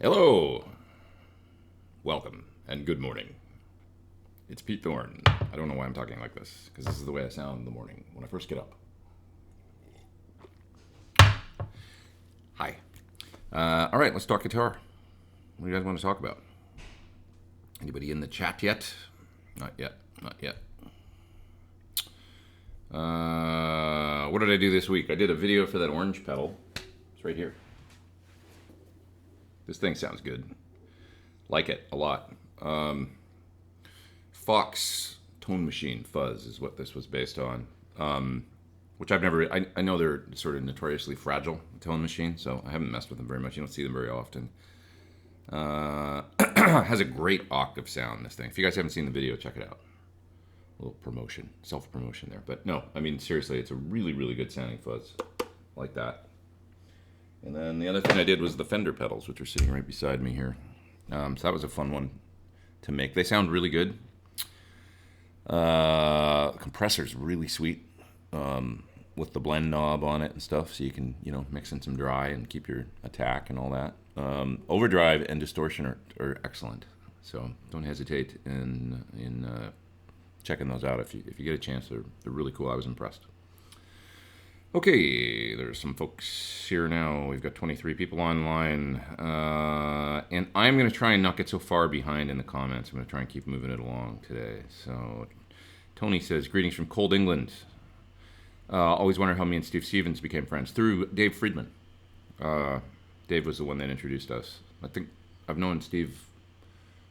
Hello, welcome, and good morning. It's Pete Thorn. I don't know why I'm talking like this, because this is the way I sound in the morning when I first get up. Hi. All right, let's talk guitar. What do you guys want to talk about? Anybody in the chat yet? Not yet. What did I do this week? I did a video for that orange pedal. It's right here. This thing sounds good. Like it a lot. Fox Tone Machine Fuzz is what this was based on. Which I've never... I know they're sort of notoriously fragile, Tone Machine, so I haven't messed with them very much. You don't see them very often. Has a great octave sound, this thing. If you guys haven't seen the video, check it out. A little promotion, self-promotion there. But no, I mean, seriously, it's a really, really good sounding fuzz. Like that. And then the other thing I did was the Fender pedals, which are sitting right beside me here. So that was a fun one to make. They sound really good. Compressor's really sweet with the blend knob on it and stuff, so you can, mix in some dry and keep your attack and all that. Overdrive and distortion are excellent, so don't hesitate in checking those out if you get a chance. They're really cool. I was impressed. Okay, there's some folks here now. We've got 23 people online. And I'm going to try and not get so far behind in the comments. I'm going to try and keep moving it along today. So, Tony says, greetings from cold England. Always wondered how me and Steve Stevens became friends. Through Dave Friedman. Dave was the one that introduced us. I think I've known Steve,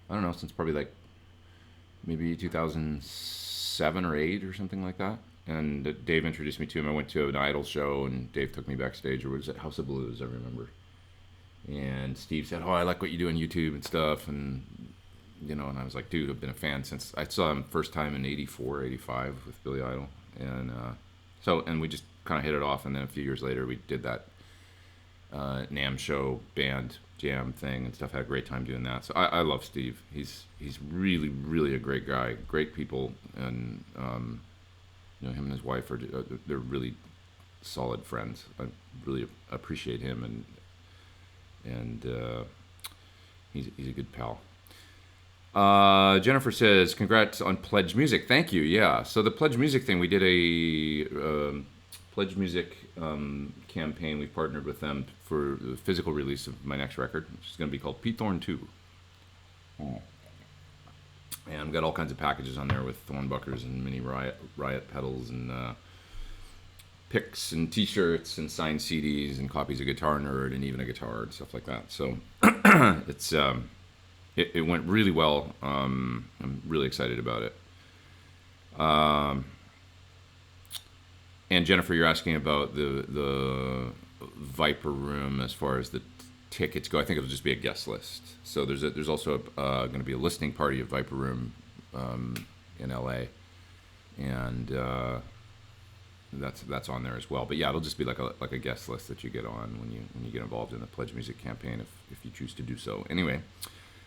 I don't know, since probably like maybe 2007 or 8 or something like that. And Dave introduced me to him. I went to an Idol show, and Dave took me backstage, or was it House of Blues, I remember. And Steve said, I like what you do on YouTube and stuff. And, and I was like, dude, I've been a fan since I saw him first time in 84, 85 with Billy Idol. And and we just kind of hit it off. And then a few years later, we did that NAMM show band jam thing and stuff. Had a great time doing that. So I love Steve. He's really, really a great guy. Great people. And, him and his wife they're really solid friends. I really appreciate him, and he's a good pal. Jennifer says, congrats on Pledge Music. Thank you. Yeah. So the Pledge Music thing, we did a Pledge Music campaign. We partnered with them for the physical release of my next record, which is going to be called Pete Thorn 2. And I've got all kinds of packages on there with thornbuckers and mini riot pedals and picks and T-shirts and signed CDs and copies of Guitar Nerd and even a guitar and stuff like that. So it went really well. I'm really excited about it. And Jennifer, you're asking about the Viper Room as far as the tickets go. I think it'll just be a guest list. So there's also going to be a listening party at Viper Room in LA, and that's on there as well. But yeah, it'll just be like a guest list that you get on when you get involved in the Pledge Music campaign if you choose to do so. Anyway,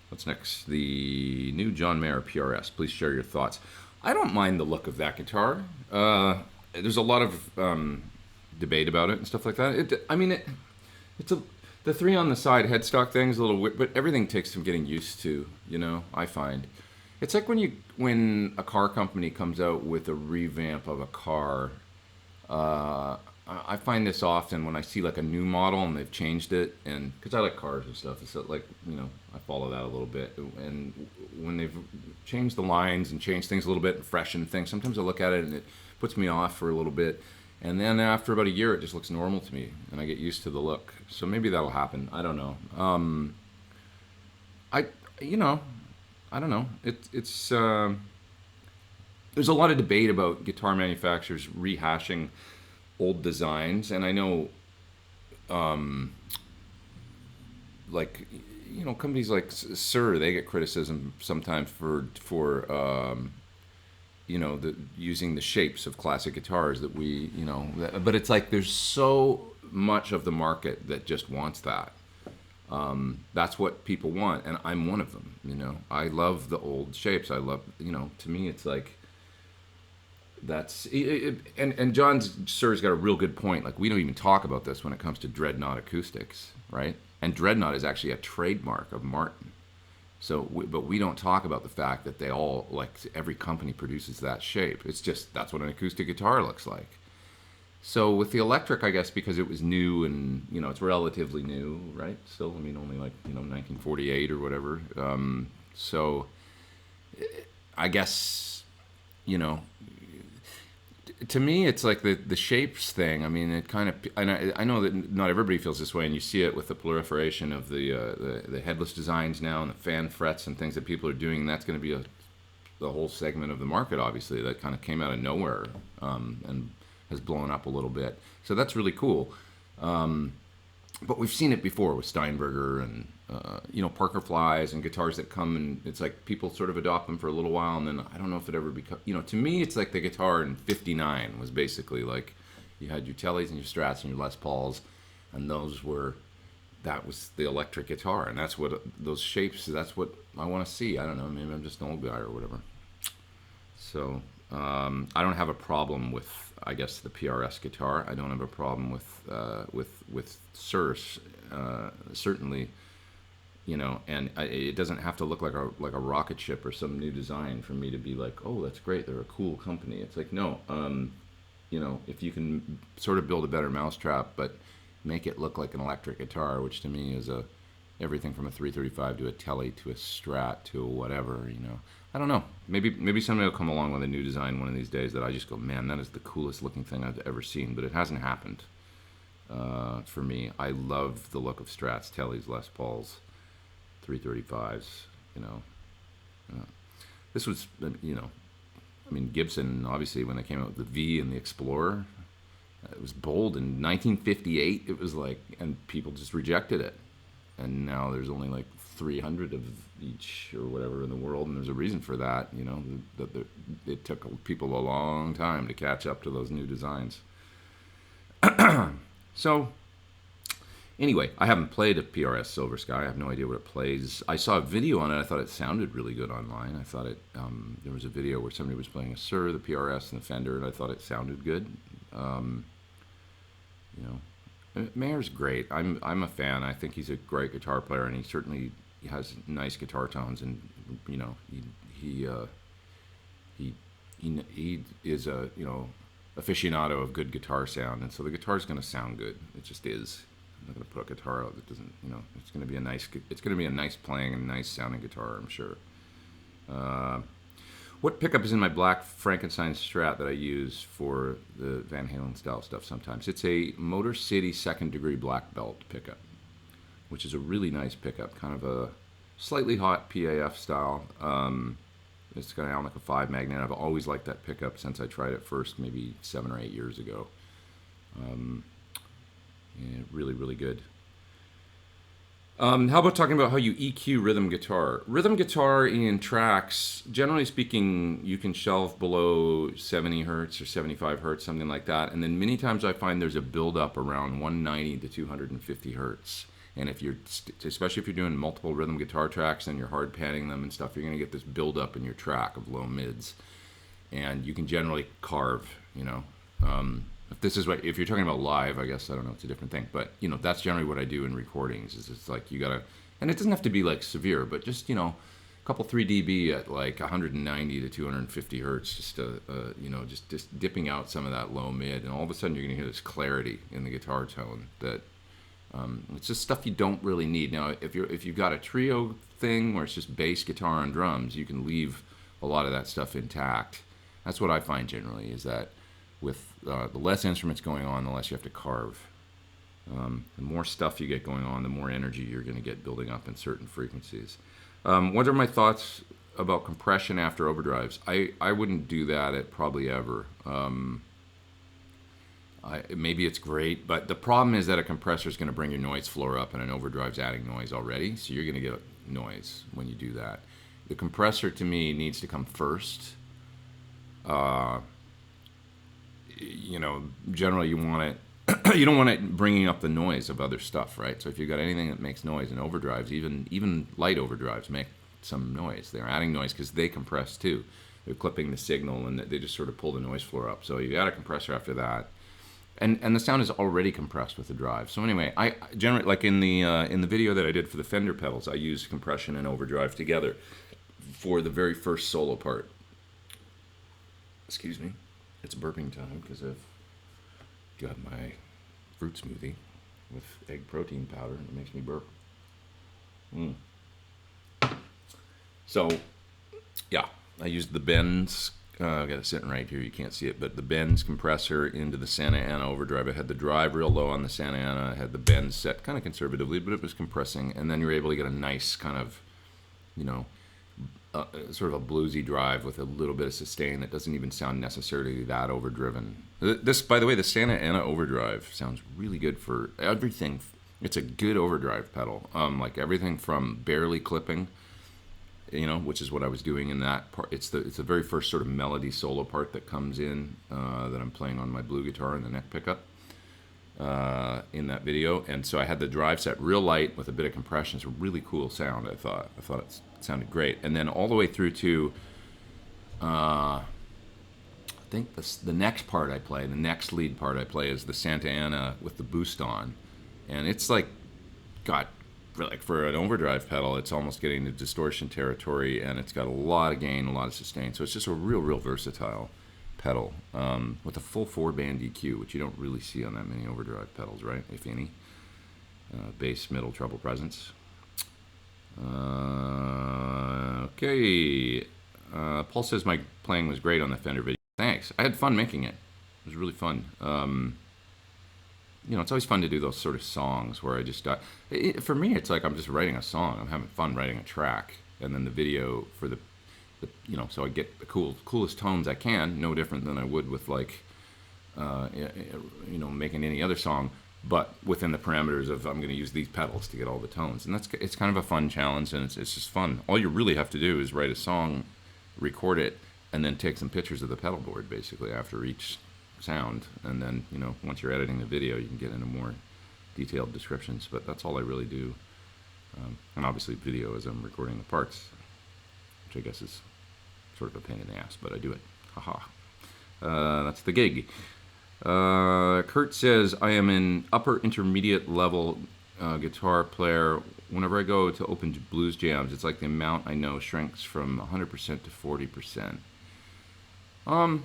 what's next? The new John Mayer PRS. Please share your thoughts. I don't mind the look of that guitar. There's a lot of debate about it and stuff like that. It's the 3 on the side headstock thing's a little weird, but everything takes some getting used to, I find. It's like when a car company comes out with a revamp of a car. I find this often when I see like a new model and they've changed it, and because I like cars and stuff, it's like, I follow that a little bit. And when they've changed the lines and changed things a little bit and freshened things, sometimes I look at it and it puts me off for a little bit. And then after about a year, it just looks normal to me, and I get used to the look. So maybe that'll happen. I don't know. I don't know. It's there's a lot of debate about guitar manufacturers rehashing old designs, and I know, companies like Sir, they get criticism sometimes for using the shapes of classic guitars that but it's like there's so much of the market that just wants that. That's what people want, and I'm one of them. I love the old shapes. I love, to me, it's like that's and John Sir's got a real good point. Like, we don't even talk about this when it comes to Dreadnought acoustics, right? And Dreadnought is actually a trademark of Martin. So, but we don't talk about the fact that they all, like, every company produces that shape. It's just, that's what an acoustic guitar looks like. So with the electric, I guess because it was new and, it's relatively new, right? Still, I mean, only like, 1948 or whatever. So I guess, to me, it's like the shapes thing. I mean, it kind of, and I know that not everybody feels this way, and you see it with the proliferation of the headless designs now and the fan frets and things that people are doing. And that's going to be the whole segment of the market, obviously, that kind of came out of nowhere and has blown up a little bit. So that's really cool. But we've seen it before with Steinberger and Parker Flies and guitars that come, and it's like people sort of adopt them for a little while, and then I don't know if it ever becomes, to me it's like the guitar in '59 was basically like you had your Tellys and your Strats and your Les Pauls, and that was the electric guitar, and that's what those shapes, that's what I want to see. I don't know, maybe I'm just an old guy or whatever. So I don't have a problem with, I guess, the PRS guitar. I don't have a problem with Sir's, certainly, and it doesn't have to look like a rocket ship or some new design for me to be like, oh, that's great, they're a cool company. It's like, no, if you can sort of build a better mousetrap, but make it look like an electric guitar, which to me is everything from a 335 to a Telly to a Strat to a whatever, I don't know. Maybe somebody will come along with a new design one of these days that I just go, man, that is the coolest looking thing I've ever seen. But it hasn't happened for me. I love the look of Strats, Tellys, Les Pauls, 335s. This was, Gibson, obviously, when they came out with the V and the Explorer, it was bold. In 1958, it was like, and people just rejected it. And now there's only like 300 of each or whatever in the world, and there's a reason for that. It took people a long time to catch up to those new designs. So anyway, I haven't played a PRS Silver Sky. I have no idea what it plays. I saw a video on it. I thought it sounded really good online. I thought there was a video where somebody was playing a Sir, the PRS, and the Fender, and I thought it sounded good. Mayer's great. I'm a fan. I think he's a great guitar player, and he certainly has nice guitar tones. And he is a aficionado of good guitar sound, and so the guitar's going to sound good. It just is. I'm not going to put a guitar out that doesn't. It's going to be a nice playing and nice sounding guitar, I'm sure. What pickup is in my black Frankenstein Strat that I use for the Van Halen style stuff sometimes? It's a Motor City second degree black belt pickup, which is a really nice pickup, kind of a slightly hot PAF style. It's got an Alnica 5 magnet. I've always liked that pickup since I tried it first, maybe 7 or 8 years ago. Really, really good. How about talking about how you EQ rhythm guitar? Rhythm guitar in tracks, generally speaking, you can shelve below 70 hertz or 75 hertz, something like that. And then many times I find there's a buildup around 190 to 250 hertz. And especially if you're doing multiple rhythm guitar tracks and you're hard panning them and stuff, you're going to get this buildup in your track of low mids. And you can generally carve, if you're talking about live, I guess, I don't know, it's a different thing. But, that's generally what I do in recordings, is it's like you got to, and it doesn't have to be like severe, but just, a couple 3 dB at like 190 to 250 hertz, just to, just dipping out some of that low mid. And all of a sudden you're going to hear this clarity in the guitar tone that, it's just stuff you don't really need. Now, if you've got a trio thing where it's just bass, guitar, and drums, you can leave a lot of that stuff intact. That's what I find generally, is that with the less instruments going on, the less you have to carve. The more stuff you get going on, the more energy you're going to get building up in certain frequencies. What are my thoughts about compression after overdrives? I wouldn't do that probably ever. Maybe it's great, but the problem is that a compressor is going to bring your noise floor up, and an overdrive's adding noise already, so you're going to get noise when you do that. The compressor, to me, needs to come first. Generally you want it, you don't want it bringing up the noise of other stuff, right? So if you've got anything that makes noise in overdrives, even light overdrives make some noise. They're adding noise because they compress too. they're clipping the signal, and they just sort of pull the noise floor up. So you add a compressor after that, and the sound is already compressed with the drive. So anyway, I generally, like in the video that I did for the Fender pedals, I used compression and overdrive together for the very first solo part. Excuse me, it's burping time because I've got my fruit smoothie with egg protein powder, and it makes me burp. So, yeah, I used the Benz. I got it sitting right here. You can't see it, but the Benz compressor into the Santa Ana overdrive. I had the drive real low on the Santa Ana. I had the Benz set kind of conservatively, but it was compressing. And then you're able to get a nice kind of, sort of a bluesy drive with a little bit of sustain that doesn't even sound necessarily that overdriven. This, by the way, the Santa Ana overdrive sounds really good for everything. It's a good overdrive pedal. Like everything from barely clipping, which is what I was doing in that part. It's the very first sort of melody solo part that comes in that I'm playing on my blue guitar in the neck pickup in that video. And so I had the drive set real light with a bit of compression. It's a really cool sound, I thought it sounded great. And then all the way through to I think the next part I play, the next lead part I play is the Santa Ana with the boost on. And it's like got, like for an overdrive pedal, it's almost getting to distortion territory, and it's got a lot of gain, a lot of sustain. So it's just a real versatile pedal with a full 4-band EQ, which you don't really see on that many overdrive pedals, right? If any. Bass, middle, treble presence. Okay. Paul says my playing was great on the Fender video. Thanks. I had fun making it. It was really fun. It's always fun to do those sort of songs where I just, for me, it's like I'm just writing a song. I'm having fun writing a track. And then the video for the so I get the coolest tones I can, no different than I would with like, making any other song, but within the parameters of I'm going to use these pedals to get all the tones. And it's kind of a fun challenge, and it's just fun. All you really have to do is write a song, record it, and then take some pictures of the pedal board basically after each sound, and then once you're editing the video you can get into more detailed descriptions, but that's all I really do. And obviously video as I'm recording the parts, which I guess is sort of a pain in the ass, but I do it. Haha. That's the gig. Kurt says I am an upper intermediate level guitar player. Whenever I go to open blues jams, it's like the amount I know shrinks from 100% to 40%.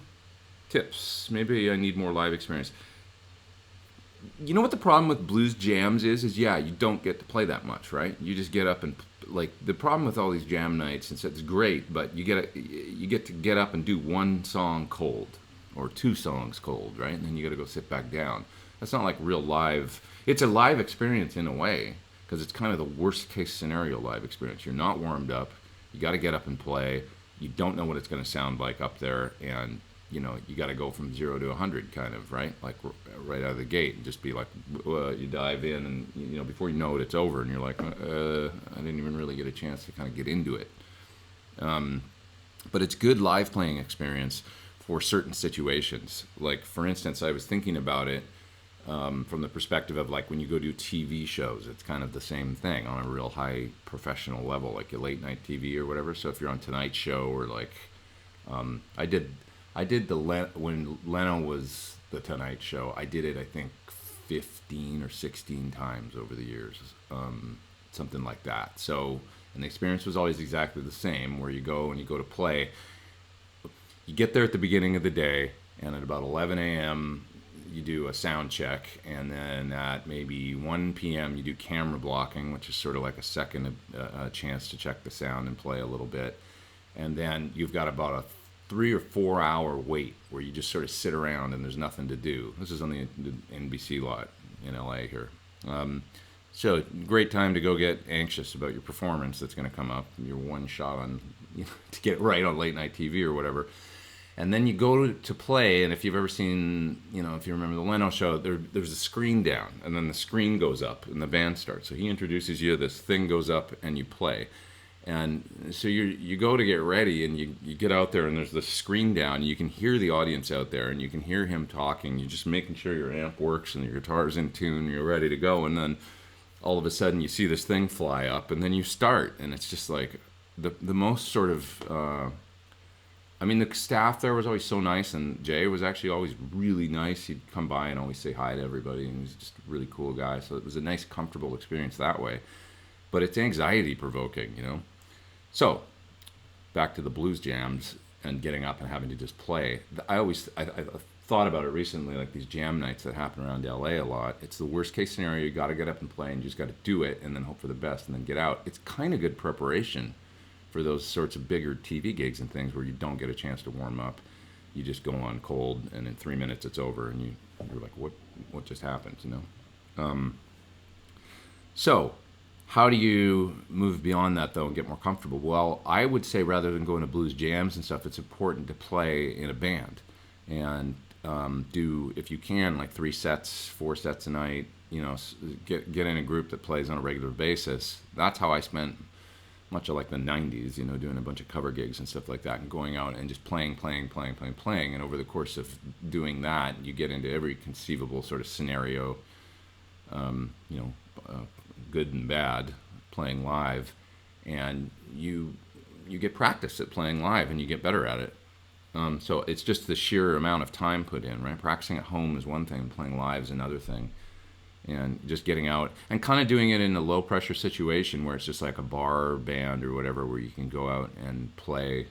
Tips. Maybe I need more live experience. You know what the problem with blues jams is yeah, you don't get to play that much, right? You just get up and, like, the problem with all these jam nights is it's great, but you get to get up and do one song cold or two songs cold, right? And then you got to go sit back down. That's not like real live. It's a live experience in a way, because it's kind of the worst case scenario live experience. You're not warmed up. You got to get up and play. You don't know what it's going to sound like up there, and you got to go from 0 to 100 kind of, right? Like right out of the gate, and just be like, you dive in, and before you know it, it's over, and you're like, I didn't even really get a chance to kind of get into it. But it's good live playing experience for certain situations. Like, for instance, I was thinking about it from the perspective of, like, when you go do TV shows, it's kind of the same thing on a real high professional level, like a late night TV or whatever. So if you're on Tonight Show, or like, I did when Leno was the Tonight Show, I did it, I think, 15 or 16 times over the years, something like that. So, and the experience was always exactly the same, where you go and you go to play. You get there at the beginning of the day, and at about 11 a.m., you do a sound check, and then at maybe 1 p.m., you do camera blocking, which is sort of like a second chance to check the sound and play a little bit. And then you've got about a 3 or 4 hour wait where you just sort of sit around and there's nothing to do. This is on the NBC lot in LA here. So great time to go get anxious about your performance that's going to come up. Your one shot on to get it right on late night TV or whatever. And then you go to play, and if you've ever seen, if you remember the Leno show, there's a screen down, and then the screen goes up and the band starts. So he introduces you, this thing goes up, and you play. And so you go to get ready, and you get out there, and there's the screen down. You can hear the audience out there, and you can hear him talking. You're just making sure your amp works and your guitar's in tune, and you're ready to go. And then all of a sudden you see this thing fly up, and then you start, and it's just like the most sort of I mean, the staff there was always so nice, and Jay was actually always really nice. He'd come by and always say hi to everybody, and he's just a really cool guy. So it was a nice, comfortable experience that way. But it's anxiety provoking, you know. So back to the blues jams and getting up and having to just play. I thought about it recently, like these jam nights that happen around LA a lot. It's the worst case scenario. You got to get up and play, and you just got to do it, and then hope for the best, and then get out. It's kind of good preparation for those sorts of bigger TV gigs and things where you don't get a chance to warm up. You just go on cold, and in 3 minutes it's over, and you're like, what just happened, you know? So how do you move beyond that, though, and get more comfortable? Well, I would say rather than going to blues jams and stuff, it's important to play in a band and do, if you can, like 3 sets, 4 sets a night, you know, get in a group that plays on a regular basis. That's how I spent much of like the 90s, you know, doing a bunch of cover gigs and stuff like that, and going out and just playing. And over the course of doing that, you get into every conceivable sort of scenario, you know, good and bad, playing live. And you get practice at playing live, and you get better at it. So it's just the sheer amount of time put in, right? Practicing at home is one thing, playing live is another thing. And just getting out and kind of doing it in a low pressure situation where it's just like a bar band or whatever, where you can go out and play,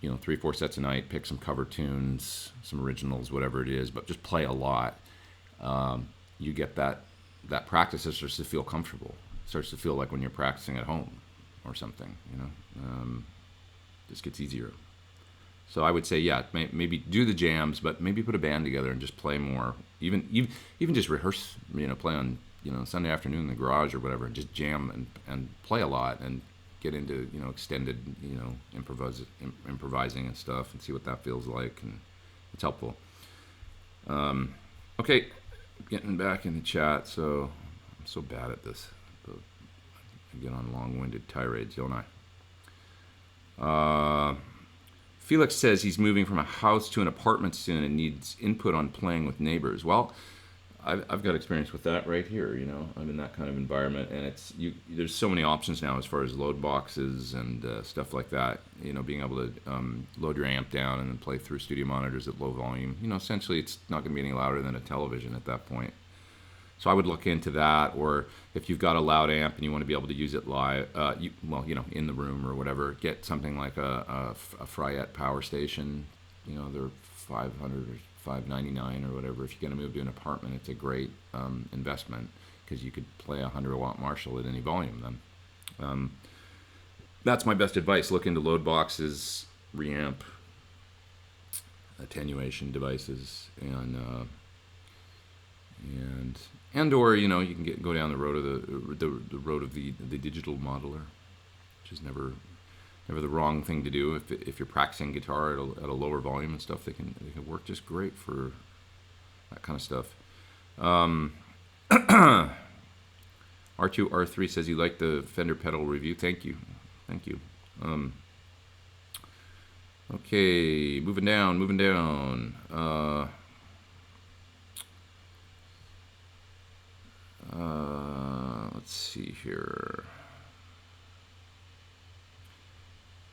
you know, 3-4 sets a night, pick some cover tunes, some originals, whatever it is, but just play a lot. You get that practice. It starts to feel comfortable. It starts to feel like when you're practicing at home or something, you know. Just gets easier. So I would say, yeah, maybe do the jams, but maybe put a band together and just play more. Even just rehearse, you know, play on, you know, Sunday afternoon in the garage or whatever, and just jam and play a lot and get into, you know, extended, you know, improvising and stuff, and see what that feels like, and it's helpful. Okay, getting back in the chat. So I'm so bad at this. I get on long-winded tirades, don't I? Felix says he's moving from a house to an apartment soon and needs input on playing with neighbors. Well, I've got experience with that right here. You know, I'm in that kind of environment, and there's so many options now as far as load boxes and stuff like that. You know, being able to load your amp down and then play through studio monitors at low volume. You know, essentially it's not going to be any louder than a television at that point. So I would look into that, or if you've got a loud amp and you want to be able to use it live, you know, in the room or whatever, get something like a Fryette power station. You know, they're $500 or $599 or whatever. If you're going to move to an apartment, it's a great investment, because you could play a 100-watt Marshall at any volume then. That's my best advice. Look into load boxes, reamp, attenuation devices, and or, you know, you can go down the road of the road of the digital modeler, which is never the wrong thing to do. If you're practicing guitar at a lower volume and stuff, they can work just great for that kind of stuff. R2R3 says he liked the Fender pedal review. Thank you. Okay, moving down. Let's see here.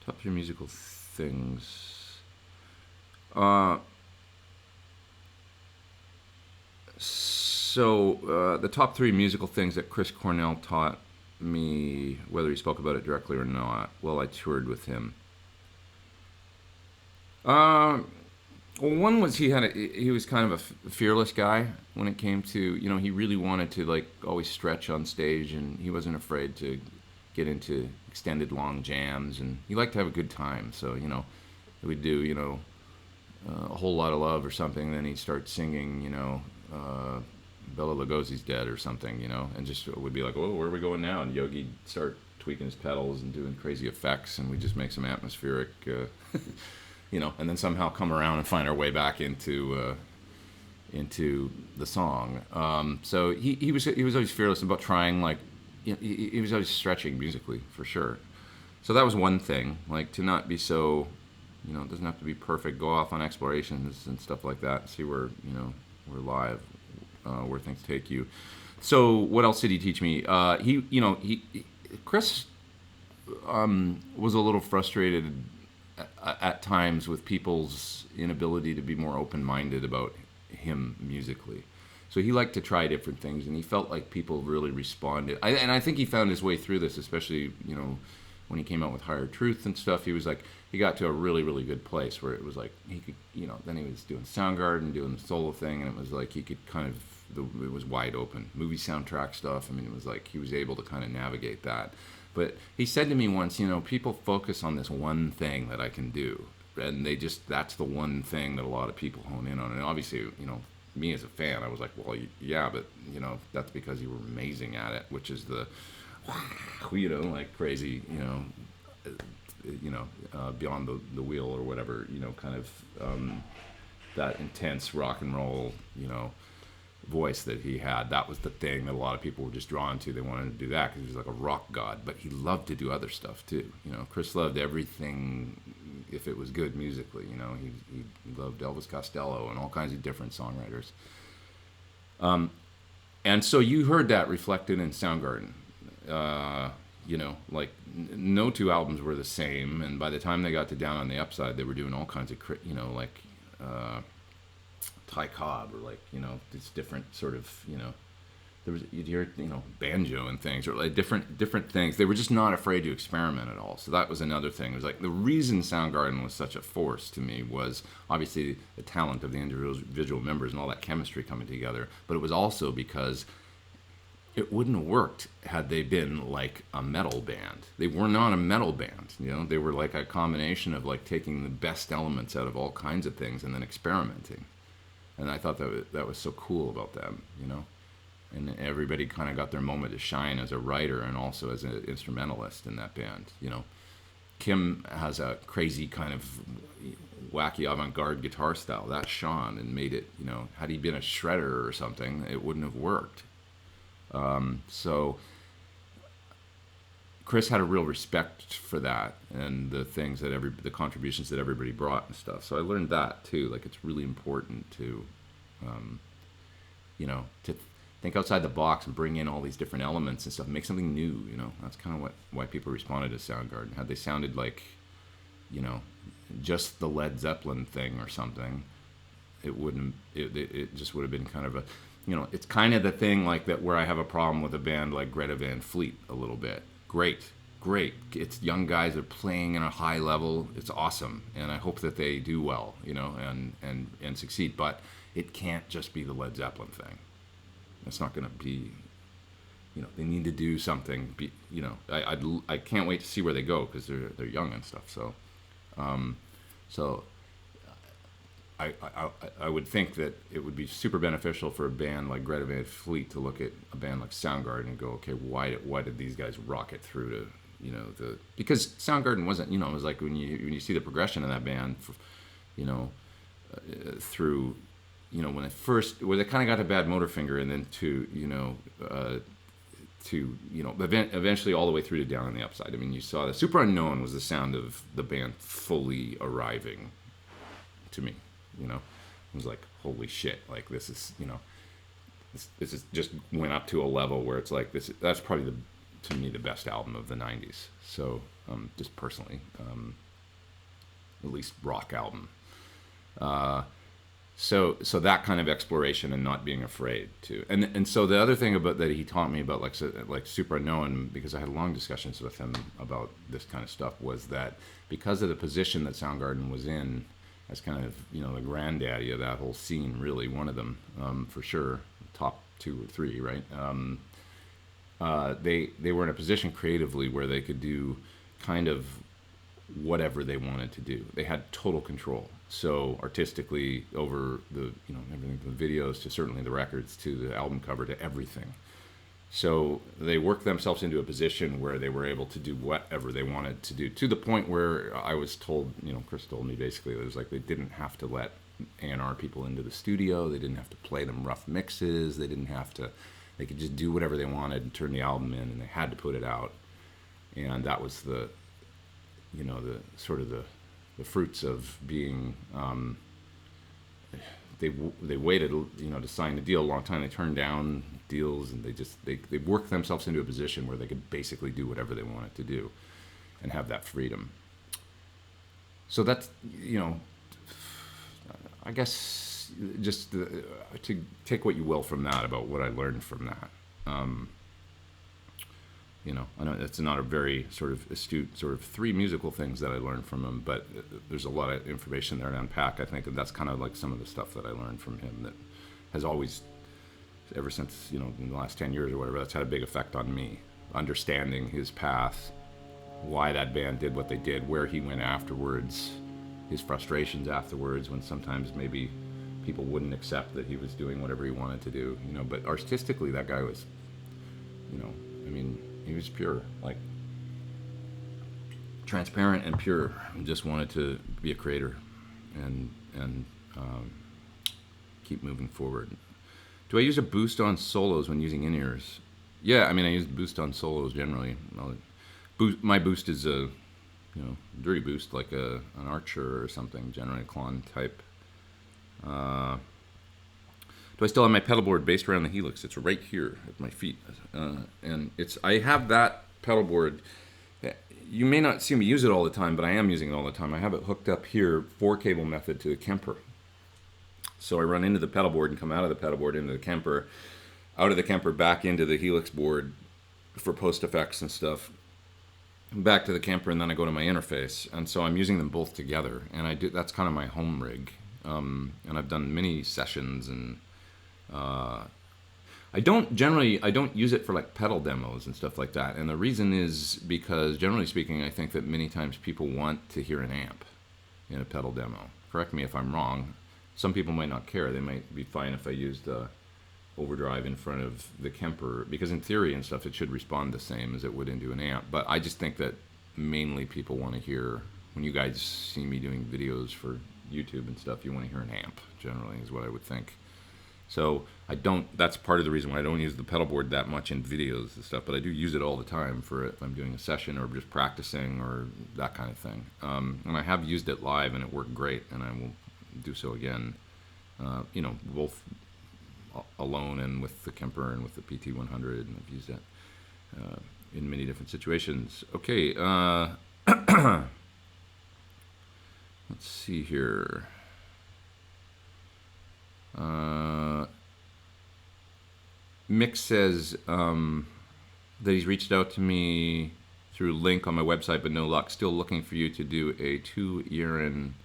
Top 3 musical things. So the top 3 musical things that Chris Cornell taught me, whether he spoke about it directly or not, while I toured with him. Well, one was he was kind of a fearless guy when it came to, you know, he really wanted to like always stretch on stage, and he wasn't afraid to get into extended long jams, and he liked to have a good time. So, you know, we'd do, you know, a whole lot of love or something, then he'd start singing, you know, Bela Lugosi's Dead or something, you know, and just would be like, oh, where are we going now? And Yogi'd start tweaking his pedals and doing crazy effects, and we'd just make some atmospheric you know, and then somehow come around and find our way back into the song. So he was always fearless about trying, like, you know, he was always stretching musically, for sure. So that was one thing, like, to not be so, you know, it doesn't have to be perfect. Go off on explorations and stuff like that. See where, you know, we're live, where things take you. So what else did he teach me? Chris was a little frustrated at times with people's inability to be more open-minded about him musically. So he liked to try different things, and he felt like people really responded. And I think he found his way through this, especially, when he came out with Higher Truth and stuff. He was like, he got to a really, really good place where it was like he could, then he was doing Soundgarden, doing the solo thing, and it was like he could kind of, it was wide open. Movie soundtrack stuff, I mean, it was like he was able to kind of navigate that. But he said to me once, people focus on this one thing that I can do, and that's the one thing that a lot of people hone in on. And obviously, me as a fan, I was like, well, yeah, but that's because you were amazing at it, which is the, like crazy, beyond the wheel or whatever, kind of that intense rock and roll, voice that he had. That was the thing that a lot of people were just drawn to. They wanted to do that because he was like a rock god, but he loved to do other stuff too. Chris loved everything if it was good musically. He loved Elvis Costello and all kinds of different songwriters. And so you heard that reflected in Soundgarden. Like no two albums were the same, and by the time they got to Down on the Upside, they were doing all kinds of, like Ty Cobb, or like, these different sort of, there was, you'd hear, banjo and things, or like different things. They were just not afraid to experiment at all. So that was another thing. It was like the reason Soundgarden was such a force to me was obviously the talent of the individual members and all that chemistry coming together, but it was also because it wouldn't have worked had they been like a metal band. They were not a metal band, They were like a combination of like taking the best elements out of all kinds of things and then experimenting. And I thought that was so cool about them, And everybody kind of got their moment to shine as a writer and also as an instrumentalist in that band, Kim has a crazy kind of wacky avant-garde guitar style. That shone and made it, had he been a shredder or something, it wouldn't have worked. So Chris had a real respect for that and the things that the contributions that everybody brought and stuff. So I learned that too. Like it's really important to, to think outside the box and bring in all these different elements and stuff. Make something new. That's kind of why people responded to Soundgarden. Had they sounded like, just the Led Zeppelin thing or something, it wouldn't. It just would have been kind of a. It's kind of the thing like that where I have a problem with a band like Greta Van Fleet a little bit. Great. It's young guys are playing in a high level. It's awesome, and I hope that they do well, and succeed. But it can't just be the Led Zeppelin thing. It's not going to be. They need to do something. I can't wait to see where they go because they're young and stuff. So, I would think that it would be super beneficial for a band like Greta Van Fleet to look at a band like Soundgarden and go, okay, why did these guys rocket through to, because Soundgarden wasn't, it was like when you see the progression of that band, through, when they kind of got a bad motor finger and then eventually all the way through to Down on the Upside. I mean, you saw the Super Unknown was the sound of the band fully arriving to me. It was like, holy shit, like this is, this is just went up to a level where it's like that's probably to me the best album of the 90s. So just personally, at least rock album. So that kind of exploration and not being afraid to, and so the other thing about that he taught me about like Super Unknown, because I had long discussions with him about this kind of stuff, was that because of the position that Soundgarden was in as kind of, the granddaddy of that whole scene, really, one of them, for sure, top 2 or 3, right? They were in a position creatively where they could do kind of whatever they wanted to do. They had total control. So artistically, over the, everything from the videos to certainly the records to the album cover to everything. So they worked themselves into a position where they were able to do whatever they wanted to do, to the point where I was told, Chris told me basically, it was like they didn't have to let A&R people into the studio. They didn't have to play them rough mixes. They could just do whatever they wanted and turn the album in, and they had to put it out. And that was the sort of the fruits of being, they waited, to sign the deal a long time. They turned down deals, and they worked themselves into a position where they could basically do whatever they wanted to do and have that freedom. So that's, I guess just to take what you will from that about what I learned from that. I know it's not a very sort of astute sort of 3 musical things that I learned from him, but there's a lot of information there to unpack, I think, and that's kind of like some of the stuff that I learned from him that has always, ever since, in the last 10 years or whatever, that's had a big effect on me. Understanding his path, why that band did what they did, where he went afterwards, his frustrations afterwards when sometimes maybe people wouldn't accept that he was doing whatever he wanted to do, but artistically that guy was, he was pure, like transparent and pure, and just wanted to be a creator and keep moving forward. Do I use a boost on solos when using in-ears? Yeah, I use boost on solos generally. My boost is a dirty boost, like an Archer or something, generally a Klon type. Do I still have my pedal board based around the Helix? It's right here at my feet, and I have that pedal board. You may not see me use it all the time, but I am using it all the time. I have it hooked up here, 4-cable method, to the Kemper. So I run into the pedal board and come out of the pedal board into the Kemper, out of the Kemper back into the Helix board for post effects and stuff, back to the Kemper, and then I go to my interface. And so I'm using them both together, and that's kind of my home rig. And I've done many sessions, and I don't use it for like pedal demos and stuff like that. And the reason is because, generally speaking, I think that many times people want to hear an amp in a pedal demo. Correct me if I'm wrong. Some people might not care. They might be fine if I use the overdrive in front of the Kemper, because in theory and stuff it should respond the same as it would into an amp. But I just think that mainly people want to hear, when you guys see me doing videos for YouTube and stuff, you want to hear an amp, generally, is what I would think. So that's part of the reason why I don't use the pedal board that much in videos and stuff, but I do use it all the time for if I'm doing a session or just practicing or that kind of thing. And I have used it live and it worked great, and I will do so again, both alone and with the Kemper and with the PT100, and I've used that in many different situations. Okay, let's see here. Mick says that he's reached out to me through a link on my website, but no luck. Still looking for you to do a 2 urine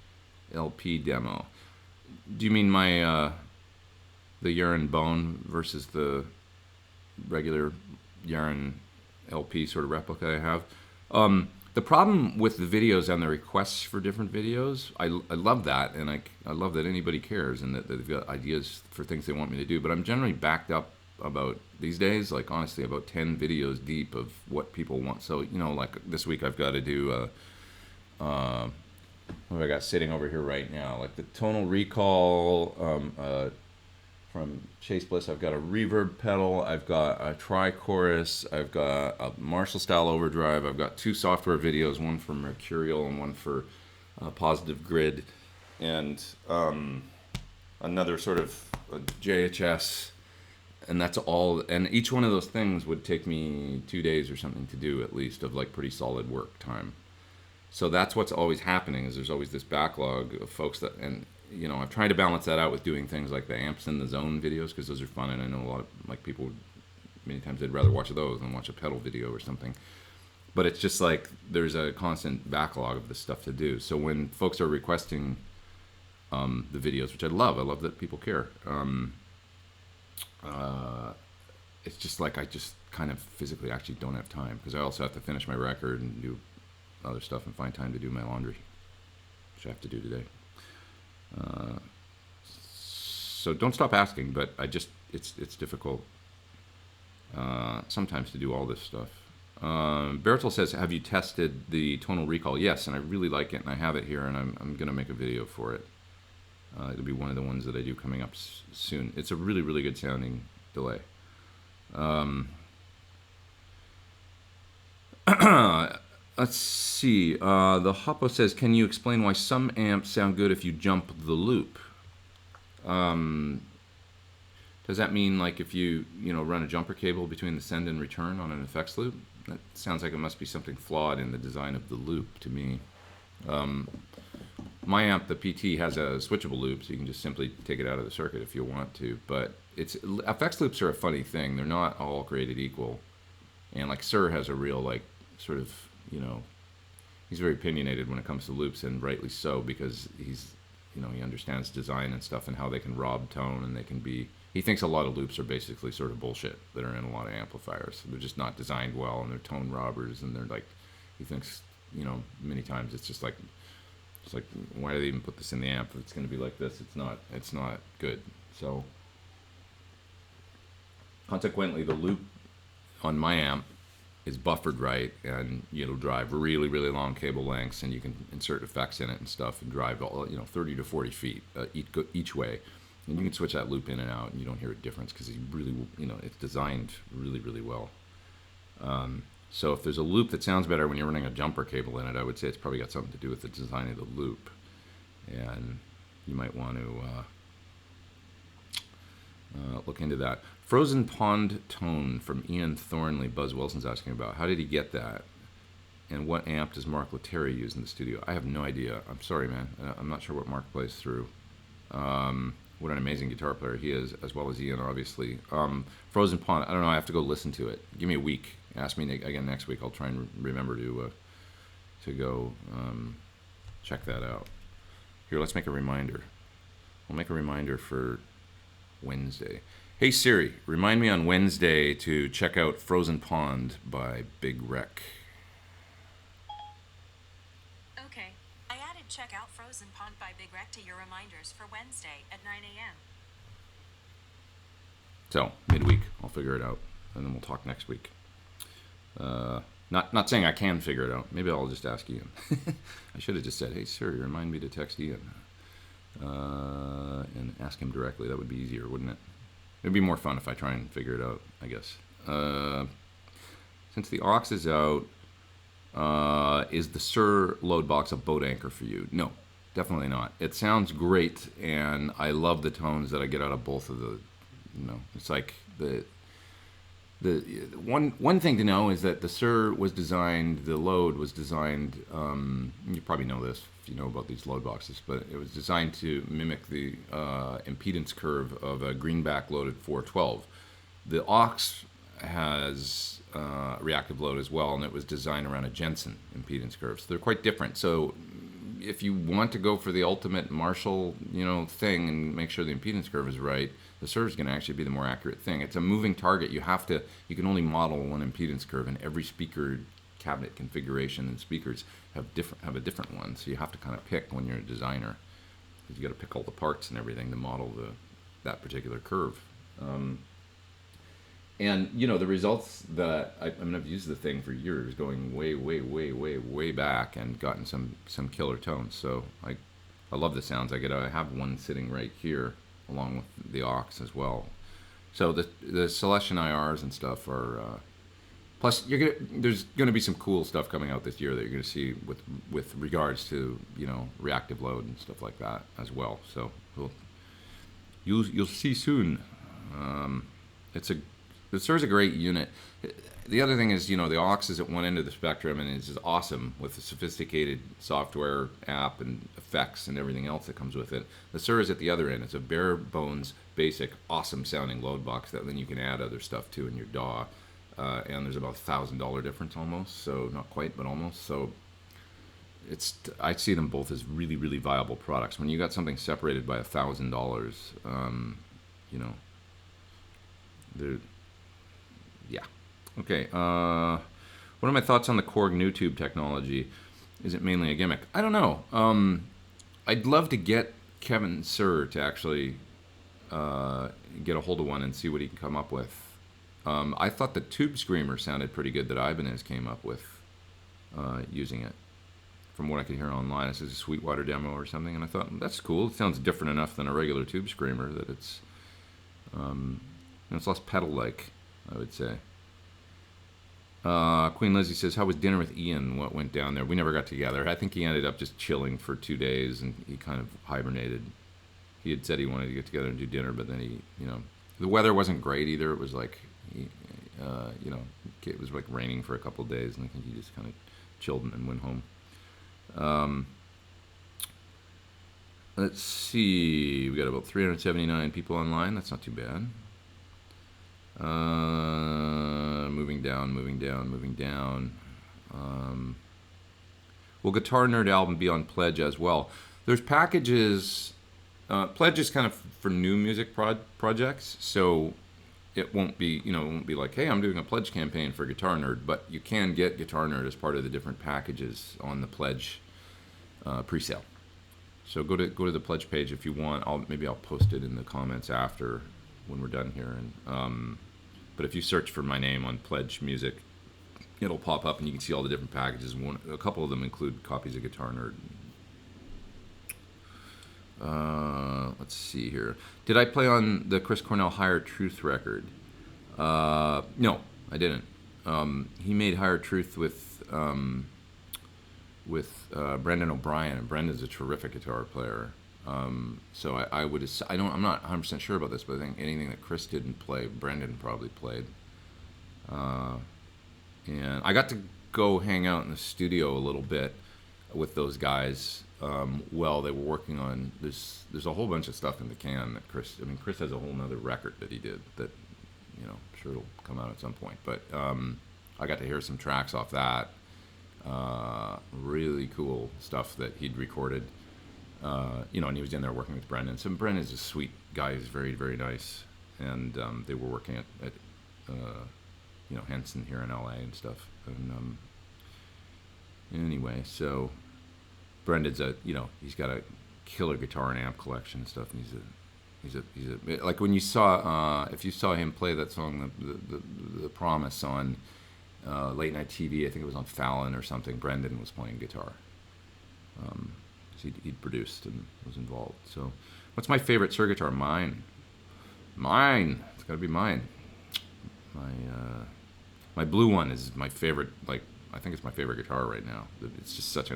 LP demo. Do you mean my the urine bone versus the regular urine LP sort of replica I have? The problem with the videos and the requests for different videos, I love that, and I love that anybody cares and that they've got ideas for things they want me to do, but I'm generally backed up about, these days, like honestly, about 10 videos deep of what people want. So, like this week I've got to do, what have I got sitting over here right now? Like the tonal recall from Chase Bliss. I've got a reverb pedal. I've got a tri-chorus. I've got a Marshall-style overdrive. I've got 2 software videos, one for Mercurial and one for Positive Grid, and another sort of JHS. And that's all. And each one of those things would take me 2 days or something to do, at least, of like pretty solid work time. So that's what's always happening, is there's always this backlog of folks that, and I've tried to balance that out with doing things like the Amps in the Zone videos, because those are fun, and I know a lot of like people, many times they'd rather watch those than watch a pedal video or something. But it's just like there's a constant backlog of this stuff to do. So when folks are requesting the videos, which I love that people care. It's just like I just kind of physically actually don't have time, because I also have to finish my record and do other stuff and find time to do my laundry, which I have to do today. So don't stop asking, but it's difficult sometimes to do all this stuff. Bertel says, have you tested the tonal recall? Yes, and I really like it, and I have it here, and I'm going to make a video for it. It'll be one of the ones that I do coming up soon. It's a really, really good sounding delay. Let's see. The Hoppo says, can you explain why some amps sound good if you jump the loop? Does that mean like if you run a jumper cable between the send and return on an effects loop? That sounds like it must be something flawed in the design of the loop to me. my amp, the PT, has a switchable loop, so you can just simply take it out of the circuit if you want to. But FX loops are a funny thing. They're not all created equal. And like Sir has a real like sort of, he's very opinionated when it comes to loops, and rightly so, because he understands design and stuff and how they can rob tone, and they can be. He thinks a lot of loops are basically sort of bullshit that are in a lot of amplifiers. They're just not designed well, and they're tone robbers, and they're like, he thinks, many times it's just like, why do they even put this in the amp? If it's going to be like this, it's not good. So consequently, the loop on my amp is buffered right, and it'll drive really, really long cable lengths, and you can insert effects in it and stuff, and drive 30 to 40 feet each way, and you can switch that loop in and out, and you don't hear a difference because it's designed really, really well. So if there's a loop that sounds better when you're running a jumper cable in it, I would say it's probably got something to do with the design of the loop, and you might want to look into that. Frozen Pond Tone from Ian Thornley, Buzz Wilson's asking about. How did he get that? And what amp does Mark Lettieri use in the studio? I have no idea. I'm sorry, man. I'm not sure what Mark plays through. What an amazing guitar player he is, as well as Ian, obviously. Frozen Pond, I don't know. I have to go listen to it. Give me a week. Ask me again next week. I'll try and remember to go check that out. Here, let's make a reminder. We'll make a reminder for Wednesday. Hey Siri, remind me on Wednesday to check out Frozen Pond by Big Wreck. Okay. I added check out Frozen Pond by Big Wreck to your reminders for Wednesday at 9 a.m. So, midweek, I'll figure it out, and then we'll talk next week. Not saying I can figure it out. Maybe I'll just ask Ian. I should have just said, hey Siri, remind me to text Ian. And ask him directly. That would be easier, wouldn't it? It'd be more fun if I try and figure it out, I guess. Since the aux is out, is the Sir load box a boat anchor for you? No, definitely not. It sounds great, and I love the tones that I get out of both of the. It's like the one thing to know is that the Sir was designed. The load was designed. You probably know this if you know about these load boxes, but it was designed to mimic the impedance curve of a greenback loaded 412. The aux has reactive load as well, and it was designed around a Jensen impedance curve. So they're quite different. So if you want to go for the ultimate Marshall, thing and make sure the impedance curve is right, the Sir is going to actually be the more accurate thing. It's a moving target. You can only model one impedance curve, and every speaker cabinet configuration and speakers have a different one. So you have to kind of pick when you're a designer, because you got to pick all the parts and everything to model that particular curve. And the results that I've used the thing for years, going way back, and gotten some killer tones. So I love the sounds I get. I have one sitting right here along with the aux as well. So the Celestion IRs and stuff are. Plus, there's going to be some cool stuff coming out this year that you're going to see with regards to reactive load and stuff like that as well. So you'll see soon. The Sir's a great unit. The other thing is, the aux is at one end of the spectrum, and it's just awesome with the sophisticated software app and effects and everything else that comes with it. The Sir is at the other end. It's a bare bones, basic, awesome sounding load box that then you can add other stuff to in your DAW. And there's about $1,000 difference almost, so not quite, but almost. So I see them both as really, really viable products. When you got something separated by $1,000, they're. Yeah. Okay. What are my thoughts on the Korg new tube technology? Is it mainly a gimmick? I don't know. I'd love to get Kevin Sir to actually get a hold of one and see what he can come up with. I thought the Tube Screamer sounded pretty good that Ibanez came up with using it. From what I could hear online, this is a Sweetwater demo or something, and I thought, that's cool. It sounds different enough than a regular Tube Screamer that it's less pedal-like, I would say. Queen Lizzie says, how was dinner with Ian? What went down there? We never got together. I think he ended up just chilling for 2 days, and he kind of hibernated. He had said he wanted to get together and do dinner, but then the weather wasn't great either. It was like, it was like raining for a couple of days, and I think he just kind of chilled and went home. Let's see. We got about 379 people online. That's not too bad. Moving down, moving down, moving down. Will Guitar Nerd album be on Pledge as well? There's packages. Pledge is kind of for new music projects, so it won't be, it won't be like, hey, I'm doing a Pledge campaign for Guitar Nerd, but you can get Guitar Nerd as part of the different packages on the Pledge pre-sale. So go to the Pledge page if you want. Maybe I'll post it in the comments after when we're done here. And but if you search for my name on Pledge Music, it'll pop up and you can see all the different packages. A couple of them include copies of Guitar Nerd. Let's see here. Did I play on the Chris Cornell Higher Truth record? No, I didn't. He made Higher Truth with Brendan O'Brien, and Brendan's a terrific guitar player. So I'm not 100% sure about this, but I think anything that Chris didn't play, Brendan probably played. And I got to go hang out in the studio a little bit with those guys while they were working on this. There's a whole bunch of stuff in the can that Chris has a whole nother record that he did that, I'm sure it'll come out at some point. But I got to hear some tracks off that. Really cool stuff that he'd recorded. And he was in there working with Brendan. So Brendan's a sweet guy. He's very, very nice. And they were working at Henson here in LA and stuff. And anyway, so Brendan's he's got a killer guitar and amp collection and stuff. And he's a like when you saw if you saw him play that song, the Promise on late night TV, I think it was on Fallon or something. Brendan was playing guitar. He'd produced and was involved. So, what's my favorite Sir guitar? Mine. It's got to be mine. My blue one is my favorite. Like, I think it's my favorite guitar right now. It's just such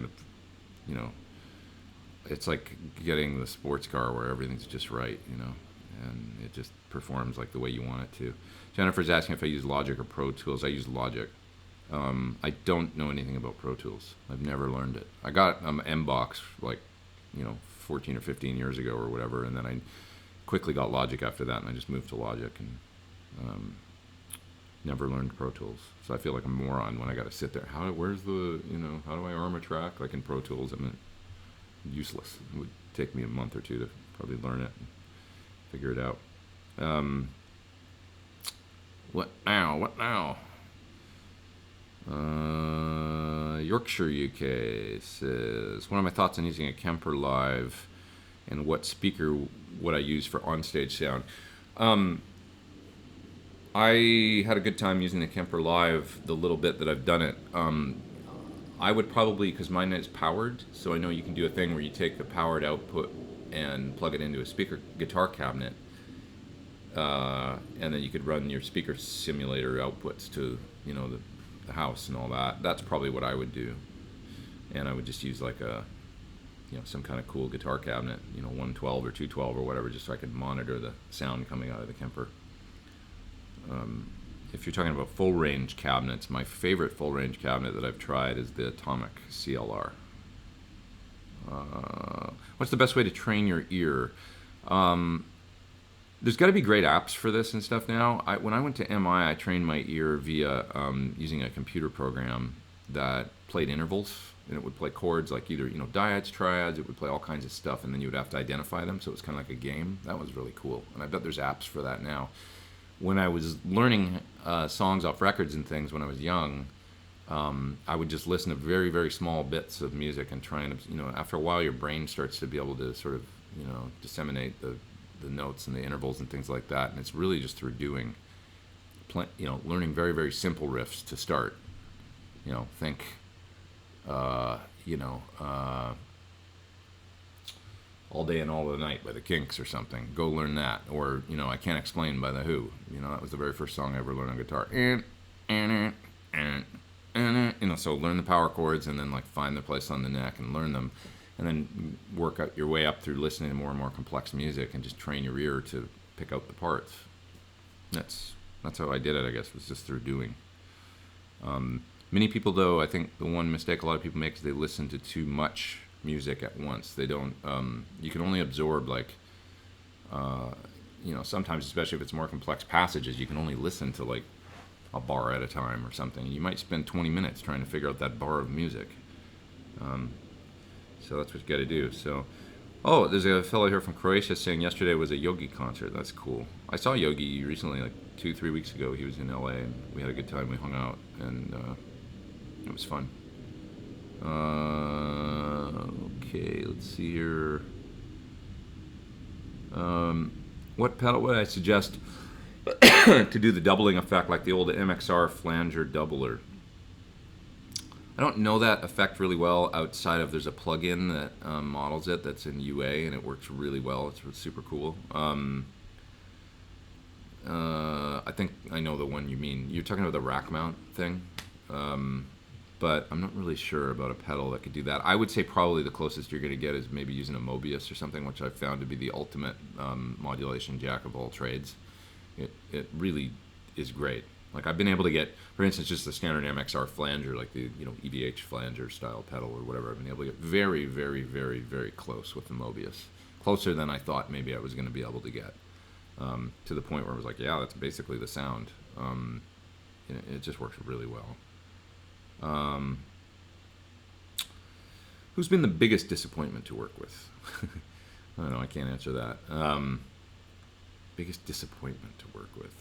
it's like getting the sports car where everything's just right, and it just performs like the way you want it to. Jennifer's asking if I use Logic or Pro Tools. I use Logic. I don't know anything about Pro Tools. I've never learned it. I got M-Box 14 or 15 years ago or whatever, and then I quickly got Logic after that, and I just moved to Logic and never learned Pro Tools. So I feel like a moron when I got to sit there. How do I arm a track? Like in Pro Tools, useless. It would take me a month or two to probably learn it and figure it out. What now? Yorkshire, UK says, one of my thoughts on using a Kemper Live and what speaker would I use for onstage sound? I had a good time using the Kemper Live the little bit that I've done it. I would probably, because mine is powered, so I know you can do a thing where you take the powered output and plug it into a speaker guitar cabinet, and then you could run your speaker simulator outputs to the house and all that. That's probably what I would do, and I would just use like a some kind of cool guitar cabinet, 112 or 212 or whatever, just so I could monitor the sound coming out of the Kemper. If you're talking about full range cabinets, my favorite full range cabinet that I've tried is the Atomic CLR. What's the best way to train your ear? There's got to be great apps for this and stuff now. When I went to MI, I trained my ear via using a computer program that played intervals, and it would play chords like either dyads, triads. It would play all kinds of stuff, and then you would have to identify them. So it was kind of like a game. That was really cool, and I bet there's apps for that now. When I was learning songs off records and things when I was young, I would just listen to very, very small bits of music and try and, after a while your brain starts to be able to sort of, disseminate the notes and the intervals and things like that. And it's really just through doing, learning very, very simple riffs to start. Think, All Day and All the Night by the Kinks or something. Go learn that. Or, I Can't Explain by the Who. That was the very first song I ever learned on guitar. So learn the power chords and then find the place on the neck and learn them. And then work out your way up through listening to more and more complex music and just train your ear to pick out the parts. That's how I did it, I guess, was just through doing. Many people, though, I think the one mistake a lot of people make is they listen to too much music at once. They don't. You can only absorb like, sometimes, especially if it's more complex passages, you can only listen to like a bar at a time or something. You might spend 20 minutes trying to figure out that bar of music. So that's what you got to do. So, oh, there's a fellow here from Croatia saying yesterday was a Yogi concert. That's cool. I saw Yogi recently, like 2-3 weeks ago. He was in LA and we had a good time. We hung out and it was fun. Okay, let's see here. What pedal would I suggest to do the doubling effect like the old MXR flanger doubler? I don't know that effect really well outside of there's a plugin that models it that's in UA and it works really well. It's super cool. I think I know the one you mean. You're talking about the rack mount thing, but I'm not really sure about a pedal that could do that. I would say probably the closest you're going to get is maybe using a Mobius or something, which I've found to be the ultimate modulation jack of all trades. It really is great. Like I've been able to get, for instance, just the standard MXR flanger, like the EVH flanger style pedal or whatever. I've been able to get very, very, very, very close with the Mobius, closer than I thought maybe I was going to be able to get, to the point where I was like, yeah, that's basically the sound. It just works really well. Who's been the biggest disappointment to work with? I don't know. I can't answer that. Biggest disappointment to work with.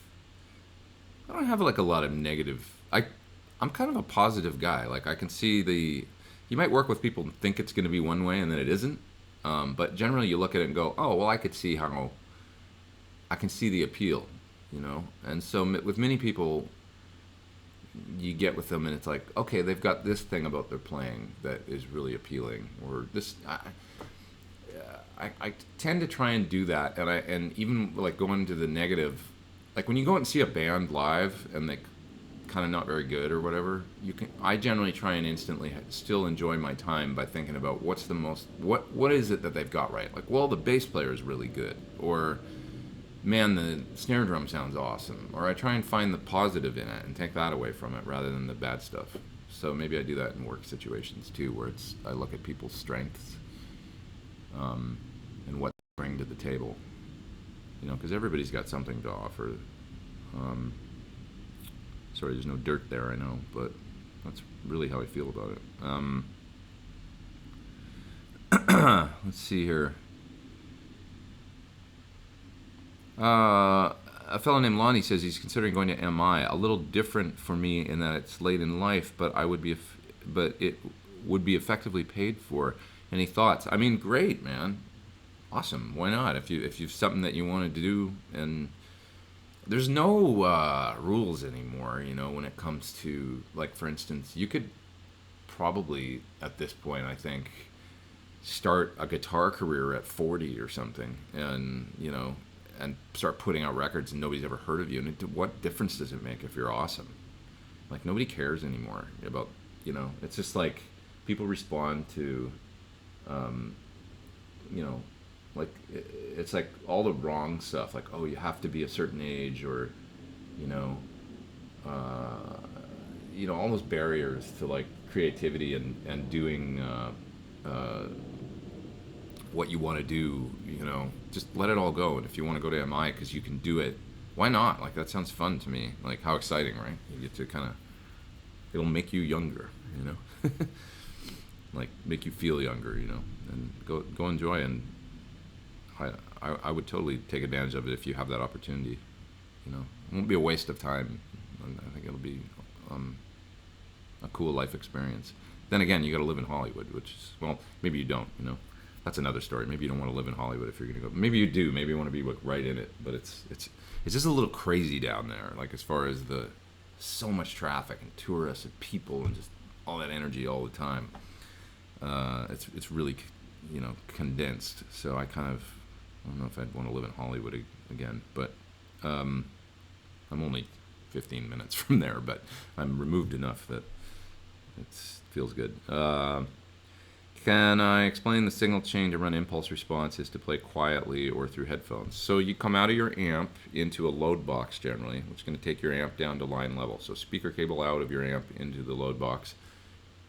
I don't have like a lot of negative. I'm kind of a positive guy. Like I can see you might work with people and think it's going to be one way and then it isn't. But generally you look at it and go, oh, well, I can see the appeal, And so with many people, you get with them and it's like, okay, they've got this thing about their playing that is really appealing, or this. I tend to try and do that, and even like going to the negative. Like when you go out and see a band live and they kind of not very good or whatever, I generally try and instantly still enjoy my time by thinking about what is it that they've got right. Like, well, the bass player is really good, or man, the snare drum sounds awesome, or I try and find the positive in it and take that away from it rather than the bad stuff. So maybe I do that in work situations too, where I look at people's strengths and what they bring to the table. Because everybody's got something to offer. Sorry, there's no dirt there, I know, but that's really how I feel about it. Let's see here. A fellow named Lonnie says he's considering going to MI. A little different for me in that it's late in life, but it would be effectively paid for. Any thoughts? I mean, great, man. Awesome. Why not? If you've something that you want to do, and there's no rules anymore, when it comes to, like, for instance, you could probably at this point, I think, start a guitar career at 40 or something, and and start putting out records and nobody's ever heard of you. And what difference does it make if you're awesome? Like nobody cares anymore about It's just like people respond to, like it's like all the wrong stuff, like, oh, you have to be a certain age, or all those barriers to like creativity and doing what you want to do. Just let it all go. And if you want to go to MI because you can do it, why not? Like that sounds fun to me. Like how exciting, right? You get to it'll make you younger, like make you feel younger, and go enjoy. And I would totally take advantage of it if you have that opportunity. It won't be a waste of time. I think it'll be a cool life experience. Then again, you got to live in Hollywood, which is, well, maybe you don't. That's another story. Maybe you don't want to live in Hollywood if you're going to go. Maybe you do. Maybe you want to be right in it. But it's just a little crazy down there. Like as far as so much traffic and tourists and people and just all that energy all the time. It's really condensed. So I don't know if I'd want to live in Hollywood again. But I'm only 15 minutes from there. But I'm removed enough that it feels good. Can I explain the signal chain to run impulse response is to play quietly or through headphones? So you come out of your amp into a load box generally, which is going to take your amp down to line level. So speaker cable out of your amp into the load box,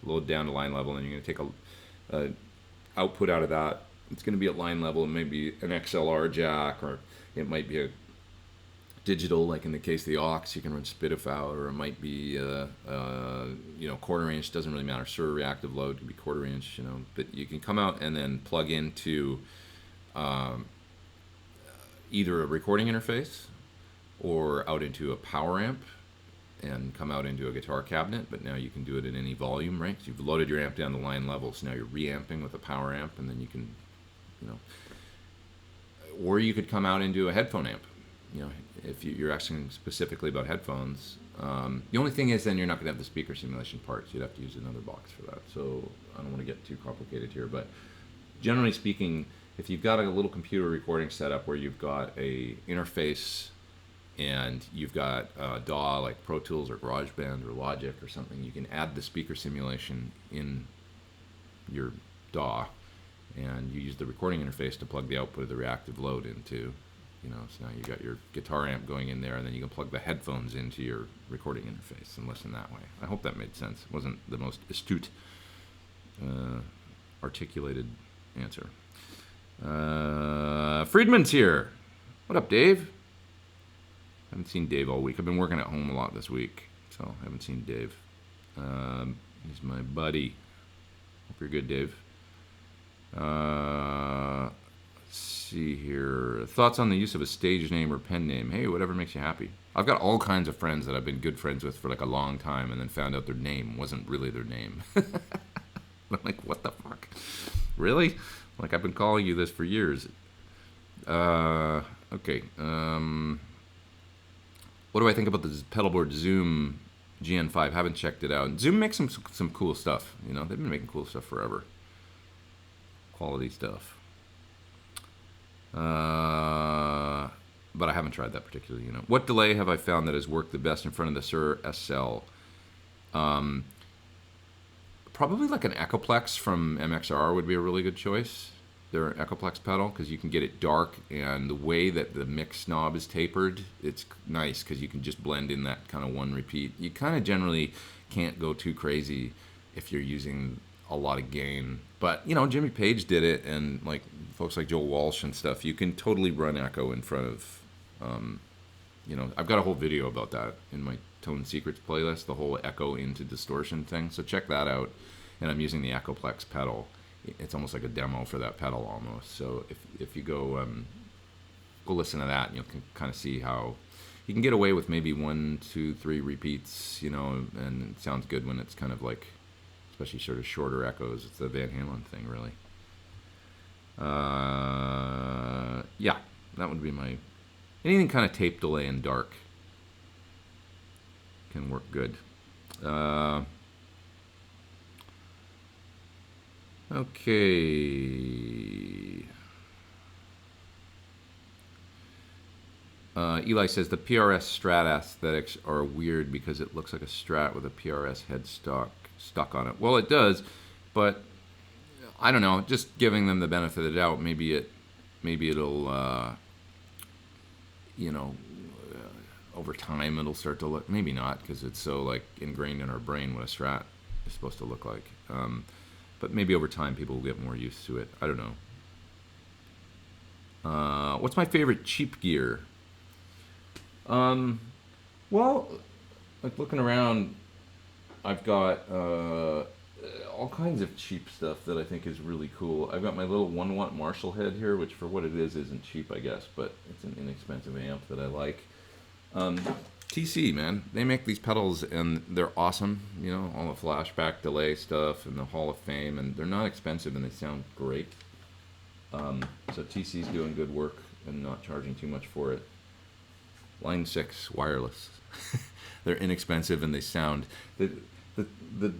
load down to line level, and you're going to take a output out of that. It's going to be at line level. It may be an XLR jack, or it might be a digital, like in the case of the aux, you can run Spitif out, or it might be quarter inch. Doesn't really matter. Sur reactive load could be quarter inch, but you can come out and then plug into either a recording interface or out into a power amp and come out into a guitar cabinet. But now you can do it at any volume, right? So you've loaded your amp down to line level, so now you're reamping with a power amp, and then you can, or you could come out into a headphone amp. If you're asking specifically about headphones, the only thing is then you're not going to have the speaker simulation parts. You'd have to use another box for that. So I don't want to get too complicated here, but generally speaking, if you've got a little computer recording setup where you've got a interface and you've got a DAW like Pro Tools or GarageBand or Logic or something, you can add the speaker simulation in your DAW, and you use the recording interface to plug the output of the reactive load into, so now you got your guitar amp going in there, and then you can plug the headphones into your recording interface and listen that way. I hope that made sense. It wasn't the most astute, articulated answer. Friedman's here. What up, Dave? I haven't seen Dave all week. I've been working at home a lot this week, so I haven't seen Dave. He's my buddy. Hope you're good, Dave. Let's see here. Thoughts on the use of a stage name or pen name? Hey, whatever makes you happy. I've got all kinds of friends that I've been good friends with for like a long time, and then found out their name wasn't really their name. I'm like, what the fuck? Really? Like, I've been calling you this for years. Okay. What do I think about the pedalboard Zoom GN5? Haven't checked it out. Zoom makes some cool stuff. They've been making cool stuff forever. Quality stuff. But I haven't tried that particular unit. What delay have I found that has worked the best in front of the Sur SL? Probably like an Echoplex from MXR would be a really good choice. They're an Echoplex pedal because you can get it dark, and the way that the mix knob is tapered, it's nice because you can just blend in that kind of one repeat. You kind of generally can't go too crazy if you're using a lot of gain. But, Jimmy Page did it, and like folks like Joel Walsh and stuff, you can totally run echo in front of, I've got a whole video about that in my Tone Secrets playlist, the whole echo into distortion thing. So check that out. And I'm using the Echoplex pedal. It's almost like a demo for that pedal almost. So if you go listen to that, and you can kind of see how you can get away with maybe 1, 2, 3 repeats, and it sounds good when it's kind of like, especially sort of shorter echoes. It's the Van Halen thing, really. Yeah, that would be my... Anything kind of tape delay and dark can work good. Okay. Eli says the PRS Strat aesthetics are weird because it looks like a Strat with a PRS headstock stuck on it. Well, it does, but I don't know. Just giving them the benefit of the doubt. Maybe it'll, over time it'll start to look. Maybe not, because it's so like ingrained in our brain what a Strat is supposed to look like. But maybe over time people will get more used to it. I don't know. What's my favorite cheap gear? Well, like looking around, I've got all kinds of cheap stuff that I think is really cool. I've got my little 1-watt Marshall head here, which for what it is isn't cheap, I guess, but it's an inexpensive amp that I like. TC, man, they make these pedals and they're awesome. All the flashback delay stuff and the Hall of Fame, and they're not expensive and they sound great. So TC's doing good work and not charging too much for it. Line 6 wireless. They're inexpensive and they sound the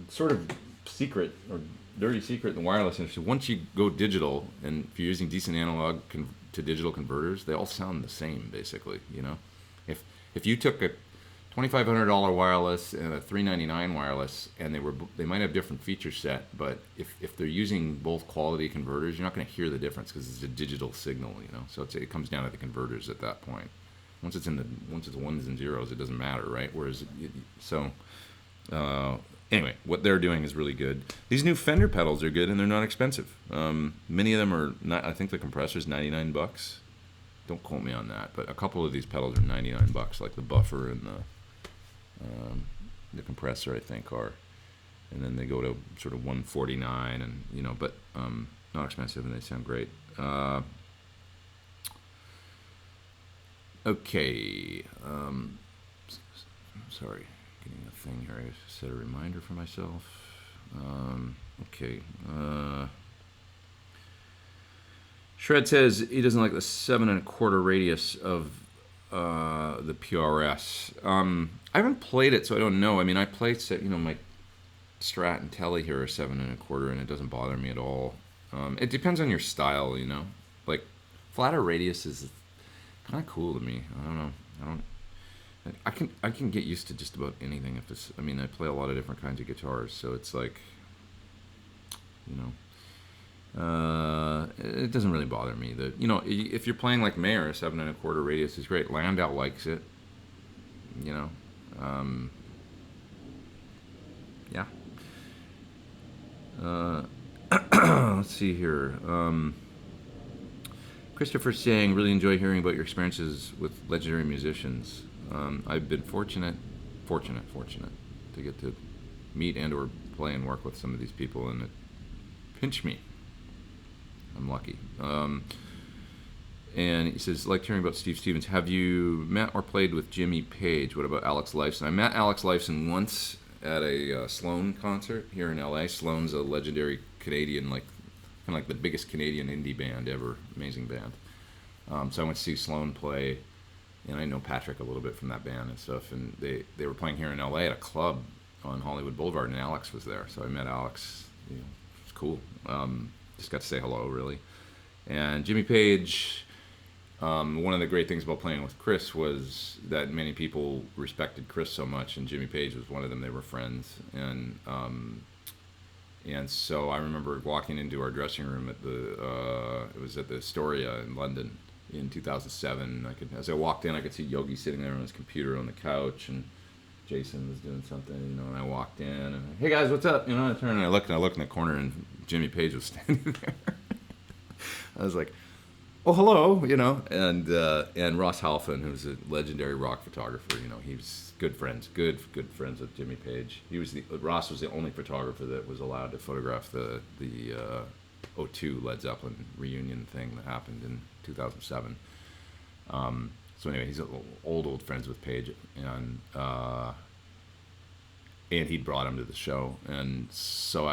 sort of secret or dirty secret in the wireless industry. Once you go digital, and if you're using decent analog to digital converters, they all sound the same basically. If you took a $2,500 wireless and a $399 wireless, and they might have different feature set, but if they're using both quality converters, you're not going to hear the difference because it's a digital signal, So it comes down to the converters at that point. Once it's ones and zeros, it doesn't matter, right? Whereas, Anyway, what they're doing is really good. These new Fender pedals are good and they're not expensive. Many of them are not. I think the compressor's $99. Don't quote me on that, but a couple of these pedals are $99, like the buffer and the compressor, I think, are. And then they go to sort of $149, and but not expensive, and they sound great. Okay. Sorry, getting a thing here. I set a reminder for myself. Okay. Shred says he doesn't like the 7 1/4 radius of the PRS. I haven't played it, so I don't know. I mean, I play my Strat and Telly here are 7 1/4, and it doesn't bother me at all. It depends on your style, Like flatter radius is kind of cool to me. I don't know. I can get used to just about anything if this. I mean, I play a lot of different kinds of guitars, so it's like, it doesn't really bother me. If you're playing like Mayer, 7 1/4 radius is great. Landau likes it. Yeah. Let's see here. Christopher's saying, really enjoy hearing about your experiences with legendary musicians. I've been fortunate to get to meet and or play and work with some of these people, and it pinched me. I'm lucky. And he says, like hearing about Steve Stevens. Have you met or played with Jimmy Page? What about Alex Lifeson? I met Alex Lifeson once at a Sloan concert here in LA. Sloan's a legendary Canadian, kind of like the biggest Canadian indie band ever. Amazing band. So I went to see Sloan play, and I know Patrick a little bit from that band and stuff. And they were playing here in LA at a club on Hollywood Boulevard, and Alex was there. So I met Alex. It was cool. Just got to say hello, really. And Jimmy Page. One of the great things about playing with Chris was that many people respected Chris so much, and Jimmy Page was one of them. They were friends, and so I remember walking into our dressing room at it was at the Astoria in London in 2007. As I walked in, I could see Yogi sitting there on his computer on the couch, and Jason was doing something, and I walked in, and hey guys, what's up? I turned and I looked in the corner, and Jimmy Page was standing there. I was like, oh, hello, and Ross Halfin, who's a legendary rock photographer, he was good friends with Jimmy Page. Ross was the only photographer that was allowed to photograph the O2 Led Zeppelin reunion thing that happened in 2007. So anyway, he's old friends with Page, and he brought him to the show. And so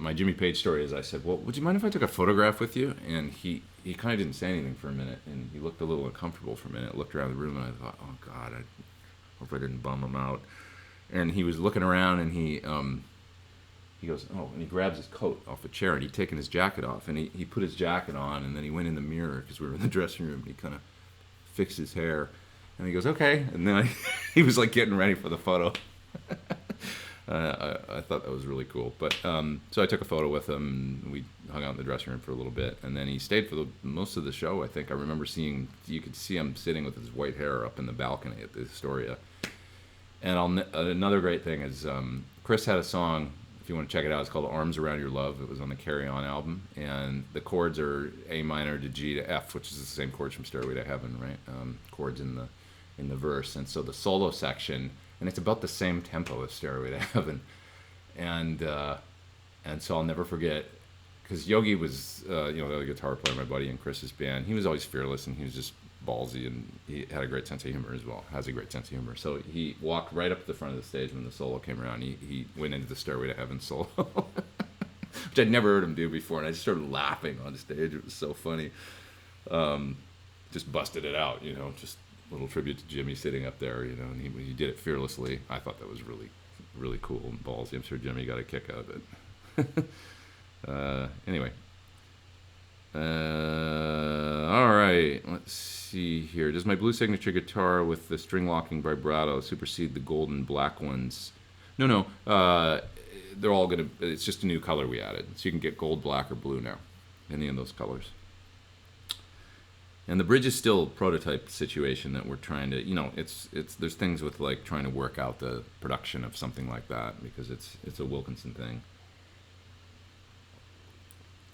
my Jimmy Page story is, I said, well, would you mind if I took a photograph with you? And he kind of didn't say anything for a minute, and he looked a little uncomfortable for a minute, looked around the room, and I thought, oh God, I hope I didn't bum him out. And he was looking around, and he goes, oh, and he grabs his coat off a chair, and he'd taken his jacket off, and he put his jacket on, and then he went in the mirror, because we were in the dressing room, and he kind of fixed his hair, and he goes, okay, and then he was like getting ready for the photo. I thought that was really cool. But so I took a photo with him, and we hung out in the dressing room for a little bit, and then he stayed for most of the show. I think I remember you could see him sitting with his white hair up in the balcony at the Astoria. And another great thing is Chris had a song, if you want to check it out, it's called Arms Around Your Love. It was on the Carry On album, and the chords are A minor to G to F, which is the same chords from Stairway to Heaven, right? Chords in the verse. And so the solo section, and it's about the same tempo as Stairway to Heaven, and so I'll never forget, because Yogi was the guitar player, my buddy in Chris's band. He was always fearless, and he was just ballsy, and he had a great sense of humor as well. Has a great sense of humor. So he walked right up to the front of the stage when the solo came around. He went into the Stairway to Heaven solo, which I'd never heard him do before, and I just started laughing on stage. It was so funny. Just busted it out, just a little tribute to Jimmy sitting up there, and he did it fearlessly. I thought that was really, really cool and ballsy. I'm sure Jimmy got a kick out of it. Anyway. All right, let's see here. Does my blue signature guitar with the string locking vibrato supersede the gold and black ones? No. They're all it's just a new color we added. So you can get gold, black, or blue now. Any of those colors. And the bridge is still a prototype situation that we're trying to, it's there's things with like trying to work out the production of something like that because it's a Wilkinson thing.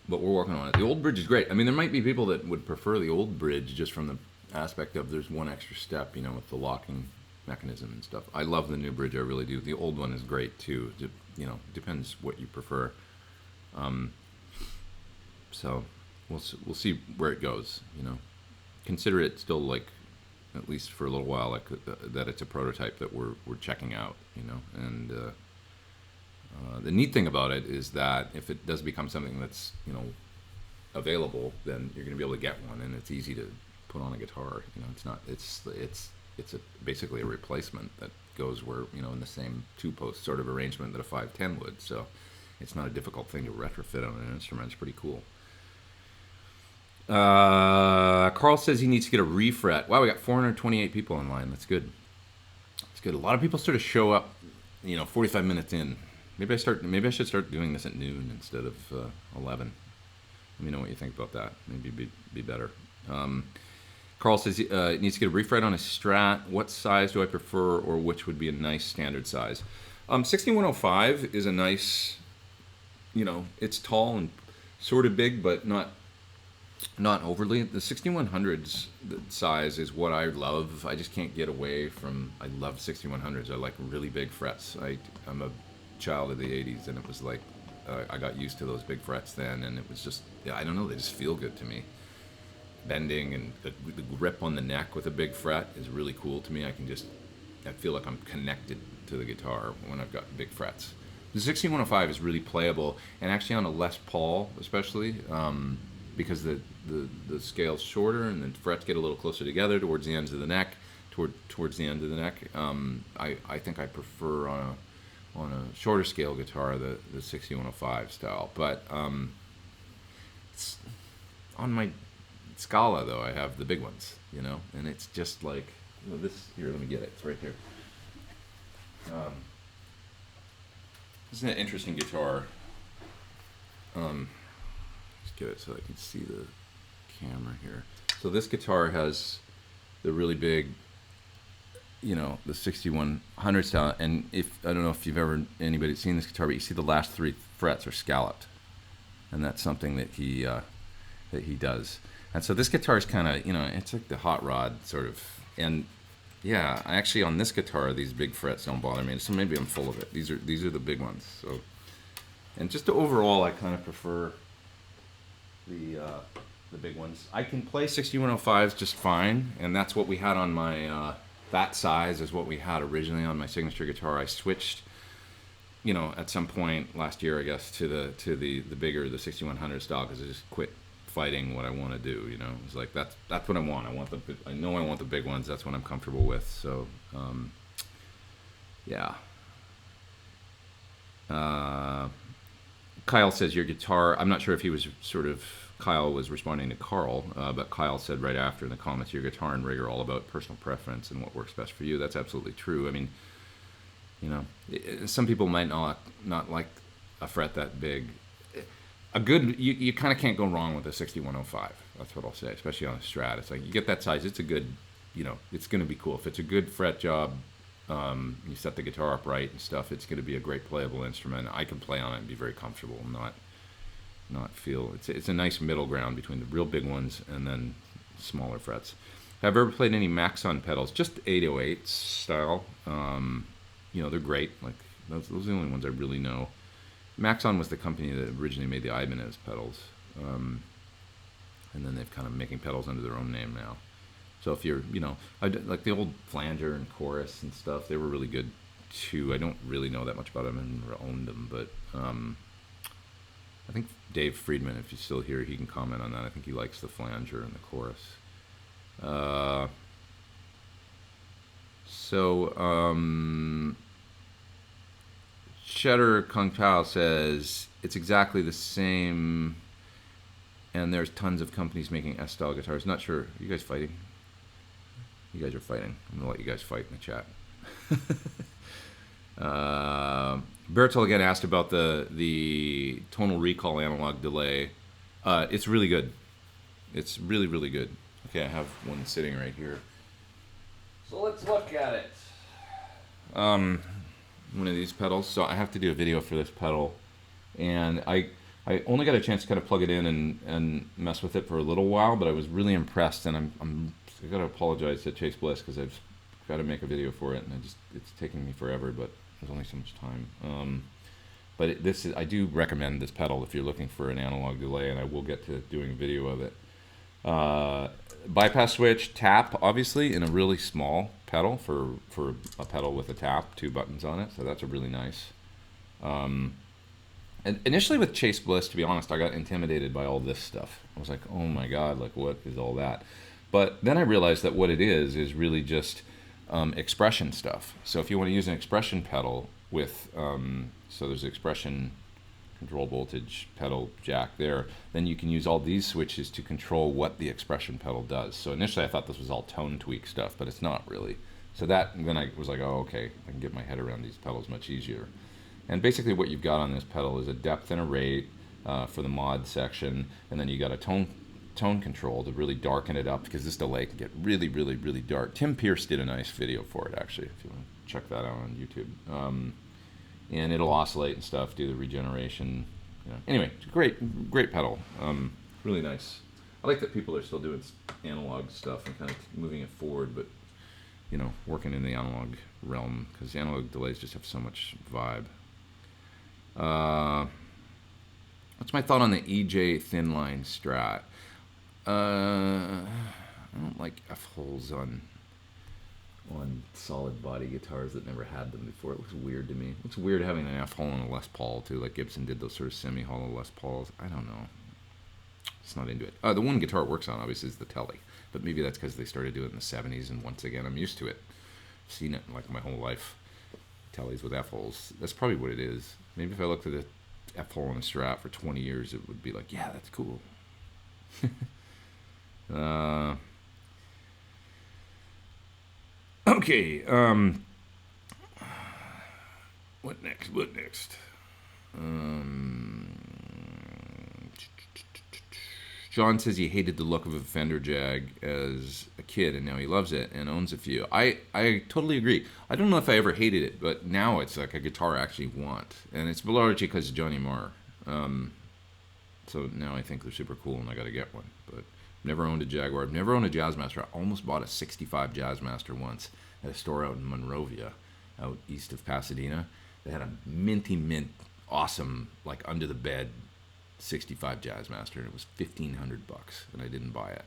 But we're working on it. The old bridge is great. I mean, there might be people that would prefer the old bridge just from the aspect of there's one extra step, with the locking mechanism and stuff. I love the new bridge, I really do. The old one is great too. Depends what you prefer. So we'll see where it goes. Consider it still like, at least for a little while, like that it's a prototype that we're checking out. And the neat thing about it is that if it does become something that's available, then you're going to be able to get one, and it's easy to put on a guitar. It's not. It's basically a replacement that goes where in the same two-post sort of arrangement that a 510 would. So it's not a difficult thing to retrofit on an instrument. It's pretty cool. Carl says he needs to get a refret. Wow, we got 428 people online. That's good. That's good. A lot of people sort of show up, 45 minutes in. Maybe I should start doing this at noon instead of 11. Let me know what you think about that. Maybe be better. Carl says he needs to get a refret on his Strat. What size do I prefer, or which would be a nice standard size? 6105 is a nice, it's tall and sort of big, but not overly. The 6100s size is what I love. I just can't get away from. I love 6100s. I like really big frets. I'm a child of the 80s, and it was like I got used to those big frets then, and it was just, I don't know, they just feel good to me. Bending and the grip on the neck with a big fret is really cool to me. I feel like I'm connected to the guitar when I've got big frets. The 6105 is really playable, and actually on a Les Paul especially, because the scale's shorter and the frets get a little closer together towards the ends of the neck, towards the end of the neck. I think I prefer on a shorter scale guitar the 6105 style, but it's on my Scala though I have the big ones, and it's just like this here. Let me get it. It's right here. This is an interesting guitar. Just get it so I can see the camera here. So this guitar has the really big, the 6100 style, and I don't know if anybody seen this guitar, but you see the last three frets are scalloped, and that's something that he does. And so this guitar is kind of, it's like the hot rod sort of, and yeah, actually on this guitar these big frets don't bother me, so maybe I'm full of it. These are the big ones. So, and just overall I kind of prefer the big ones. I can play 6105s just fine, and that's what we had on my that size is what we had originally on my signature guitar. I switched, at some point last year, I guess, to the bigger, the 6100 style, because I just quit fighting what I want to do. It's like that's what I want. I know I want the big ones. That's what I'm comfortable with. So yeah. Kyle says your guitar. I'm not sure if he was Kyle was responding to Carl, but Kyle said right after in the comments, your guitar and rig are all about personal preference and what works best for you. That's absolutely true. I mean, some people might not like a fret that big. You kind of can't go wrong with a 6105. That's what I'll say, especially on a Strat. It's like you get that size, it's a good, it's going to be cool. If it's a good fret job, you set the guitar up right and stuff, it's going to be a great playable instrument. I can play on it and be very comfortable and not feel, it's a nice middle ground between the real big ones and then smaller frets. Have I ever played any Maxon pedals? Just 808 style. They're great. Like those are the only ones I really know. Maxon was the company that originally made the Ibanez pedals, and then they've kind of making pedals under their own name now. So if you're, like the old Flanger and Chorus and stuff, they were really good too. I don't really know that much about them and never owned them, but I think Dave Friedman, if he's still here, he can comment on that. I think he likes the Flanger and the Chorus. Cheddar Kung Pao says it's exactly the same, and there's tons of companies making S-style guitars. Not sure. Are you guys fighting? You guys are fighting. I'm gonna let you guys fight in the chat. Bertel again asked about the tonal recall analog delay. It's really good. It's really, really good. Okay, I have one sitting right here. So let's look at it. One of these pedals. So I have to do a video for this pedal, and I only got a chance to kind of plug it in and mess with it for a little while, but I was really impressed, and I gotta apologize to Chase Bliss because I've got to make a video for it, and it's taking me forever, but there's only so much time. But I do recommend this pedal if you're looking for an analog delay, and I will get to doing a video of it. Bypass switch, tap, obviously, in a really small pedal for a pedal with a tap, 2 buttons on it, so that's a really nice. And initially with Chase Bliss, to be honest, I got intimidated by all this stuff. I was like, oh my god, like what is all that? But then I realized that what it is really just expression stuff. So if you want to use an expression pedal with, so there's expression control voltage pedal jack there, then you can use all these switches to control what the expression pedal does. So initially I thought this was all tone tweak stuff, but it's not really. So then I was like, oh, okay, I can get my head around these pedals much easier. And basically what you've got on this pedal is a depth and a rate for the mod section, and then you got a tone control to really darken it up, because this delay can get really, really, really dark. Tim Pierce did a nice video for it, actually, if you want to check that out on YouTube. And it'll oscillate and stuff, do the regeneration. You know. Anyway, great pedal. Really nice. I like that people are still doing analog stuff and kind of moving it forward, but you know, working in the analog realm, because analog delays just have so much vibe. What's my thought on the EJ thin line Strat? I don't like F-holes on solid body guitars that never had them before. It looks weird to me. It looks weird having an F-hole on a Les Paul too, like Gibson did those sort of semi-hollow Les Pauls. I don't know. Just not into it. The one guitar it works on obviously is the Telly, but maybe that's because they started doing it in the 70s, and once again I'm used to it. I've seen it like my whole life. Tellys with F-holes. That's probably what it is. Maybe if I looked at the F-hole on a Strat for 20 years, it would be like, yeah, that's cool. Okay. What next? John says he hated the look of a Fender Jag as a kid, and now he loves it and owns a few. I totally agree. I don't know if I ever hated it, but now it's like a guitar I actually want. And it's largely because of Johnny Marr. So now I think they're super cool, and I got to get one. But never owned a Jaguar. I've never owned a Jazzmaster. I almost bought a 65 Jazzmaster once at a store out in Monrovia, out east of Pasadena. They had a minty mint, awesome, like under the bed 65 Jazzmaster, and it was $1,500, and I didn't buy it.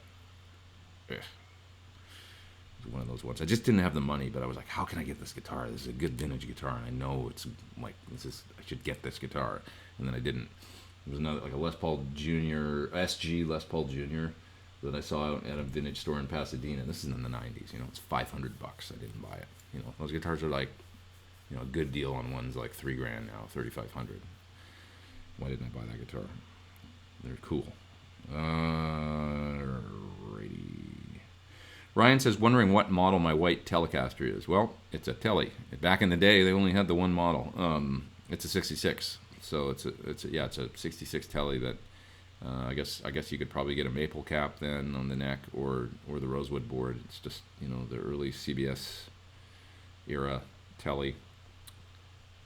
Ugh. It was one of those ones. I just didn't have the money, but I was like, how can I get this guitar? This is a good vintage guitar, and I know it's like I should get this guitar, and then I didn't. There was another, like a Les Paul Jr., SG Les Paul Jr. that I saw out at a vintage store in Pasadena. This is in the 90s, you know, it's $500. I didn't buy it. You know, those guitars are like, you know, a good deal on one's like $3,000 now, $3,500. Why didn't I buy that guitar? They're cool. Alrighty. Ryan says, wondering what model my white Telecaster is. Well, it's a Tele. Back in the day, they only had the one model. It's a 66. So it's a 66 Tele that I guess you could probably get a maple cap then on the neck, or the rosewood board. It's just, you know, the early CBS era Tele.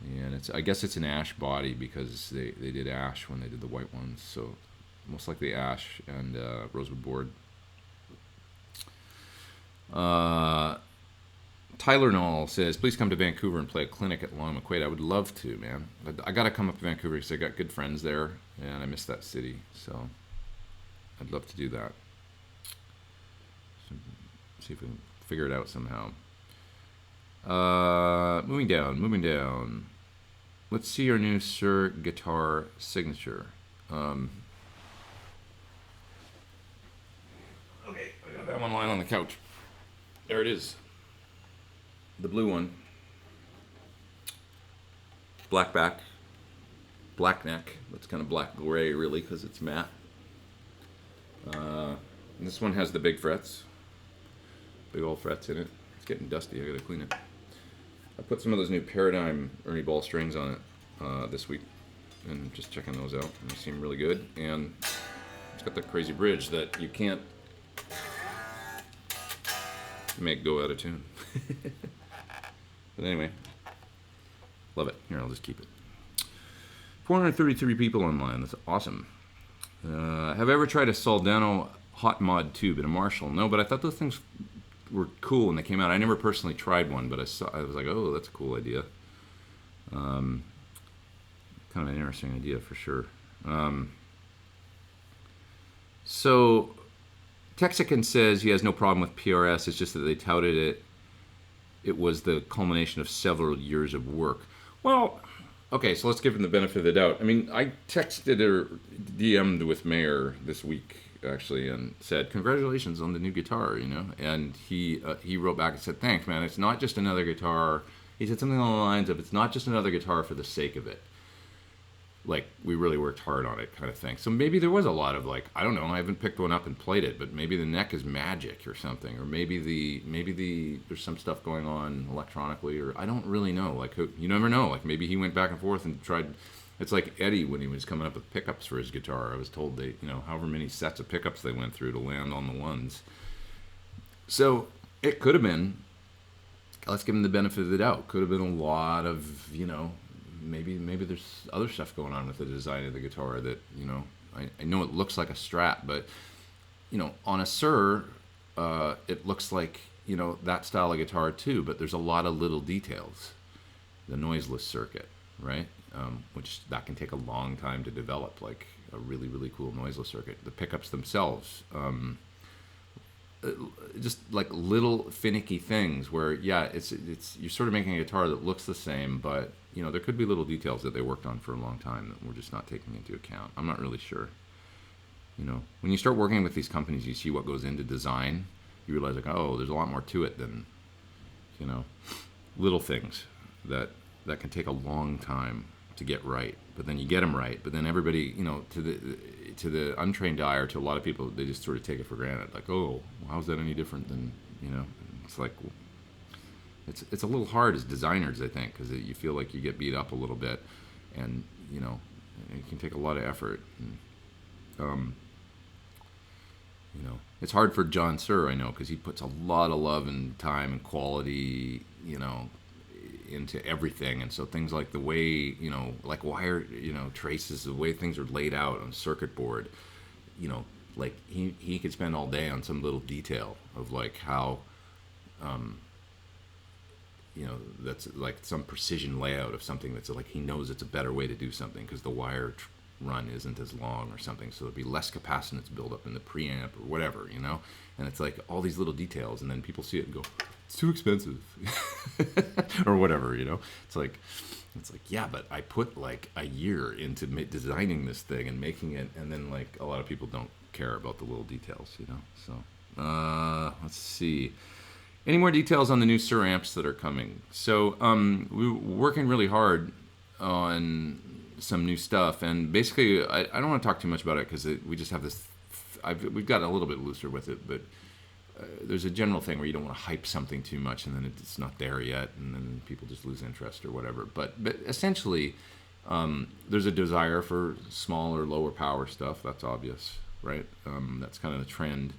And I guess it's an ash body because they did ash when they did the white ones, so most likely ash and rosewood board. Tyler Knoll says, please come to Vancouver and play a clinic at Long McQuaid. I would love to, man. I got to come up to Vancouver because I got good friends there, and I miss that city, so I'd love to do that. So, see if we can figure it out somehow. Moving down. Let's see your new Sir guitar signature. Okay, I got that one lying on the couch. There it is. The blue one. Black back. Black neck. That's kind of black gray, really, because it's matte. And this one has the big frets. Big old frets in it. It's getting dusty. I gotta clean it. I put some of those new Paradigm Ernie Ball strings on it this week, and just checking those out. And they seem really good. And it's got the crazy bridge that you can't make go out of tune. But anyway, love it. Here, I'll just keep it. 433 people online. That's awesome. Have I ever tried a Soldano hot mod tube in a Marshall? No, but I thought those things were cool when they came out. I never personally tried one, but I was like, oh, that's a cool idea. Kind of an interesting idea for sure. So Texican says he has no problem with PRS. It's just that they touted it was the culmination of several years of work. Well, okay, so let's give him the benefit of the doubt. I mean, I texted or DM'd with Mayer this week, actually, and said, congratulations on the new guitar, you know? And he wrote back and said, thanks, man. It's not just another guitar. He said something along the lines of, it's not just another guitar for the sake of it. Like, we really worked hard on it kind of thing. So maybe there was a lot of, like, I don't know, I haven't picked one up and played it, but maybe the neck is magic or something, or maybe there's some stuff going on electronically, or I don't really know. Like, you never know. Like, maybe he went back and forth and tried. It's like Eddie when he was coming up with pickups for his guitar. I was told they, you know, however many sets of pickups they went through to land on the ones. So it could have been, let's give him the benefit of the doubt, could have been a lot of, you know, maybe there's other stuff going on with the design of the guitar that, you know, I know it looks like a Strat, but, you know, on a Sur, it looks like, you know, that style of guitar too, but there's a lot of little details. The noiseless circuit, right? Which that can take a long time to develop, like a really, really cool noiseless circuit. The pickups themselves, just like little finicky things where, yeah, it's you're sort of making a guitar that looks the same, but, you know, there could be little details that they worked on for a long time that we're just not taking into account. I'm not really sure. You know, when you start working with these companies, you see what goes into design. You realize, like, oh, there's a lot more to it than, you know, little things that can take a long time to get right. But then you get them right. But then everybody, you know, to the untrained eye, or to a lot of people, they just sort of take it for granted. Like, oh, well, how's that any different than, you know? It's like, it's a little hard as designers, I think, because you feel like you get beat up a little bit, and, you know, it can take a lot of effort. And, you know, it's hard for John Sur, I know, because he puts a lot of love and time and quality, you know, into everything. And so things like the way, you know, like wire, you know, traces, the way things are laid out on circuit board, you know, like he could spend all day on some little detail of like how, you know, that's like some precision layout of something that's like he knows it's a better way to do something because the wire run isn't as long or something, so there'll be less capacitance build up in the preamp or whatever, you know. And it's like all these little details, and then people see it and go, it's too expensive or whatever, you know. It's like yeah, but I put like a year into designing this thing and making it, and then like a lot of people don't care about the little details, you know. So let's see. Any more details on the new Sur amps that are coming? So we're working really hard on some new stuff, and basically I don't want to talk too much about it because we just have this. We've gotten a little bit looser with it, but there's a general thing where you don't want to hype something too much, and then it's not there yet, and then people just lose interest or whatever. But essentially, there's a desire for smaller, lower power stuff. That's obvious, right? That's kind of the trend.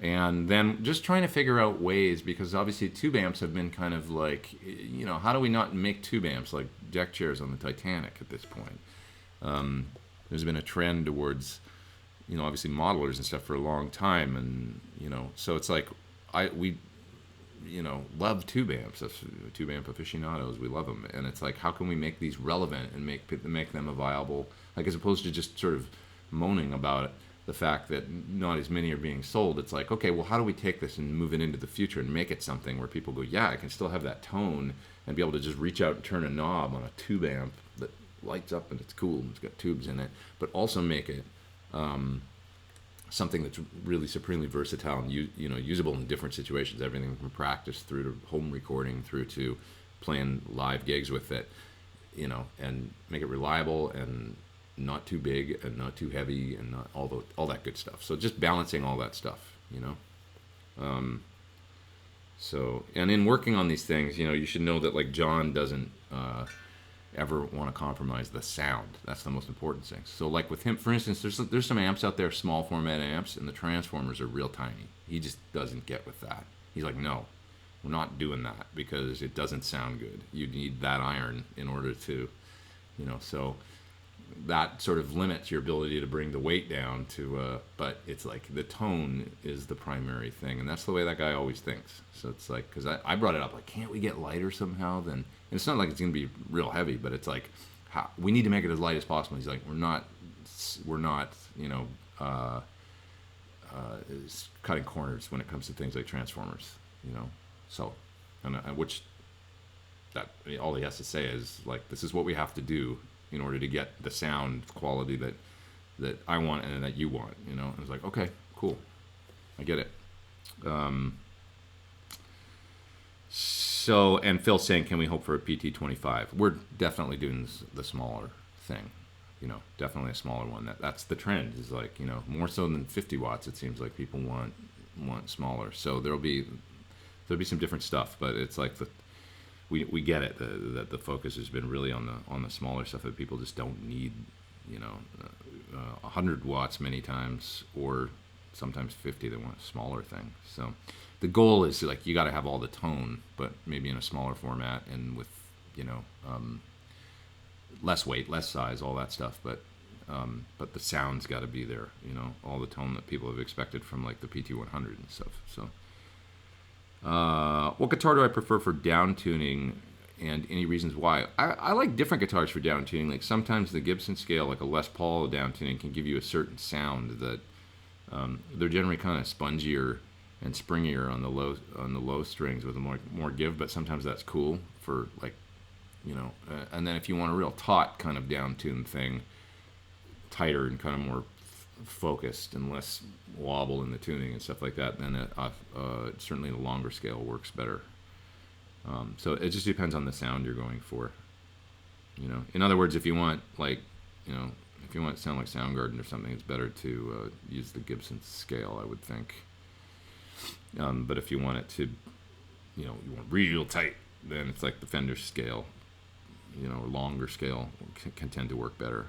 And then just trying to figure out ways, because obviously tube amps have been kind of like, you know, how do we not make tube amps like deck chairs on the Titanic at this point? There's been a trend towards, you know, obviously modelers and stuff for a long time, and, you know, so it's like we, you know, love tube amps. That's tube amp aficionados. We love them, and it's like, how can we make these relevant and make them a viable, like, as opposed to just sort of moaning about it, the fact that not as many are being sold. It's like, okay, well, how do we take this and move it into the future and make it something where people go, yeah, I can still have that tone, and be able to just reach out and turn a knob on a tube amp that lights up and it's cool and it's got tubes in it, but also make it something that's really supremely versatile and you know, usable in different situations, everything from practice through to home recording through to playing live gigs with it, you know, and make it reliable and not too big and not too heavy and not all that good stuff. So just balancing all that stuff, you know. So, and in working on these things, you know, you should know that, like, John doesn't ever want to compromise the sound. That's the most important thing. So, like with him, for instance, there's some amps out there, small format amps, and the transformers are real tiny. He just doesn't get with that. He's like, no, we're not doing that because it doesn't sound good. You need that iron in order to, so that sort of limits your ability to bring the weight down to, but it's like the tone is the primary thing. And that's the way that guy always thinks. So it's like, because I brought it up, like, can't we get lighter somehow? Then, and it's not like it's going to be real heavy, but it's like, we need to make it as light as possible. He's like, we're not, cutting corners when it comes to things like transformers, So, and which that all he has to say is like, this is what we have to do in order to get the sound quality that I want and that you want, And it's like, okay, cool, I get it. So, and Phil's saying, can we hope for a PT25? We're definitely doing the smaller thing, definitely a smaller one. That's the trend, is like, more so than 50 watts. It seems like people want smaller. So there'll be some different stuff, but it's like we get it, that the focus has been really on the smaller stuff, that people just don't need 100 watts many times, or sometimes 50. They want a smaller thing. So the goal is like, you got to have all the tone, but maybe in a smaller format and with less weight, less size, all that stuff, but the sound's got to be there, all the tone that people have expected from like the PT100 and stuff. So what guitar do I prefer for down tuning, and any reasons why? I like different guitars for down tuning. Like sometimes the Gibson scale, like a Les Paul down tuning, can give you a certain sound that they're generally kind of spongier and springier on the low strings with a more give, but sometimes that's cool for like, and then if you want a real taut kind of down tune thing, tighter and kind of more focused and less wobble in the tuning and stuff like that, then certainly the longer scale works better. So it just depends on the sound you're going for. In other words, if you want like, if you want it to sound like Soundgarden or something, it's better to use the Gibson scale, I would think. But if you want it to, you want real tight, then it's like the Fender scale, or longer scale can tend to work better.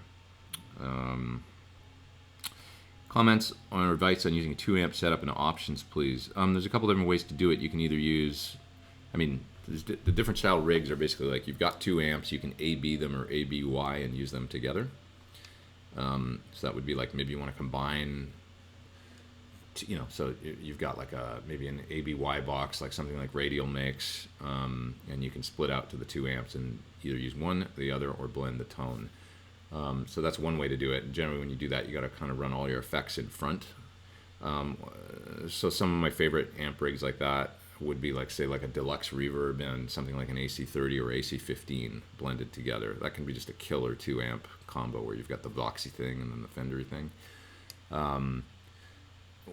Comments or advice on using a 2-amp setup and options, please. There's a couple different ways to do it. You can either use, the different style rigs are basically like, you've got 2 amps, you can AB them or ABY and use them together. So that would be like, maybe you want to combine, so you've got like maybe an ABY box, like something like Radial makes, and you can split out to the 2 amps and either use one, the other, or blend the tone. So that's one way to do it. Generally, when you do that, you got to kind of run all your effects in front. So some of my favorite amp rigs like that would be like, say, like a deluxe reverb and something like an AC30 or AC15 blended together. That can be just a killer 2-amp combo where you've got the Voxy thing and then the Fender thing.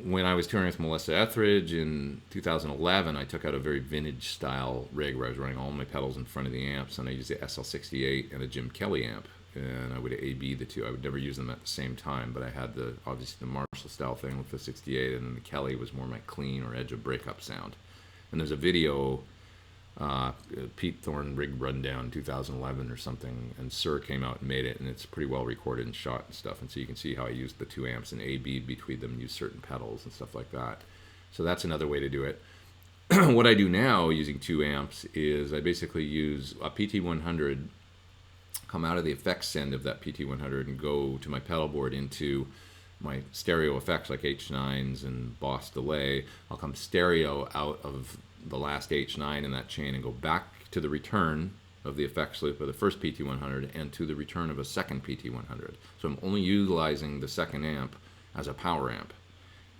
When I was touring with Melissa Etheridge in 2011, I took out a very vintage style rig where I was running all my pedals in front of the amps, and I used the SL68 and a Jim Kelly amp, and I would AB the two. I would never use them at the same time, but I had obviously the Marshall style thing with the 68, and then the Kelly was more my clean or edge of breakup sound. And there's a video, Pete Thorn rig rundown 2011 or something, and Sir came out and made it, and it's pretty well recorded and shot and stuff, and so you can see how I used the 2 amps and AB between them and used certain pedals and stuff like that. So that's another way to do it. What I do now using 2 amps is I basically use a PT100, come out of the effects end of that PT100 and go to my pedal board into my stereo effects like H9s and Boss Delay. I'll come stereo out of the last H9 in that chain and go back to the return of the effects loop of the first PT100 and to the return of a second PT100. So I'm only utilizing the second amp as a power amp.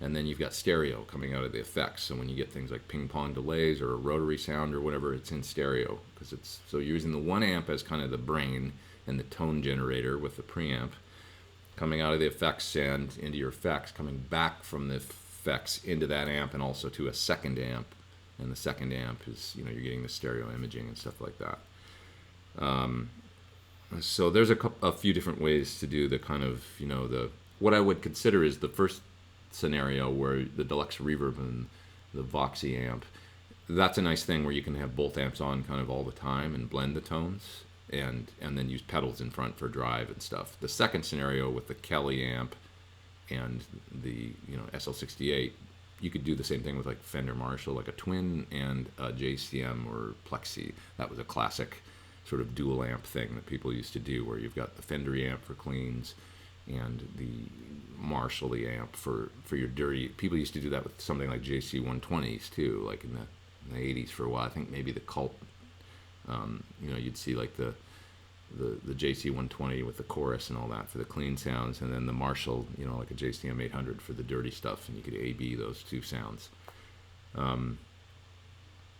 And then you've got stereo coming out of the effects. So when you get things like ping pong delays or a rotary sound or whatever, it's in stereo. So you're using the 1 amp as kind of the brain and the tone generator with the preamp, coming out of the effects and into your effects, coming back from the effects into that amp and also to a second amp. And the second amp is, you're getting the stereo imaging and stuff like that. So there's a few different ways to do the kind of, what I would consider is the first scenario where the deluxe reverb and the Voxy amp, that's a nice thing where you can have both amps on kind of all the time and blend the tones and then use pedals in front for drive and stuff. The second scenario with the Kelly amp and the SL68, you could do the same thing with like Fender Marshall, like a twin and a JCM or Plexi. That was a classic sort of dual amp thing that people used to do, where you've got the Fender amp for cleans and the Marshall the amp for your dirty. People used to do that with something like JC 120s too, like in the 80s for a while. I think maybe the Cult, you'd see like the JC 120 with the chorus and all that for the clean sounds, and then the Marshall, like a JCM 800 for the dirty stuff, and you could A/B those two sounds.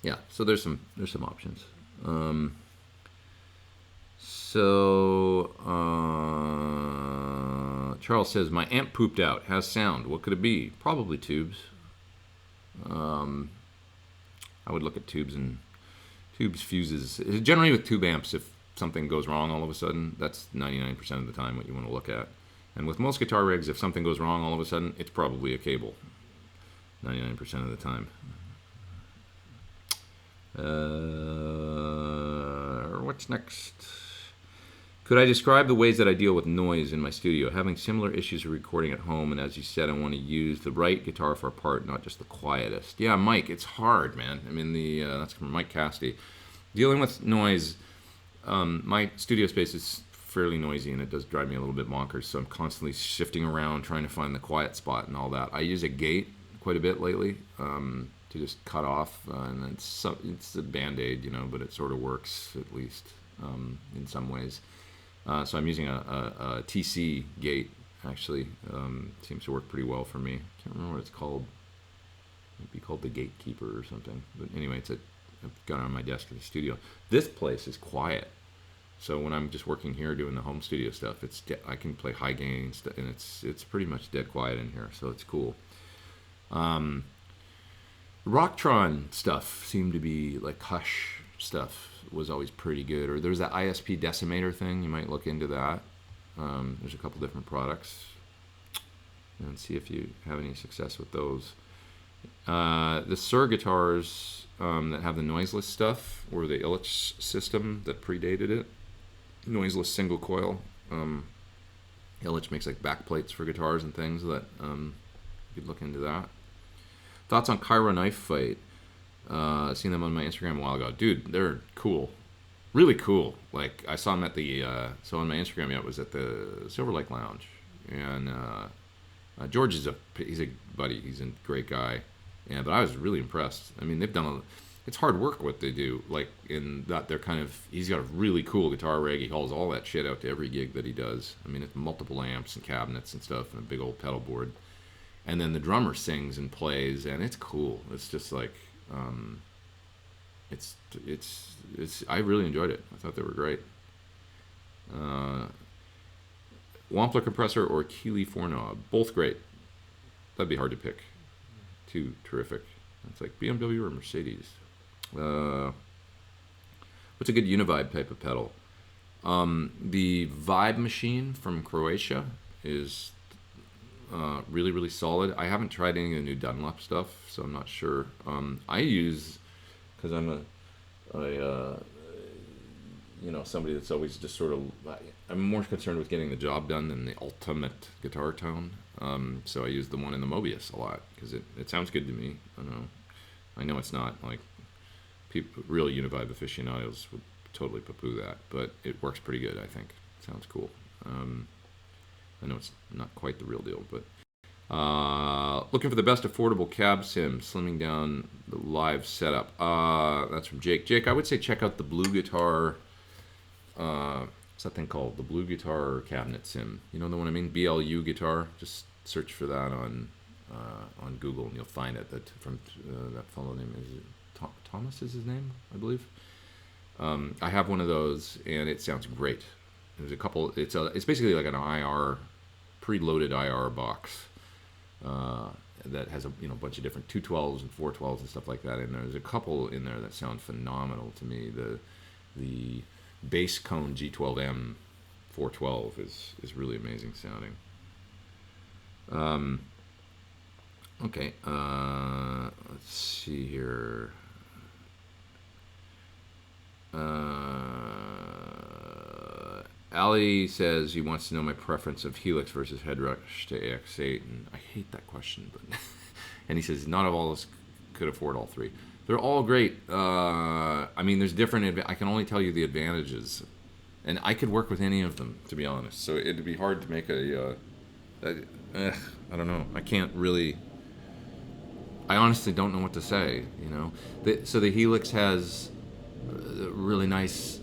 Yeah, so there's some options. Charles says, my amp pooped out. Has sound. What could it be? Probably tubes. I would look at tubes, fuses. Generally with tube amps, if something goes wrong all of a sudden, that's 99% of the time what you want to look at. And with most guitar rigs, if something goes wrong all of a sudden, it's probably a cable. 99% of the time. What's next? Could I describe the ways that I deal with noise in my studio? Having similar issues with recording at home, and as you said, I want to use the right guitar for a part, not just the quietest. Yeah, Mike, it's hard, man. I mean, that's from Mike Cassidy. Dealing with noise, my studio space is fairly noisy, and it does drive me a little bit bonkers, so I'm constantly shifting around, trying to find the quiet spot and all that. I use a gate quite a bit lately to just cut off, and it's a Band-Aid, but it sort of works, at least in some ways. So I'm using a TC gate, actually. Seems to work pretty well for me. Can't remember what it's called. It might be called the Gatekeeper or something. But anyway, I've got it on my desk in the studio. This place is quiet. So when I'm just working here doing the home studio stuff, I can play high gain and it's pretty much dead quiet in here. So it's cool. Rocktron stuff seemed to be like Hush stuff was always pretty good. Or there's that ISP decimator thing. You might look into that. There's a couple different products, and see if you have any success with those. The Sur guitars that have the noiseless stuff, or the Illich system that predated it, noiseless single coil. Illich makes like backplates for guitars and things that you could look into that. Thoughts on Cairo Knife Fight? Seen them on my Instagram a while ago. Dude, they're cool. Really cool. Like, I saw them at so on my Instagram, it was at the Silver Lake Lounge. And George he's a buddy. He's a great guy. Yeah, but I was really impressed. I mean, it's hard work what they do. Like, in that he's got a really cool guitar rig. He hauls all that shit out to every gig that he does. I mean, it's multiple amps and cabinets and stuff, and a big old pedal board. And then the drummer sings and plays, and it's cool. It's just like, I really enjoyed it. I thought they were great. Wampler compressor or Keeley 4-knob, both great. That'd be hard to pick. Two terrific. It's like BMW or Mercedes. What's a good Univibe type of pedal? The Vibe Machine from Croatia is really, really solid. I haven't tried any of the new Dunlop stuff, so I'm not sure. I use, because I'm somebody that's always just sort of, I'm more concerned with getting the job done than the ultimate guitar tone. So I use the one in the Mobius a lot, because it sounds good to me. I know it's not like real Univibe aficionados would totally poo-poo that, but it works pretty good, I think. Sounds cool. I know it's not quite the real deal, but looking for the best affordable cab sim, slimming down the live setup. That's from Jake. Jake, I would say check out the Blue Guitar. What's that thing called? The Blue Guitar cabinet sim. You know the one I mean? BLU guitar. Just search for that on Google, and you'll find it. That from that fellow name is Thomas is his name, I believe. I have one of those, and it sounds great. There's a couple. It's basically like an IR, preloaded IR box that has a bunch of different 212s and 412s and stuff like that in there. There's a couple in there that sound phenomenal to me. The Bass Cone G12M 412 is really amazing sounding. Okay, let's see here. Ali says he wants to know my preference of Helix versus Headrush to AX8, and I hate that question, but And he says not all of us could afford all three. They're all great. I mean, there's different. I can only tell you the advantages, and I could work with any of them, to be honest. So it'd be hard to make I don't know. I can't really. I honestly don't know what to say. You know, so the Helix has a really nice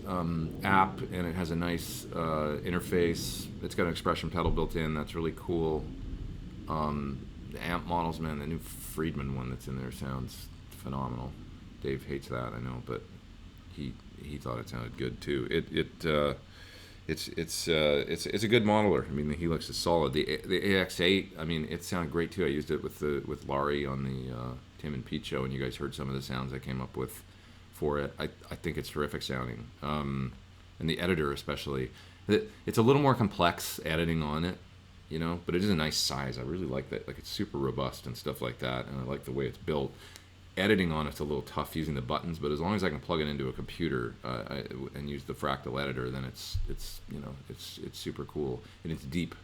app, and it has a nice interface. It's got an expression pedal built in. That's really cool. The amp models, man, the new Friedman one that's in there sounds phenomenal. Dave hates that, I know, but he thought it sounded good too. It's a good modeler. I mean, the Helix is solid. The AX8, I mean, it sounded great too. I used it with Laurie on the Tim and Pete show, and you guys heard some of the sounds I came up with for it. I think it's terrific sounding, and the editor especially. It's a little more complex editing on it, you know, but it is a nice size. I really like that. Like, it's super robust and stuff like that, and I like the way it's built. Editing on it's a little tough using the buttons, but as long as I can plug it into a computer and use the fractal editor, then it's you know, it's super cool, and it's deep.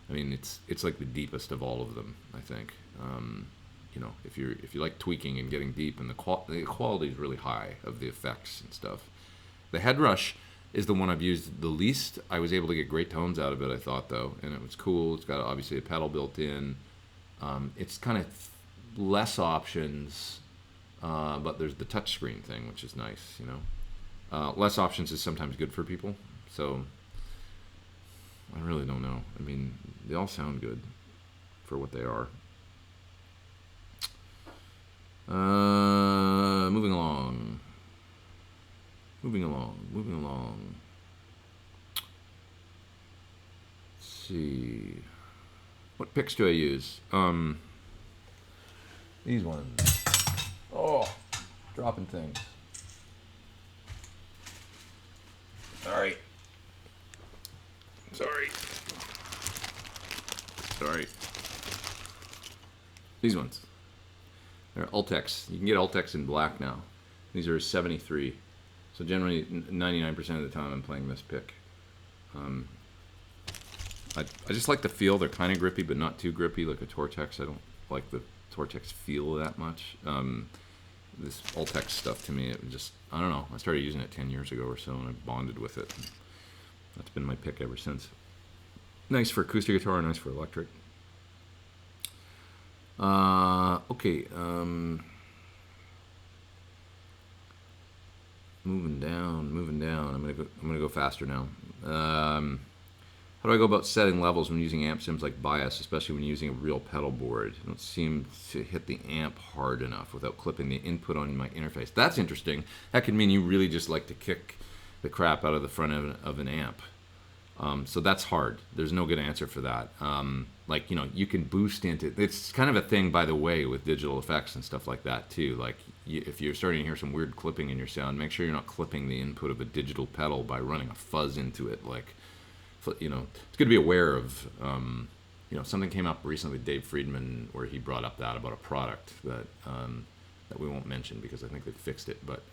I mean, it's like the deepest of all of them, I think. You know, if you like tweaking and getting deep, and the quality is really high of the effects and stuff. The Headrush is the one I've used the least. I was able to get great tones out of it, I thought, though, and it was cool. It's got obviously a pedal built in. It's kind of less options, but there's the touchscreen thing, which is nice, you know. Less options is sometimes good for people, so I really don't know. I mean, they all sound good for what they are. Moving along. Let's see. What picks do I use? These ones. Oh, dropping things. Sorry. These ones. They're Ultex. You can get Ultex in black now. These are 73. So generally, 99% of the time, I'm playing this pick. I just like the feel. They're kind of grippy, but not too grippy like a Tortex. I don't like the Tortex feel that much. This Ultex stuff, to me, it just, I don't know. I started using it 10 years ago or so, and I bonded with it. That's been my pick ever since. Nice for acoustic guitar, nice for electric. Okay. Moving down. I'm gonna go faster now. How do I go about setting levels when using amp sims like bias, especially when using a real pedal board? I don't seem to hit the amp hard enough without clipping the input on my interface. That's interesting. That could mean you really just like to kick the crap out of the front of an amp. So that's hard. There's no good answer for that. Like, you know, you can boost into, it's kind of a thing, by the way, with digital effects and stuff like that too. Like, if you're starting to hear some weird clipping in your sound, make sure you're not clipping the input of a digital pedal by running a fuzz into it. Like, you know, it's good to be aware of. You know, something came up recently with Dave Friedman where he brought up that about a product that that we won't mention because I think they fixed it, but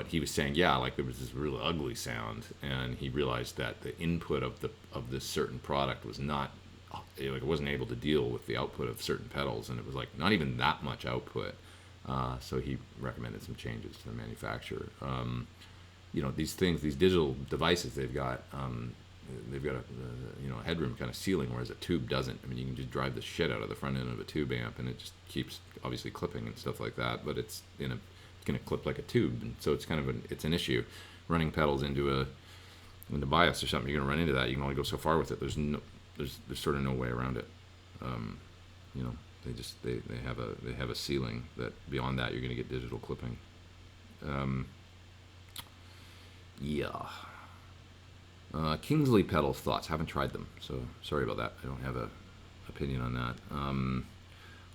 he was saying, yeah, like there was this really ugly sound, and he realized that the input of this certain product was not, like, it wasn't able to deal with the output of certain pedals, and it was like not even that much output. So he recommended some changes to the manufacturer. You know, these things, these digital devices, they've got a you know, headroom kind of ceiling, whereas a tube doesn't. I mean, you can just drive the shit out of the front end of a tube amp, and it just keeps obviously clipping and stuff like that. But it's going to clip like a tube, and so it's kind of it's an issue. Running pedals into bias or something, you're going to run into that. You can only go so far with it. There's sort of no way around it. You know, they have a ceiling that beyond that you're going to get digital clipping. Yeah. Kingsley pedals thoughts. Haven't tried them, so sorry about that. I don't have a opinion on that.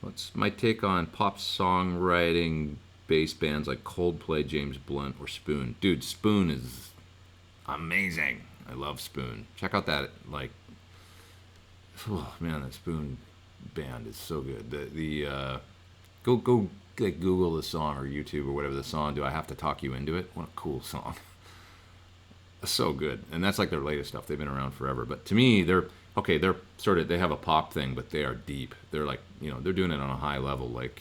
What's my take on pop songwriting bass bands like Coldplay, James Blunt, or Spoon? Dude, Spoon is amazing. I love Spoon. Check out that, like, oh man, that Spoon band is so good. Go like Google the song or YouTube or whatever the song. Do I Have to Talk You Into It? What a cool song. So good. And that's like their latest stuff. They've been around forever. But to me, okay, they have a pop thing, but they are deep. They're like, they're doing it on a high level, like,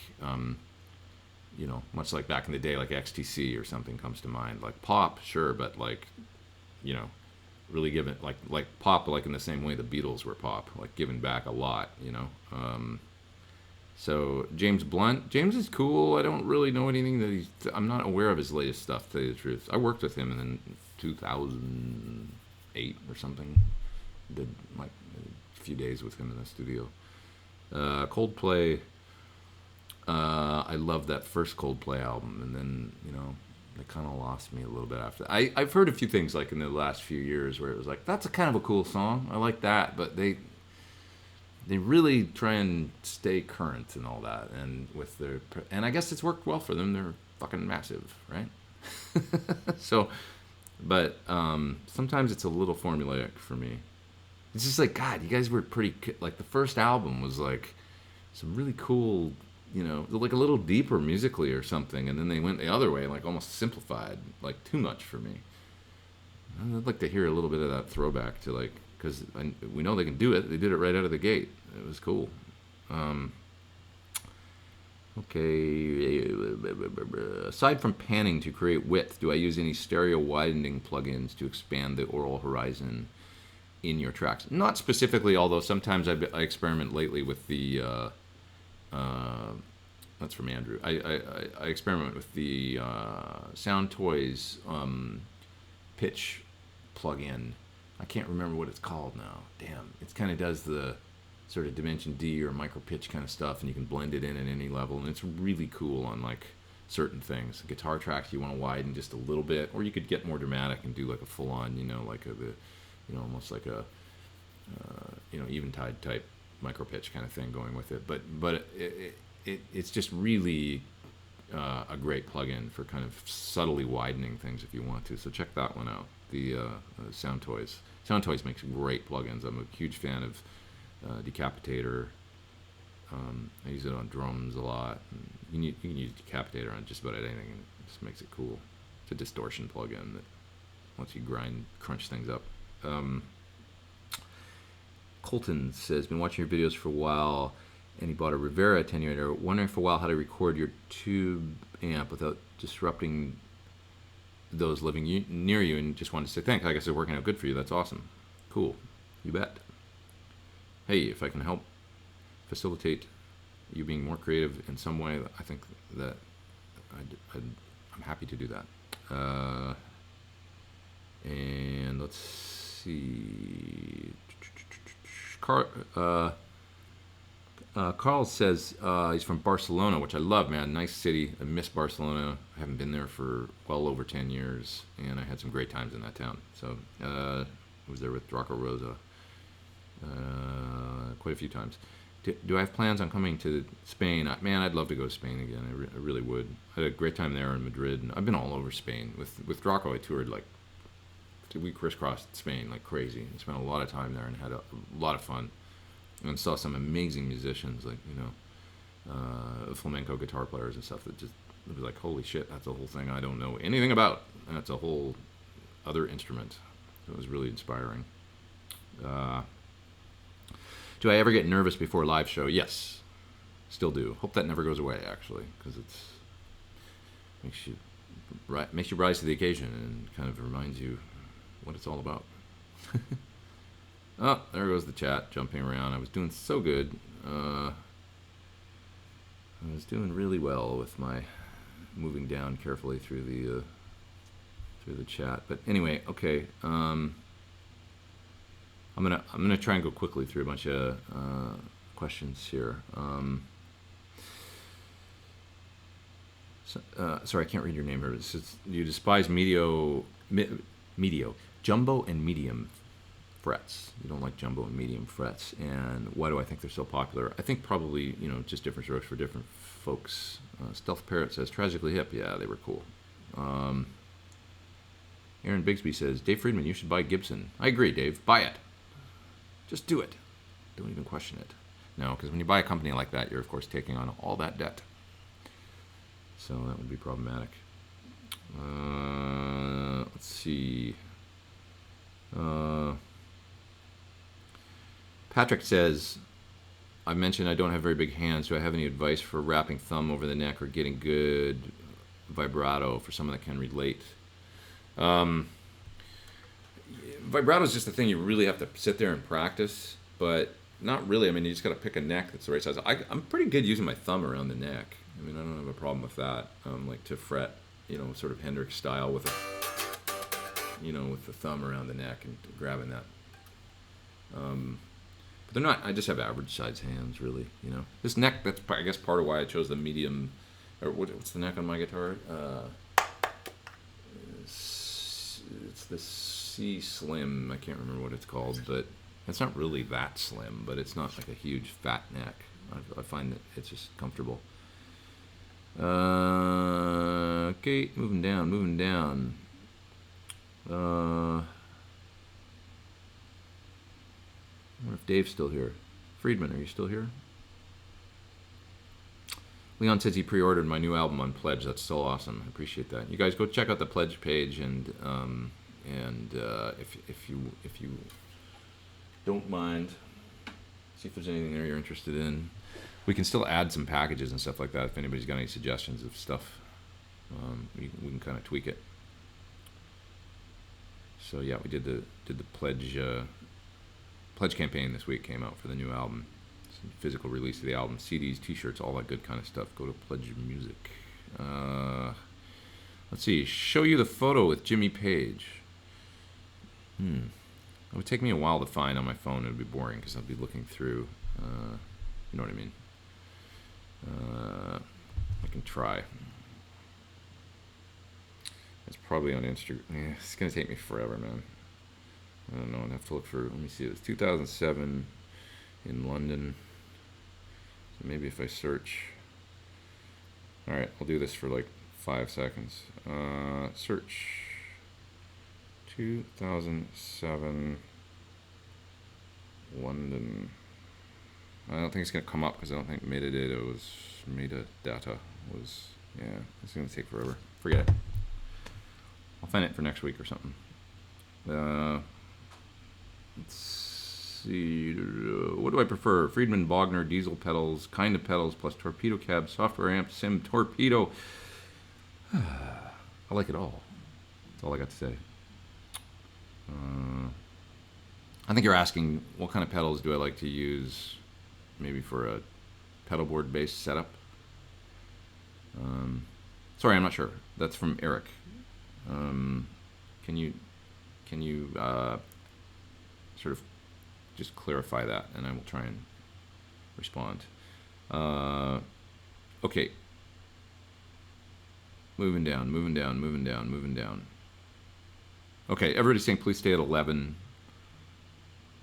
much like back in the day, like XTC or something comes to mind. Like pop, sure, but like, you know, really giving like pop, like in the same way the Beatles were pop, like giving back a lot. So James Blunt, James is cool. I don't really know anything I'm not aware of his latest stuff, to tell you the truth. I worked with him in 2008 or something. Did like a few days with him in the studio. Coldplay. I loved that first Coldplay album, and then they kind of lost me a little bit after that. I've heard a few things like in the last few years where it was like, that's a kind of a cool song. I like that, but they really try and stay current and all that, and I guess it's worked well for them. They're fucking massive, right? So, but sometimes it's a little formulaic for me. It's just like, God, you guys were pretty like the first album was like some really cool, like a little deeper musically or something, and then they went the other way, like almost simplified, like too much for me. I'd like to hear a little bit of that throwback to like, because we know they can do it. They did it right out of the gate. It was cool. Okay. Aside from panning to create width, do I use any stereo widening plugins to expand the aural horizon in your tracks? Not specifically, although sometimes I experiment lately with the. That's from Andrew. I experiment with the Sound Toys pitch plugin. I can't remember what it's called now. Damn. It kind of does the sort of Dimension D or micro pitch kind of stuff, and you can blend it in at any level, and it's really cool on like certain things. Guitar tracks you want to widen just a little bit, or you could get more dramatic and do like a full on, like almost like a Eventide type micro pitch kind of thing going with it. But it's just really a great plugin for kind of subtly widening things if you want to. So check that one out. The Sound Toys. Sound Toys makes great plugins. I'm a huge fan of Decapitator. I use it on drums a lot. You can use Decapitator on just about anything, and it just makes it cool. It's a distortion plugin that lets you crunch things up. Colton says, been watching your videos for a while, and he bought a Rivera attenuator. Wondering for a while how to record your tube amp without disrupting those living near you, and just wanted to say thanks. I guess it's working out good for you. That's awesome. Cool. You bet. Hey, if I can help facilitate you being more creative in some way, I think that I'm happy to do that. And let's see. Carl says he's from Barcelona, which I love, man. Nice city. I miss Barcelona. I haven't been there for well over 10 years, and I had some great times in that town. So I was there with Draco Rosa quite a few times. Do I have plans on coming to Spain? Man, I'd love to go to Spain again. I really would. I had a great time there in Madrid. And I've been all over Spain. With Draco, I toured we crisscrossed Spain like crazy and spent a lot of time there and had a lot of fun and saw some amazing musicians, like flamenco guitar players and stuff that just, it was like, holy shit, that's a whole thing I don't know anything about, and that's a whole other instrument. So it was really inspiring. Do I ever get nervous before a live show? Yes, still do. Hope that never goes away, actually, because it's makes you rise to the occasion and kind of reminds you what it's all about. Oh, there goes the chat jumping around. I was doing so good. I was doing really well with my moving down carefully through the chat. But anyway, okay. I'm gonna try and go quickly through a bunch of questions here. Sorry, I can't read your name here. It says, you despise jumbo and medium frets. You don't like jumbo and medium frets. And why do I think they're so popular? I think probably, just different strokes for different folks. Stealth Parrot says, tragically hip. Yeah, they were cool. Aaron Bigsby says, Dave Friedman, you should buy Gibson. I agree, Dave. Buy it. Just do it. Don't even question it. No, because when you buy a company like that, you're, of course, taking on all that debt. So that would be problematic. Let's see. Patrick says, I mentioned I don't have very big hands. Do I have any advice for wrapping thumb over the neck or getting good vibrato for someone that can relate? Vibrato is just the thing you really have to sit there and practice, but not really. I mean, you just got to pick a neck that's the right size. I'm pretty good using my thumb around the neck. I mean, I don't have a problem with that. Like to fret, sort of Hendrix style with with the thumb around the neck and grabbing that. But they're not. I just have average size hands, really. This neck. That's I guess part of why I chose the medium. Or what's the neck on my guitar? It's the C Slim. I can't remember what it's called, but it's not really that slim. But it's not like a huge fat neck. I find that it's just comfortable. Okay, moving down. I wonder if Dave's still here. Friedman, are you still here? Leon says he pre-ordered my new album on Pledge. That's so awesome. I appreciate that. You guys go check out the Pledge page, and if you don't mind, see if there's anything there you're interested in. We can still add some packages and stuff like that if anybody's got any suggestions of stuff. We can kind of tweak it. So yeah, we did the pledge campaign this week. Came out for the new album, physical release of the album, CDs, T-shirts, all that good kind of stuff. Go to Pledge Music. Let's see. Show you the photo with Jimmy Page. It would take me a while to find on my phone. It would be boring because I'd be looking through. You know what I mean? I can try. It's probably on Instagram. Yeah, it's gonna take me forever, man. I don't know. I'd have to look for. Let me see. It was 2007 in London. So maybe if I search. All right, I'll do this for like 5 seconds. Search 2007 London. I don't think it's gonna come up because I don't think metadata was yeah. It's gonna take forever. Forget it. I'll find it for next week or something. Let's see. What do I prefer? Friedman, Bogner, diesel pedals, kind of pedals, plus torpedo cab, software amp, sim, torpedo. I like it all. That's all I got to say. I think you're asking what kind of pedals do I like to use, maybe for a pedal board based setup. Sorry, I'm not sure. That's from Eric. Can you sort of just clarify that, and I will try and respond. Okay. Moving down. Okay, everybody's saying please stay at 11.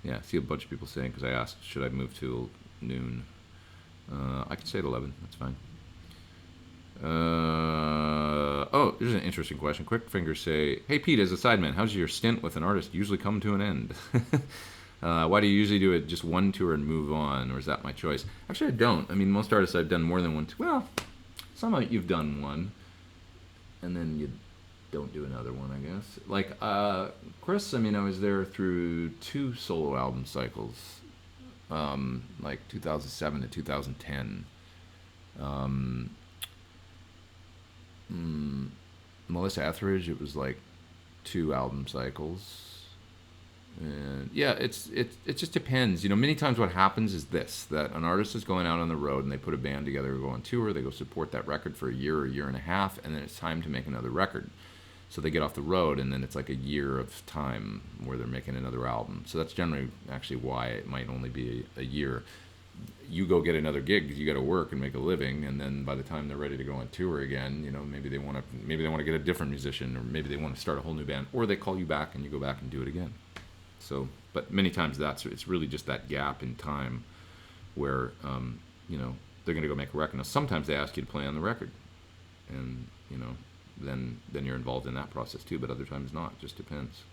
Yeah, I see a bunch of people saying, because I asked, should I move till noon? I can stay at 11. That's fine. Oh, here's an interesting question. Quick Fingers say, hey Pete, as a sideman, how's your stint with an artist usually come to an end? Why do you usually do it just one tour and move on, or is that my choice? Actually, I don't. I mean, most artists I've done more than one tour. Well, some of you've done one, and then you don't do another one, I guess. Like Chris, I mean, I was there through 2 solo album cycles, like 2007 to 2010. Melissa Etheridge, it was like 2 album cycles. And yeah, it just depends. Many times what happens is this, that an artist is going out on the road and they put a band together, go on tour, they go support that record for a year or a year and a half, and then it's time to make another record. So they get off the road, and then it's like a year of time where they're making another album. So that's generally actually why it might only be a year. You go get another gig, you got to work and make a living, and then by the time they're ready to go on tour again, maybe they want to get a different musician, or maybe they want to start a whole new band, or they call you back and you go back and do it again. So, but many times it's really just that gap in time where they're going to go make a record. Now sometimes they ask you to play on the record, and then you're involved in that process too. But other times not. It just depends.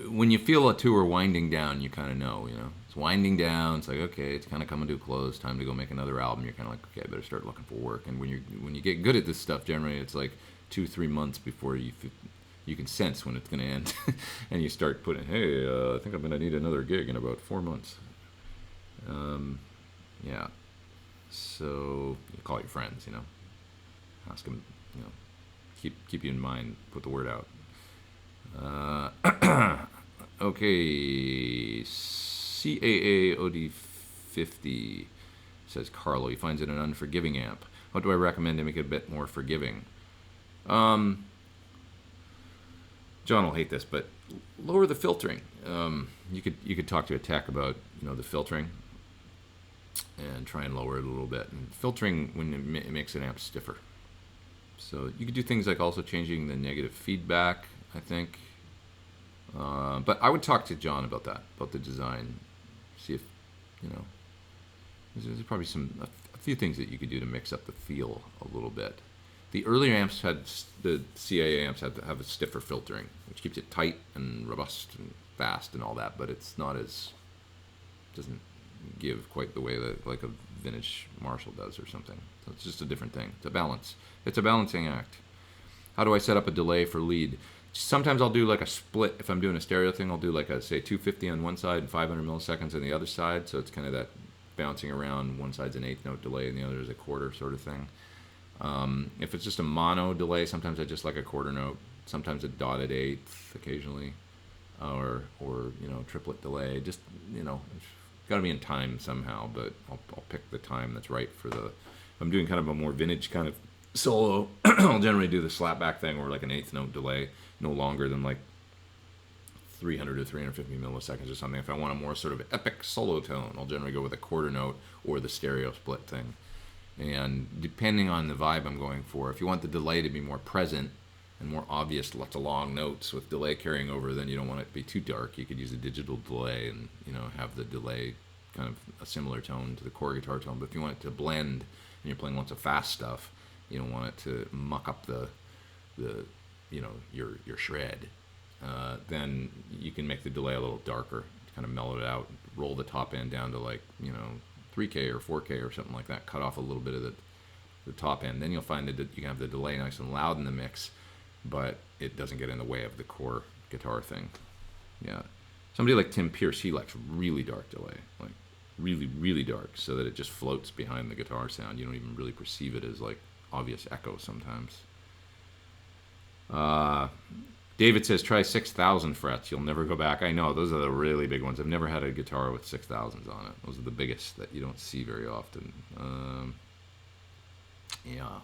When you feel a tour winding down, you kind of know, it's winding down. It's like, okay, it's kind of coming to a close. Time to go make another album. You're kind of like, okay, I better start looking for work. And when you get good at this stuff, generally it's like 2-3 months before you you can sense when it's going to end, and you start putting, hey, I think I'm going to need another gig in about 4 months. Yeah. So you call your friends, ask them, keep you in mind, put the word out. Okay, CAAOD50 says Carlo. He finds it an unforgiving amp. What do I recommend to make it a bit more forgiving? John will hate this, but lower the filtering. You could talk to a tech about the filtering and try and lower it a little bit. And filtering when it makes an amp stiffer. So you could do things like also changing the negative feedback, I think. But I would talk to John about that, about the design. See if, there's probably a few things that you could do to mix up the feel a little bit. The earlier amps the CAA amps have a stiffer filtering, which keeps it tight and robust and fast and all that, but it's not doesn't give quite the way that like a vintage Marshall does or something. So it's just a different thing. It's a balance. It's a balancing act. How do I set up a delay for lead? Sometimes I'll do like a split. If I'm doing a stereo thing, I'll do like a, say, 250 on one side and 500 milliseconds on the other side. So it's kind of that bouncing around. One side's an eighth note delay and the other is a quarter sort of thing. If it's just a mono delay, sometimes I just like a quarter note. Sometimes a dotted eighth occasionally, or triplet delay. Just it's got to be in time somehow. But I'll pick the time that's right for the. If I'm doing kind of a more vintage kind of solo, I'll generally do the slapback thing or like an eighth note delay, no longer than like 300 to 350 milliseconds or something. If I want a more sort of epic solo tone, I'll generally go with a quarter note or the stereo split thing. And depending on the vibe I'm going for, if you want the delay to be more present and more obvious, lots of long notes with delay carrying over, then you don't want it to be too dark. You could use a digital delay and have the delay kind of a similar tone to the core guitar tone. But if you want it to blend and you're playing lots of fast stuff, you don't want it to muck up the your shred. Then you can make the delay a little darker, kind of mellow it out, roll the top end down to like 3K or 4K or something like that. Cut off a little bit of the top end. Then you'll find that you can have the delay nice and loud in the mix, but it doesn't get in the way of the core guitar thing. Yeah, somebody like Tim Pierce, he likes really dark delay, like really, really dark, so that it just floats behind the guitar sound. You don't even really perceive it as like obvious echo sometimes. David says try 6,000 frets. You'll never go back. I know, those are the really big ones. I've never had a guitar with 6,000s on it. Those are the biggest that you don't see very often. Yeah.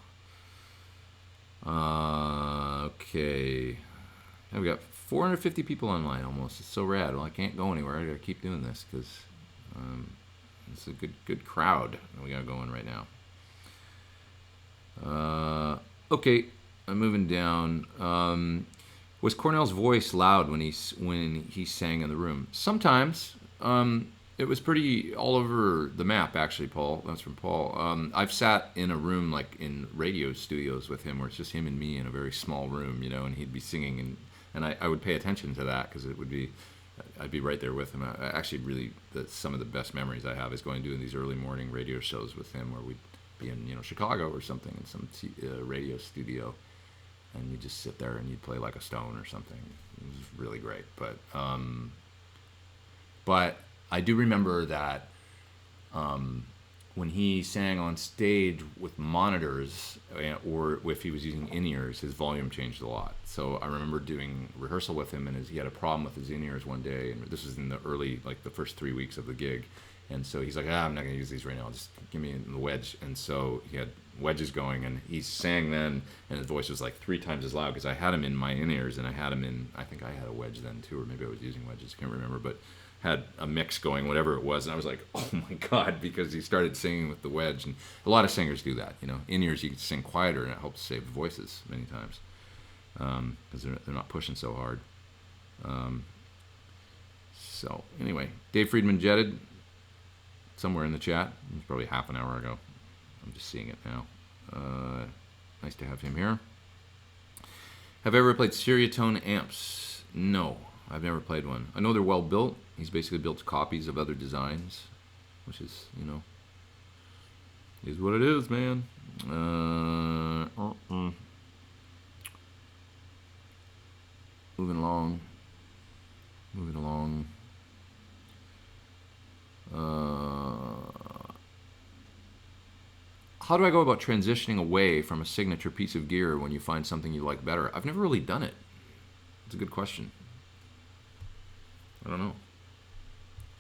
Okay. Now we got 450 people online almost. It's so rad. Well, I can't go anywhere. I gotta keep doing this because it's a good crowd that we got going right now. Okay, I'm moving down. Was Cornell's voice loud when he sang in the room? Sometimes. It was pretty all over the map, actually, Paul. That's from Paul. I've sat in a room like in radio studios with him where it's just him and me in a very small room, and he'd be singing, and I would pay attention to that because I'd be right there with him. Actually, really, some of the best memories I have is going doing these early morning radio shows with him where we'd be in Chicago or something in some radio studio. And you just sit there and you'd play like a Stone or something. It was really great. But I do remember that when he sang on stage with monitors, or if he was using in-ears, his volume changed a lot. So I remember doing rehearsal with him, and he had a problem with his in-ears one day. And this was in the early, like the first 3 weeks of the gig. And so he's like, I'm not going to use these right now. Just give me the wedge. And so he had wedges going, and he sang then, and his voice was like 3 times as loud because I had him in my in-ears, and I had him in, I think I had a wedge then too, or maybe I was using wedges, I can't remember, but had a mix going, whatever it was, and I was like, oh my God, because he started singing with the wedge. And a lot of singers do that, in-ears you can sing quieter, and it helps save voices many times because they're not pushing so hard. So anyway, Dave Friedman jetted somewhere in the chat. It was probably half an hour ago. I'm just seeing it now. Nice to have him here. Have I ever played Stereotone amps? No, I've never played one. I know they're well built. He's basically built copies of other designs, which is, is what it is, man. moving along. Moving along. How do I go about transitioning away from a signature piece of gear when you find something you like better? I've never really done it. It's a good question. I don't know.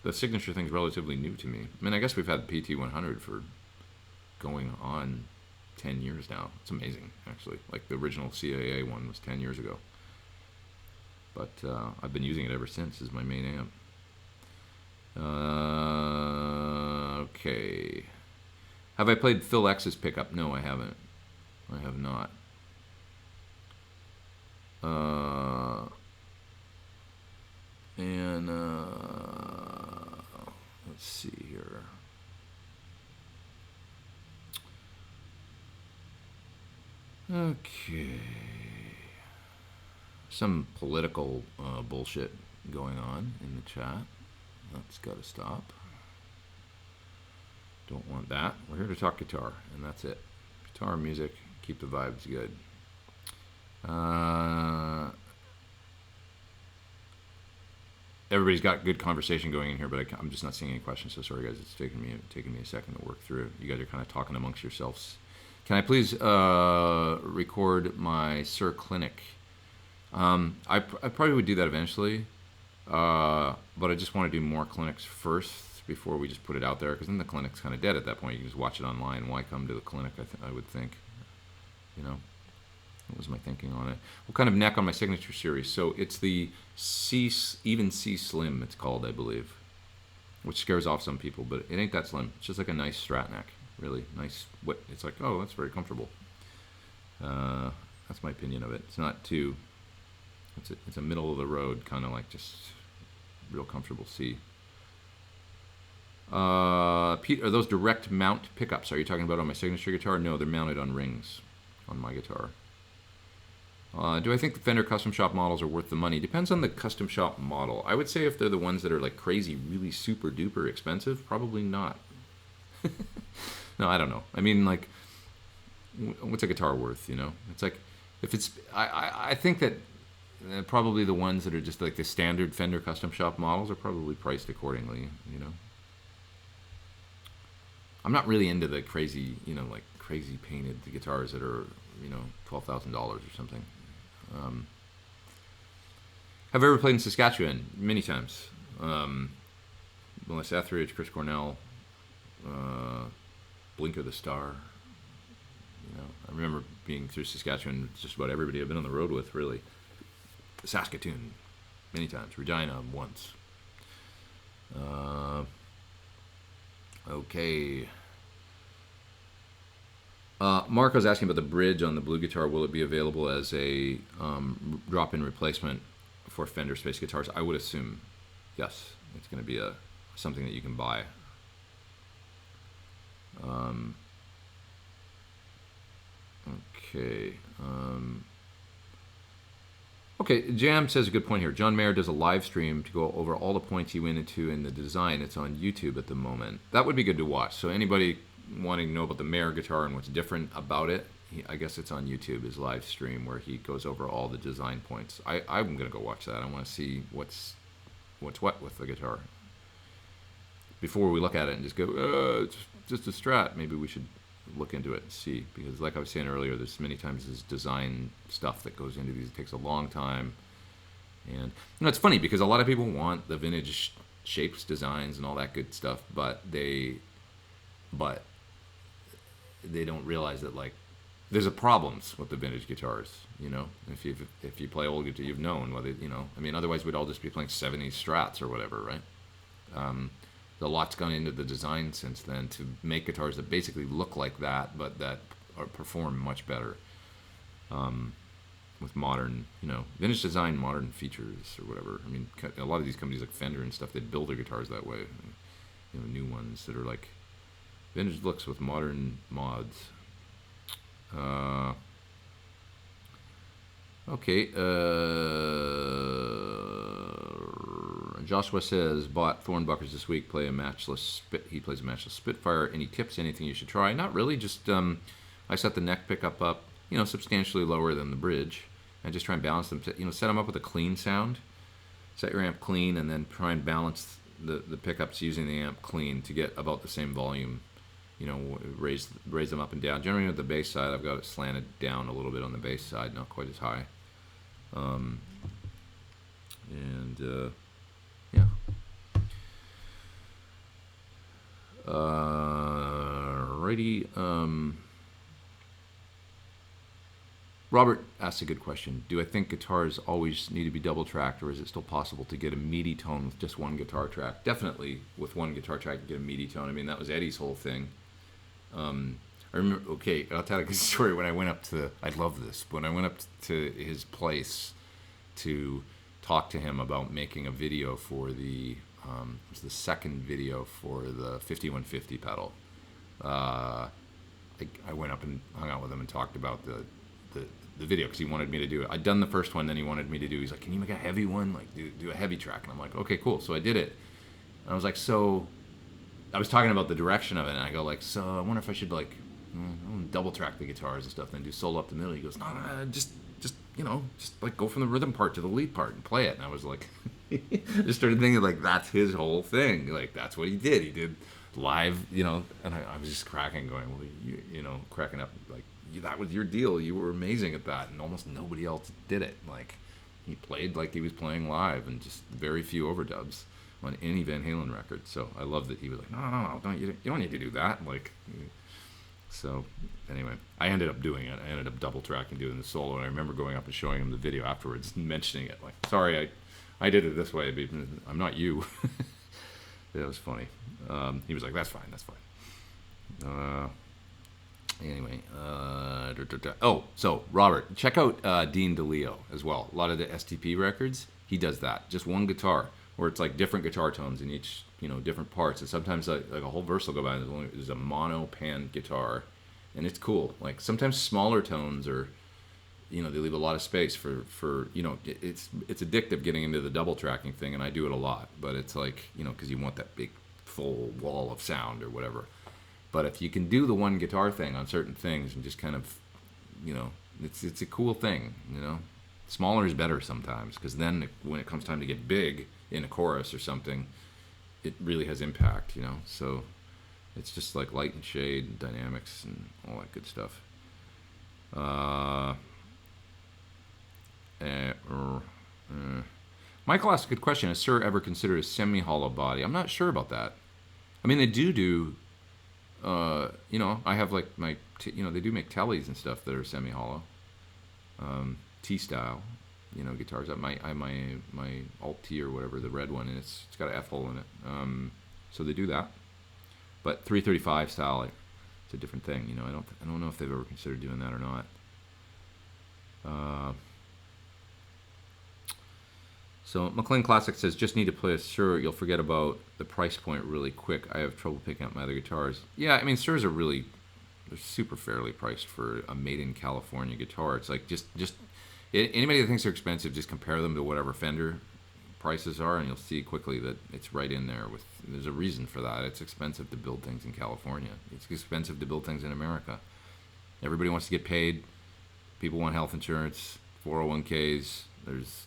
The signature thing's relatively new to me. I mean, I guess we've had the PT100 for going on 10 years now. It's amazing, actually. Like the original CAA one was 10 years ago. But I've been using it ever since as my main amp. Okay. Have I played Phil X's pickup? No, I haven't. I have not. Let's see here. Okay. Some political bullshit going on in the chat. That's got to stop. Don't want that. We're here to talk guitar, and that's it. Guitar, music, keep the vibes good. Everybody's got good conversation going in here, but I'm just not seeing any questions. So sorry, guys. It's taking me a second to work through. You guys are kind of talking amongst yourselves. Can I please record my Sir Clinic? I probably would do that eventually, but I just want to do more clinics first before we just put it out there, because then the clinic's kind of dead at that point. You can just watch it online. Why come to the clinic? I would think, that was my thinking on it. What kind of neck on my signature series? So it's the even C Slim, it's called, I believe, which scares off some people, but it ain't that slim. It's just like a nice Strat neck, really nice. It's like, oh, that's very comfortable. That's my opinion of it. It's not too. It's a middle of the road kind of like just real comfortable C. Pete, are those direct mount pickups? Are you talking about on my signature guitar? No, they're mounted on rings on my guitar. Do I think the Fender custom shop models are worth the money? Depends on the custom shop model. I would say if they're the ones that are like crazy, really super duper expensive, probably not. No, I don't know. I mean, like, what's a guitar worth, It's like, if it's, I think that probably the ones that are just like the standard Fender custom shop models are probably priced accordingly, I'm not really into the crazy, like crazy painted guitars that are, $12,000 or something. Have I ever played in Saskatchewan? Many times. Melissa Etheridge, Chris Cornell, Blinker the Star. I remember being through Saskatchewan, just about everybody I've been on the road with, really. Saskatoon, many times. Regina, once. Okay. Marco's asking about the bridge on the blue guitar. Will it be available as a drop-in replacement for Fender Space guitars? I would assume, yes. It's going to be something that you can buy. Okay. Okay, Jam says a good point here. John Mayer does a live stream to go over all the points he went into in the design. It's on YouTube at the moment. That would be good to watch. So anybody wanting to know about the Mayer guitar and what's different about it, I guess it's on YouTube, his live stream, where he goes over all the design points. I'm going to go watch that. I want to see what's what with the guitar. Before we look at it and just go, it's just a Strat, maybe we should look into it and see, because like I was saying earlier, there's many times this design stuff that goes into these. It takes a long time, and it's funny because a lot of people want the vintage shapes, designs, and all that good stuff, but they don't realize that, like, there's a problems with the vintage guitars. If you play old guitar, you've known whether I mean, otherwise we'd all just be playing 70s Strats or whatever, right? A lot's gone into the design since then to make guitars that basically look like that, but that perform much better with modern, vintage design, modern features or whatever. I mean, a lot of these companies like Fender and stuff, they build their guitars that way. New ones that are like vintage looks with modern mods. Okay. Joshua says, bought Thornbuckers this week, play a matchless he plays a matchless Spitfire. Any tips, anything you should try? Not really, just I set the neck pickup up, substantially lower than the bridge, and just try and balance them. Set them up with a clean sound. Set your amp clean, and then try and balance the pickups using the amp clean to get about the same volume. Raise them up and down. Generally with the bass side, I've got it slanted down a little bit on the bass side, not quite as high. Yeah. Righty. Robert asked a good question. Do I think guitars always need to be double tracked, or is it still possible to get a meaty tone with just one guitar track? Definitely, with one guitar track, you get a meaty tone. I mean, that was Eddie's whole thing. I remember, okay, I'll tell you a good story. When I went up to, I love this, when I went up to his place to talk to him about making a video for it was the second video for the 5150 pedal. I went up and hung out with him and talked about the video because he wanted me to do it. I'd done the first one, then he wanted me to do. He's like, "Can you make a heavy one? Like, do a heavy track?" And I'm like, "Okay, cool." So I did it. And I was like, "So," I was talking about the direction of it, and I go like, "So I wonder if I should like double track the guitars and stuff, and do solo up the middle." He goes, "No, just like go from the rhythm part to the lead part and play it." And I was like, just started thinking like that's his whole thing. Like that's what he did. He did live, and I was just cracking, going, well, cracking up like. That was your deal. You were amazing at that, and almost nobody else did it. Like, he played like he was playing live, and just very few overdubs on any Van Halen record. So I love that he was like, no, you don't need to do that. Like, so anyway, I ended up doing it. I ended up double tracking, doing the solo, and I remember going up and showing him the video afterwards, and mentioning it. Like, sorry, I did it this way. But I'm not you. It was funny. He was like, that's fine. Anyway, so Robert, check out Dean DeLeo as well. A lot of the STP records, he does that. Just one guitar, where it's like different guitar tones in each, different parts. And sometimes like a whole verse will go by and there's a mono pan guitar, and it's cool. Like sometimes smaller tones are, they leave a lot of space for it's addictive getting into the double tracking thing, and I do it a lot. But it's like, because you want that big full wall of sound or whatever. But if you can do the one guitar thing on certain things and just kind of, it's a cool thing, Smaller is better sometimes, because then when it comes time to get big in a chorus or something, it really has impact, So it's just like light and shade and dynamics and all that good stuff. Michael asked a good question. Has Sir ever considered a semi-hollow body? I'm not sure about that. I mean, they do... I have like my, they do make tellies and stuff that are semi-hollow, T-style, guitars. My Alt T or whatever, the red one, and it's got an F hole in it. So they do that, but 335 style, it's a different thing. I don't know if they've ever considered doing that or not. So McLean Classic says, just need to play a Sir, you'll forget about the price point really quick. I have trouble picking up my other guitars. Yeah, I mean, Sirs are they're super fairly priced for a made in California guitar. It's like just anybody that thinks they're expensive, just compare them to whatever Fender prices are, and you'll see quickly that it's right in there. There's a reason for that. It's expensive to build things in California. It's expensive to build things in America. Everybody wants to get paid. People want health insurance, 401ks. There's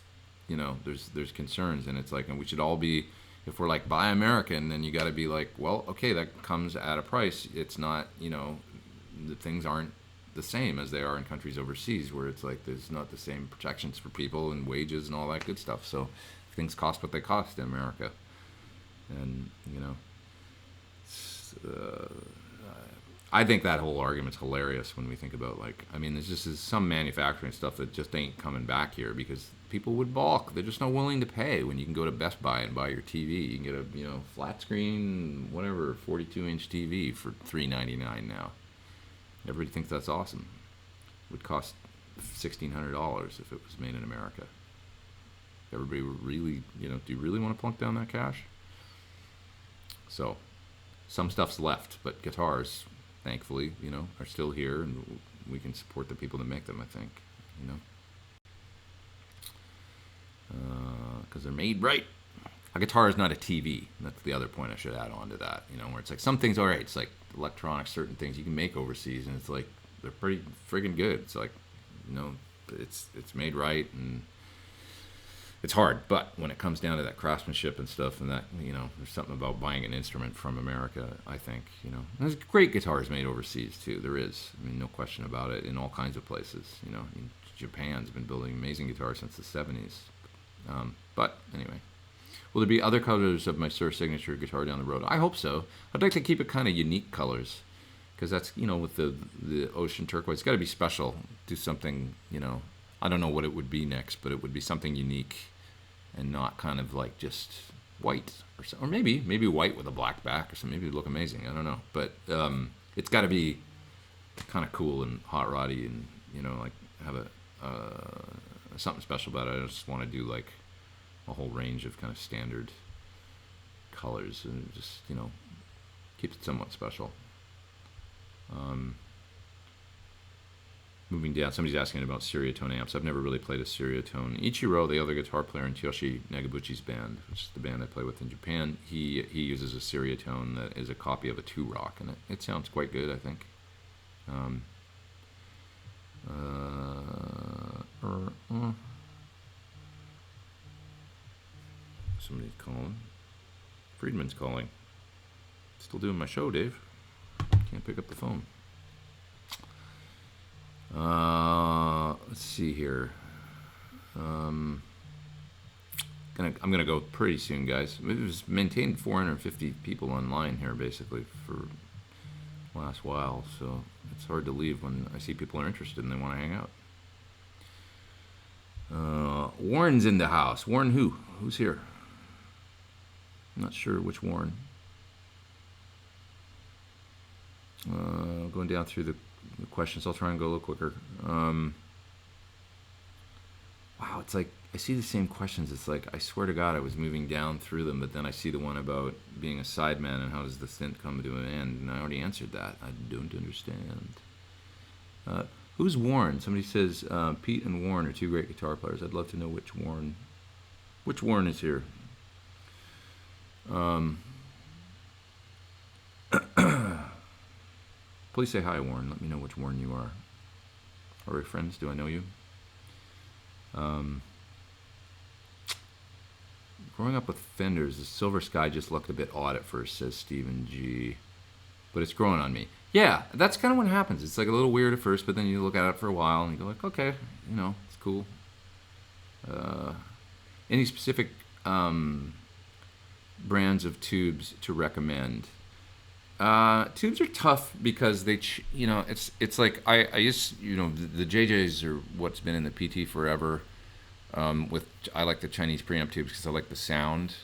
concerns, and it's like, and we should all be, if we're like buy American, then you got to be like, well, okay, that comes at a price. It's not, the things aren't the same as they are in countries overseas, where it's like there's not the same protections for people and wages and all that good stuff. So things cost what they cost in America, and I think that whole argument's hilarious when we think about, like, I mean, there's just some manufacturing stuff that just ain't coming back here because people would balk. They're just not willing to pay when you can go to Best Buy and buy your TV. You can get a flat screen, whatever, 42-inch TV for $399 now. Everybody thinks that's awesome. It would cost $1,600 if it was made in America. Everybody would really, do you really want to plunk down that cash? So, some stuff's left, but guitars, thankfully, are still here, and we can support the people that make them, I think, because they're made right. A guitar is not a TV. That's the other point I should add on to that, where it's like some things, all right, it's like electronics, certain things you can make overseas, and it's like they're pretty friggin' good. It's like, it's made right, and it's hard. But when it comes down to that craftsmanship and stuff, and that, there's something about buying an instrument from America. I think, there's great guitars made overseas too. There is, I mean, no question about it, in all kinds of places. Japan's been building amazing guitars since the '70s. But anyway. Will there be other colors of my Sir signature guitar down the road? I hope so. I'd like to keep it kind of unique colors, because that's, with the ocean turquoise, it's got to be special. Do something, I don't know what it would be next, but it would be something unique and not kind of like just white or maybe white with a black back or something. Maybe it'd look amazing. I don't know, but it's got to be kind of cool and hot roddy, and like have a something special about it. I just want to do like a whole range of kind of standard colors and just, keeps it somewhat special. Moving down, somebody's asking about Seriatone amps. I've never really played a Seriatone. Ichiro, the other guitar player in Tyoshi Negabuchi's band, which is the band I play with in Japan, he uses a Seriatone that is a copy of a 2-rock, and it sounds quite good, I think. Somebody's calling. Friedman's calling. Still doing my show, Dave. Can't pick up the phone. Let's see here. I'm gonna go pretty soon, guys. It was maintained 450 people online here basically for the last while, so it's hard to leave when I see people are interested and they want to hang out. Warren's in the house. Warren who? Who's here? I'm not sure which Warren. Going down through the questions. I'll try and go a little quicker. Wow, it's like I see the same questions. It's like I swear to God I was moving down through them, but then I see the one about being a sideman and how does the stint come to an end, and I already answered that. I don't understand. Who's Warren? Somebody says Pete and Warren are two great guitar players. I'd love to know which Warren is here. Please say hi, Warren. Let me know which Warren you are. Are we friends? Do I know you? Growing up with Fenders, the Silver Sky just looked a bit odd at first, says Stephen G. But it's growing on me. Yeah, that's kind of what happens. It's like a little weird at first, but then you look at it for a while and you go like, okay, it's cool. Any specific brands of tubes to recommend? Tubes are tough because they, it's like I use, the JJs are what's been in the PT forever. I like the Chinese preamp tubes because I like the sound.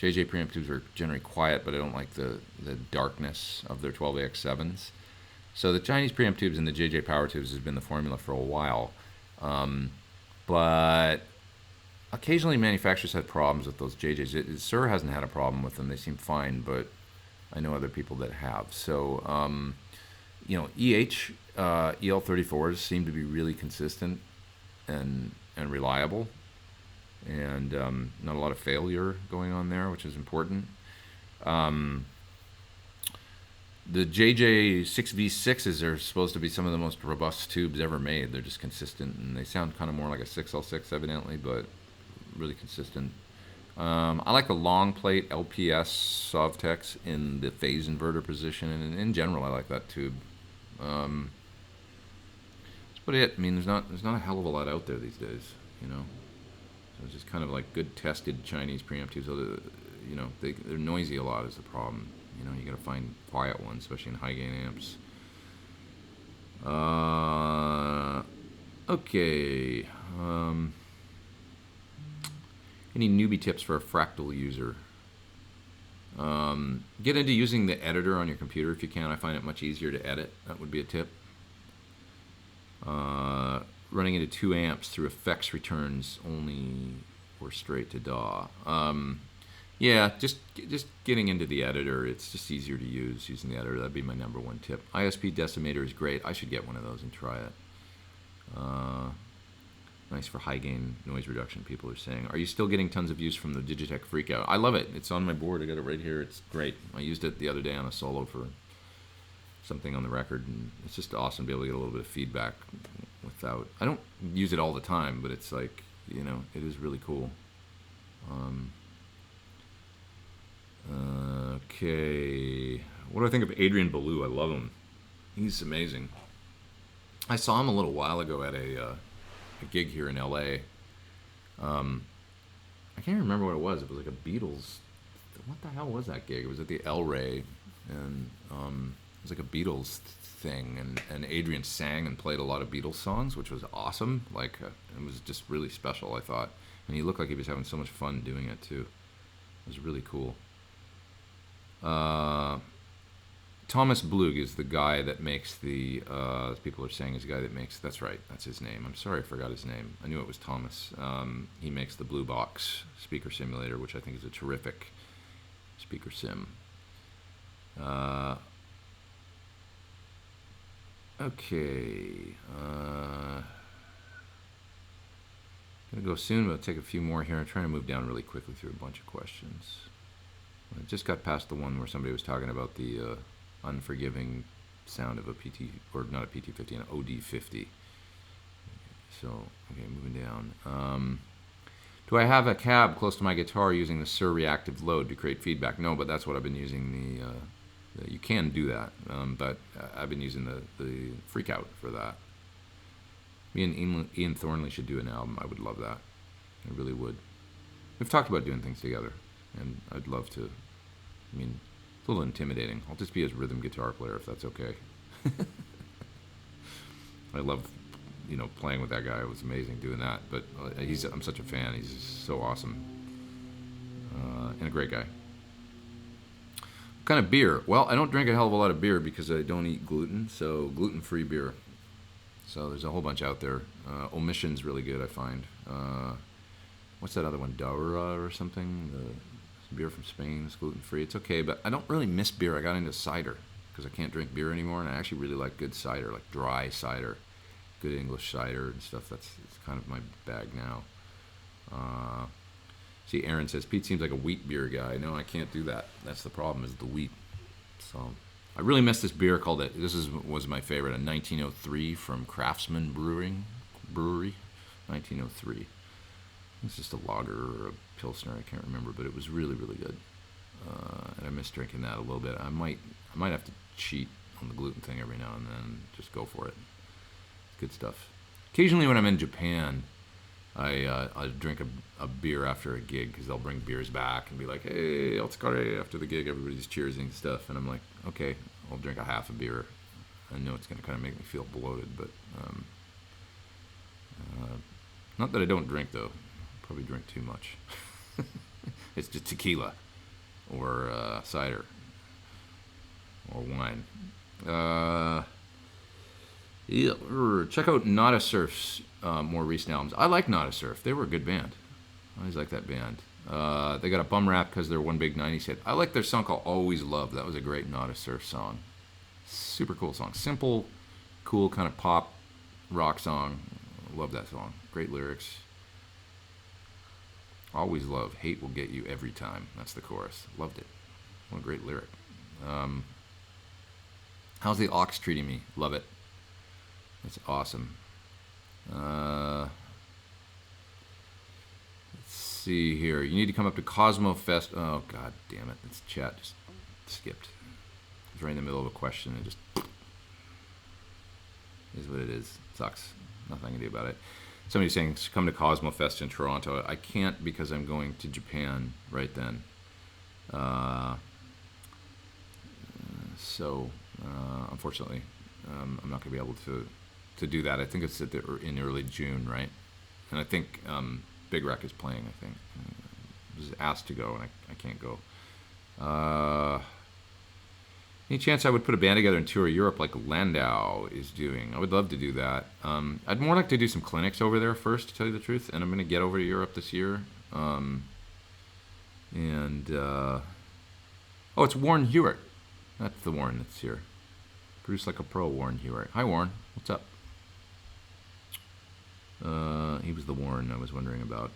JJ preamp tubes are generally quiet, but I don't like the darkness of their 12AX7s. So the Chinese preamp tubes and the JJ power tubes has been the formula for a while. But occasionally manufacturers had problems with those JJs. Sir hasn't had a problem with them. They seem fine, but I know other people that have. So, EL34s seem to be really consistent and reliable, and not a lot of failure going on there, which is important. The JJ 6V6s are supposed to be some of the most robust tubes ever made. They're just consistent, and they sound kind of more like a 6L6 evidently, but really consistent. I like the long plate LPS Sovtex in the phase inverter position, and in general I like that tube. That's about it. I mean, there's not a hell of a lot out there these days, So it's just kind of like good tested Chinese preamp tubes. So they're noisy a lot is the problem. You got to find quiet ones, especially in high gain amps. Okay. Any newbie tips for a fractal user? Get into using the editor on your computer if you can. I find it much easier to edit. That would be a tip. Running into 2 amps through effects returns only or straight to DAW. Yeah, just getting into the editor. It's just easier to use using the editor. That'd be my number one tip. ISP Decimator is great. I should get one of those and try it. Nice for high gain noise reduction, people are saying. Are you still getting tons of use from the Digitech Freakout? I love it. It's on my board. I got it right here. It's great. I used it the other day on a solo for something on the record, and it's just awesome to be able to get a little bit of feedback without. I don't use it all the time, but it's like, it is really cool. Okay, what do I think of Adrian Belew? I love him. He's amazing. I saw him a little while ago at a gig here in LA. I can't remember what it was. It was like a Beatles. What the hell was that gig? It was at the El Rey, and it was like a Beatles thing. And Adrian sang and played a lot of Beatles songs, which was awesome. Like it was just really special, I thought. And he looked like he was having so much fun doing it too. It was really cool. Thomas Blug is the guy that makes the. People are saying is the guy that makes. That's right. That's his name. I'm sorry, I forgot his name. I knew it was Thomas. He makes the Blue Box speaker simulator, which I think is a terrific speaker sim. Okay. Gonna go soon, but I'll take a few more here. I'm trying to move down really quickly through a bunch of questions. I just got past the one where somebody was talking about the unforgiving sound of a PT, or not a PT50, an OD50. So, okay, moving down. Do I have a cab close to my guitar using the Sur reactive load to create feedback? No, but that's what I've been using you can do that, but I've been using the Freakout for that. Me and Ian Thornley should do an album. I would love that. I really would. We've talked about doing things together, and I'd love to. I mean, it's a little intimidating. I'll just be his rhythm guitar player if that's okay. I love, playing with that guy. It was amazing doing that. But I'm such a fan. He's just so awesome, and a great guy. What kind of beer? Well, I don't drink a hell of a lot of beer because I don't eat gluten. So gluten-free beer. So there's a whole bunch out there. Omission's really good, I find. What's that other one? Daura or something? The beer from Spain is gluten-free. It's okay, but I don't really miss beer. I got into cider because I can't drink beer anymore, and I actually really like good cider, like dry cider, good English cider and stuff. It's kind of my bag now. See, Aaron says, Pete seems like a wheat beer guy. No, I can't do that. That's the problem, is the wheat. So I really miss this beer called it. Was my favorite, a 1903 from Craftsman Brewery, 1903. It's just a lager or a pilsner, I can't remember, but it was really, really good. And I miss drinking that a little bit. I might have to cheat on the gluten thing every now and then. Just go for it. It's good stuff. Occasionally when I'm in Japan, I drink a beer after a gig because they'll bring beers back and be like, hey, otsukare, after the gig, everybody's cheersing and stuff. And I'm like, okay, I'll drink a half a beer. I know it's going to kind of make me feel bloated, but not that I don't drink, though. Probably drink too much. It's just tequila or cider or wine. Yeah, check out Nada Surf's more recent albums. I like Nada Surf. They were a good band. I always like that band. They got a bum rap because they're one big 90s hit. I like their song called Always Love. That was a great Nada Surf song. Super cool song. Simple, cool kind of pop rock song. Love that song. Great lyrics. Always love. Hate will get you every time. That's the chorus. Loved it. What a great lyric. How's the Ox treating me? Love it. That's awesome. Let's see here. You need to come up to Cosmo Fest. Oh, god damn it. This chat just skipped. I was right in the middle of a question and just is what it is. Sucks. Nothing I can do about it. Somebody's saying, come to Cosmo Fest in Toronto. I can't because I'm going to Japan right then. So, unfortunately, I'm not going to be able to do that. I think it's in early June, right? And I think Big Wreck is playing, I think. I was asked to go, and I can't go. Any chance I would put a band together and tour Europe like Landau is doing? I would love to do that. I'd more like to do some clinics over there first, to tell you the truth, and I'm going to get over to Europe this year. Oh, it's Warren Hewitt. That's the Warren that's here. Produce Like a Pro, Warren Hewitt. Hi, Warren. What's up? He was the Warren I was wondering about.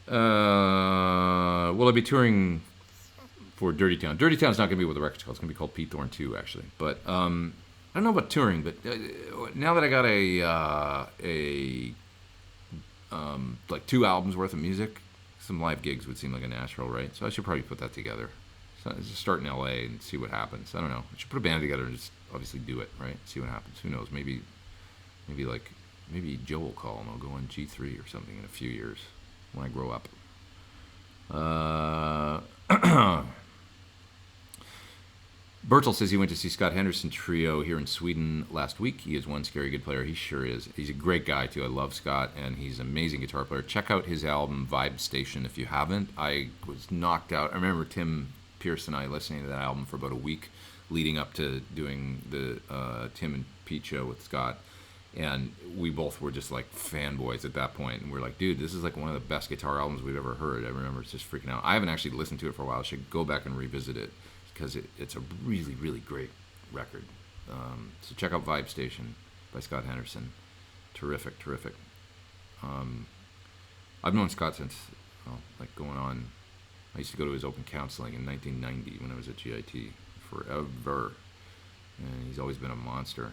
Will I be touring for Dirty Town? Dirty Town's not going to be what the record's called. It's going to be called Pete Thorn 2, actually. But I don't know about touring, but now that I got like 2 albums worth of music, some live gigs would seem like a natural, right? So I should probably put that together. So just start in LA and see what happens. I don't know. I should put a band together and just obviously do it, right? See what happens. Who knows? Maybe Joe will call and I'll go on G3 or something in a few years when I grow up. Bertel says he went to see Scott Henderson Trio here in Sweden last week. He is one scary good player. He sure is. He's a great guy, too. I love Scott, and he's an amazing guitar player. Check out his album, Vibe Station, if you haven't. I was knocked out. I remember Tim Pierce and I listening to that album for about a week leading up to doing the Tim and Pete show with Scott. And we both were just like fanboys at that point. And we're like, dude, this is like one of the best guitar albums we've ever heard. I remember just freaking out. I haven't actually listened to it for a while. I should go back and revisit it because it's a really, really great record. So check out Vibe Station by Scott Henderson. Terrific, terrific. I've known Scott since, like going on, I used to go to his open counseling in 1990 when I was at GIT, forever. And he's always been a monster.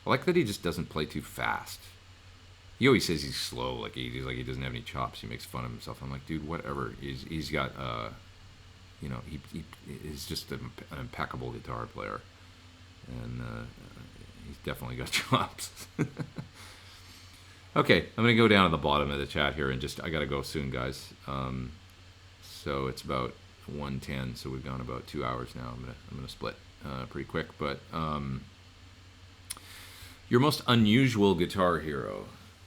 I like that he just doesn't play too fast. He always says he's slow, like he doesn't have any chops. He makes fun of himself. I'm like, dude, whatever. He's got, he is just an impeccable guitar player, and he's definitely got chops. Okay, I'm gonna go down to the bottom of the chat here, and I gotta go soon, guys. So it's about 1:10, so we've gone about 2 hours now. I'm gonna split pretty quick, but. Your most unusual guitar hero?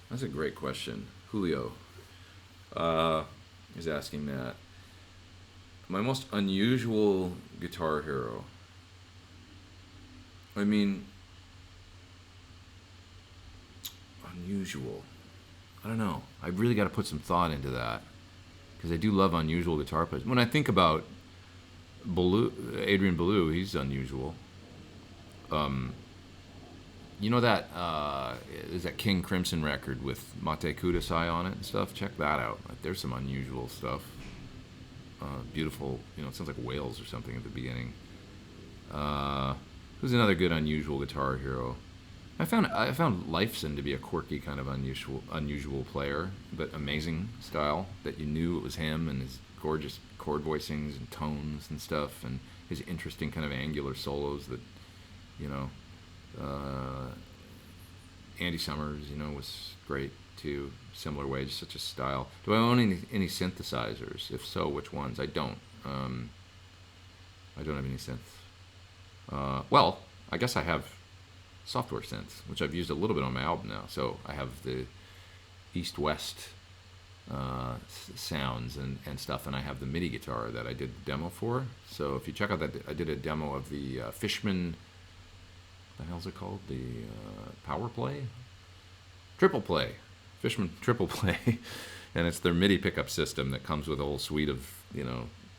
That's a great question. Julio is asking that. My most unusual guitar hero. I mean, unusual. I don't know. I've really got to put some thought into that because I do love unusual guitar players. When I think about Adrian Belew, he's unusual. You know that is that King Crimson record with Mate Kudasai on it and stuff? Check that out. Like, there's some unusual stuff. Beautiful, it sounds like Wales or something at the beginning. Who's another good unusual guitar hero? I found Leifson to be a quirky kind of unusual player, but amazing style that you knew it was him, and his gorgeous chord voicings and tones and stuff, and his interesting kind of angular solos that, Andy Summers, was great too. Similar way, just such a style. Do I own any synthesizers? If so, which ones? I don't. I don't have any synths. Well, I guess I have software synths, which I've used a little bit on my album now. So I have the East-West sounds and stuff, and I have the MIDI guitar that I did the demo for. So if you check out that, I did a demo of the Fishman. What the hell's it called? The Power Play? Triple Play. Fishman Triple Play. And it's their MIDI pickup system that comes with a whole suite of,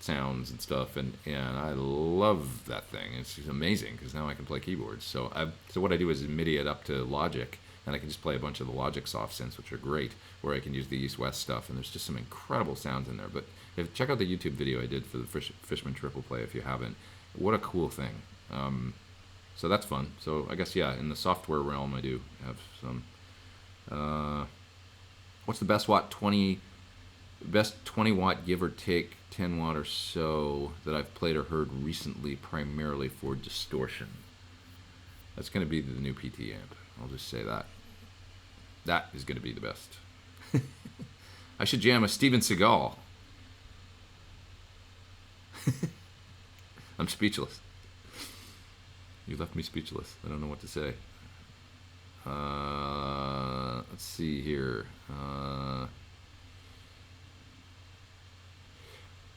sounds and stuff. And I love that thing. It's amazing because now I can play keyboards. So what I do is MIDI it up to Logic, and I can just play a bunch of the Logic soft synths, which are great, where I can use the East-West stuff. And there's just some incredible sounds in there. But check out the YouTube video I did for the Fishman Triple Play if you haven't. What a cool thing. So that's fun. So I guess, yeah, in the software realm, I do have some. What's the best 20 watt, give or take 10 watt or so that I've played or heard recently, primarily for distortion? That's going to be the new PT amp. I'll just say that. That is going to be the best. I should jam a Steven Seagal. I'm speechless. You left me speechless. I don't know what to say. Let's see here.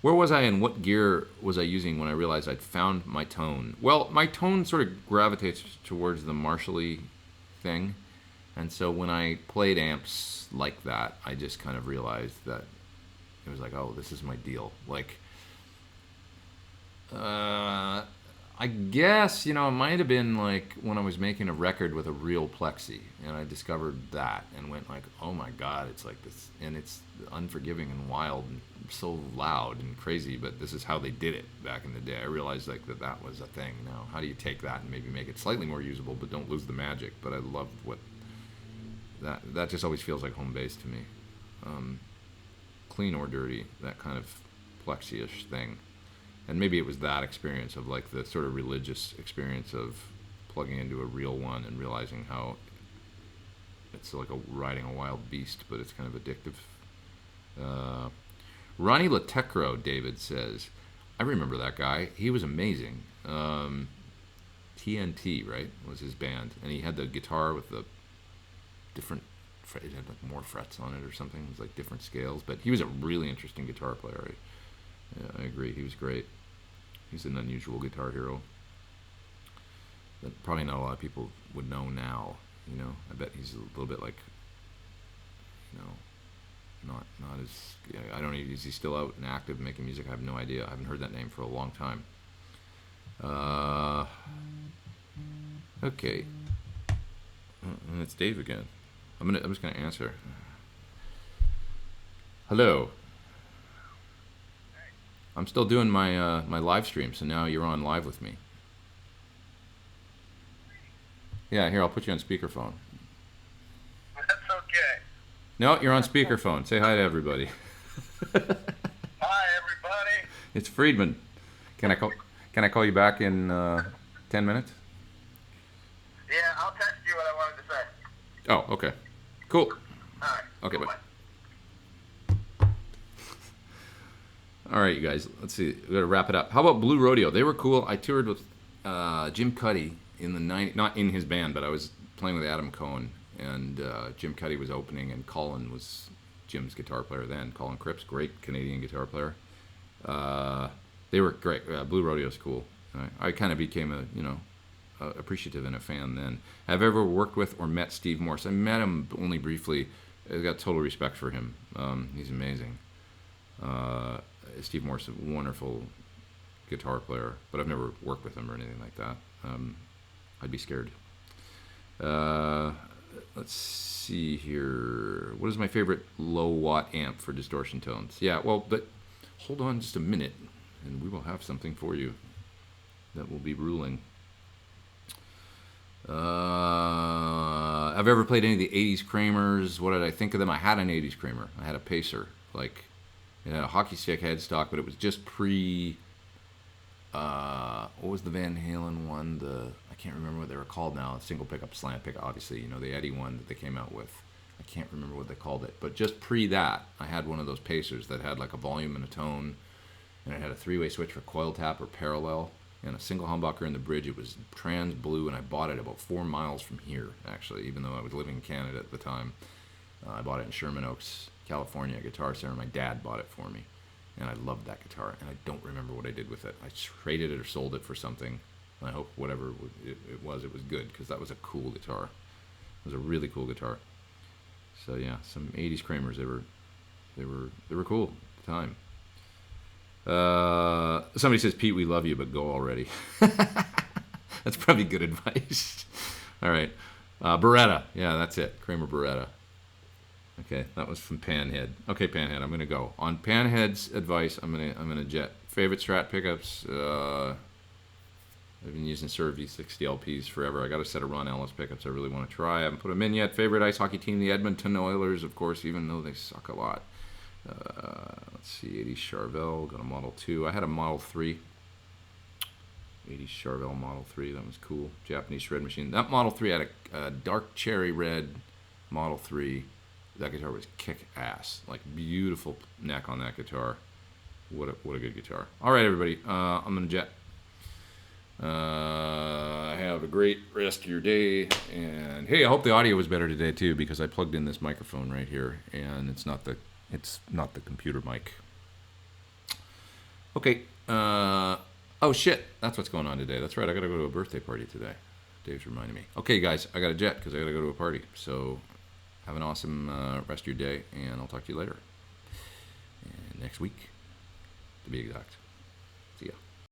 Where was I and what gear was I using when I realized I'd found my tone? Well, my tone sort of gravitates towards the Marshall-y thing. And so when I played amps like that, I just kind of realized that it was like, oh, this is my deal. Like, I guess, it might have been like when I was making a record with a real plexi, and I discovered that and went like, oh my god, it's like this, and it's unforgiving and wild and so loud and crazy, but this is how they did it back in the day. I realized like that was a thing. Now, how do you take that and maybe make it slightly more usable, but don't lose the magic? But I love what that just always feels like home base to me. Clean or dirty, that kind of plexi-ish thing. And maybe it was that experience of like the sort of religious experience of plugging into a real one and realizing how it's like riding a wild beast, but it's kind of addictive. Ronnie Latecro, David says, I remember that guy. He was amazing. TNT, right, was his band, and he had the guitar with the different. It had like more frets on it or something. It was like different scales, but he was a really interesting guitar player. I agree. He was great. He's an unusual guitar hero that probably not a lot of people would know now. I bet he's a little bit like, not as. I don't know. Is he still out and active making music? I have no idea. I haven't heard that name for a long time. Okay. And it's Dave again. I'm just gonna answer. Hello. I'm still doing my live stream, so now you're on live with me. Yeah, here, I'll put you on speakerphone. That's okay. No, you're on speakerphone. Say hi to everybody. Hi, everybody. It's Friedman. Can I call you back in 10 minutes? Yeah, I'll text you what I wanted to say. Oh, okay. Cool. All right. Okay, Bye-bye. bye. All right, you guys. Let's see. We got to wrap it up. How about Blue Rodeo? They were cool. I toured with Jim Cuddy in the 90s. Not in his band, but I was playing with Adam Cohen, and Jim Cuddy was opening, and Colin was Jim's guitar player then. Colin Cripps, great Canadian guitar player. They were great. Blue Rodeo's cool. I kind of became appreciative and a fan then. Have I ever worked with or met Steve Morse? I met him only briefly. I got total respect for him. He's amazing. Steve Morse, a wonderful guitar player, but I've never worked with him or anything like that. I'd be scared. Let's see here. What is my favorite low watt amp for distortion tones? Yeah, well, but hold on just a minute, and we will have something for you that will be ruling. I've ever played any of the 80s Kramers. What did I think of them? I had an 80s Kramer. I had a Pacer. Like, it had a hockey stick headstock, but it was just pre... what was the Van Halen one? I can't remember what they were called now. Single pickup, slant pickup, obviously. The Eddie one that they came out with. I can't remember what they called it. But just pre that, I had one of those Pacers that had like a volume and a tone. And it had a three-way switch for coil tap or parallel. And a single humbucker in the bridge. It was trans blue, and I bought it about 4 miles from here, actually, even though I was living in Canada at the time. I bought it in Sherman Oaks, California, Guitar Center. My dad bought it for me, and I loved that guitar, and I don't remember what I did with it. I traded it or sold it for something, and I hope whatever it was good, because that was a cool guitar. It was a really cool guitar. So yeah, some 80s Kramers, they were cool at the time. Somebody says, Pete, we love you, but go already. That's probably good advice. All right. Beretta. Yeah, that's it. Kramer Beretta. Okay, that was from Panhead. Okay, Panhead, I'm gonna go. On Panhead's advice, I'm gonna jet. Favorite Strat pickups, I've been using Serv V60 LPs forever. I got a set of Ron Ellis pickups I really want to try. I haven't put them in yet. Favorite ice hockey team, the Edmonton Oilers, of course, even though they suck a lot. Let's see, 80s Charvel, got a Model 2. I had a Model 3. 80s Charvel Model 3, that was cool. Japanese shred machine. That Model 3 had a dark cherry red Model 3. That guitar was kick-ass. Like, beautiful neck on that guitar. What a good guitar. All right, everybody, I'm going to jet. Have a great rest of your day. And, hey, I hope the audio was better today, too, because I plugged in this microphone right here, and it's not the computer mic. Okay. Oh, shit. That's what's going on today. That's right. I got to go to a birthday party today. Dave's reminding me. Okay, guys. I got to jet because I got to go to a party. So have an awesome rest of your day, and I'll talk to you later. And next week, to be exact. See ya.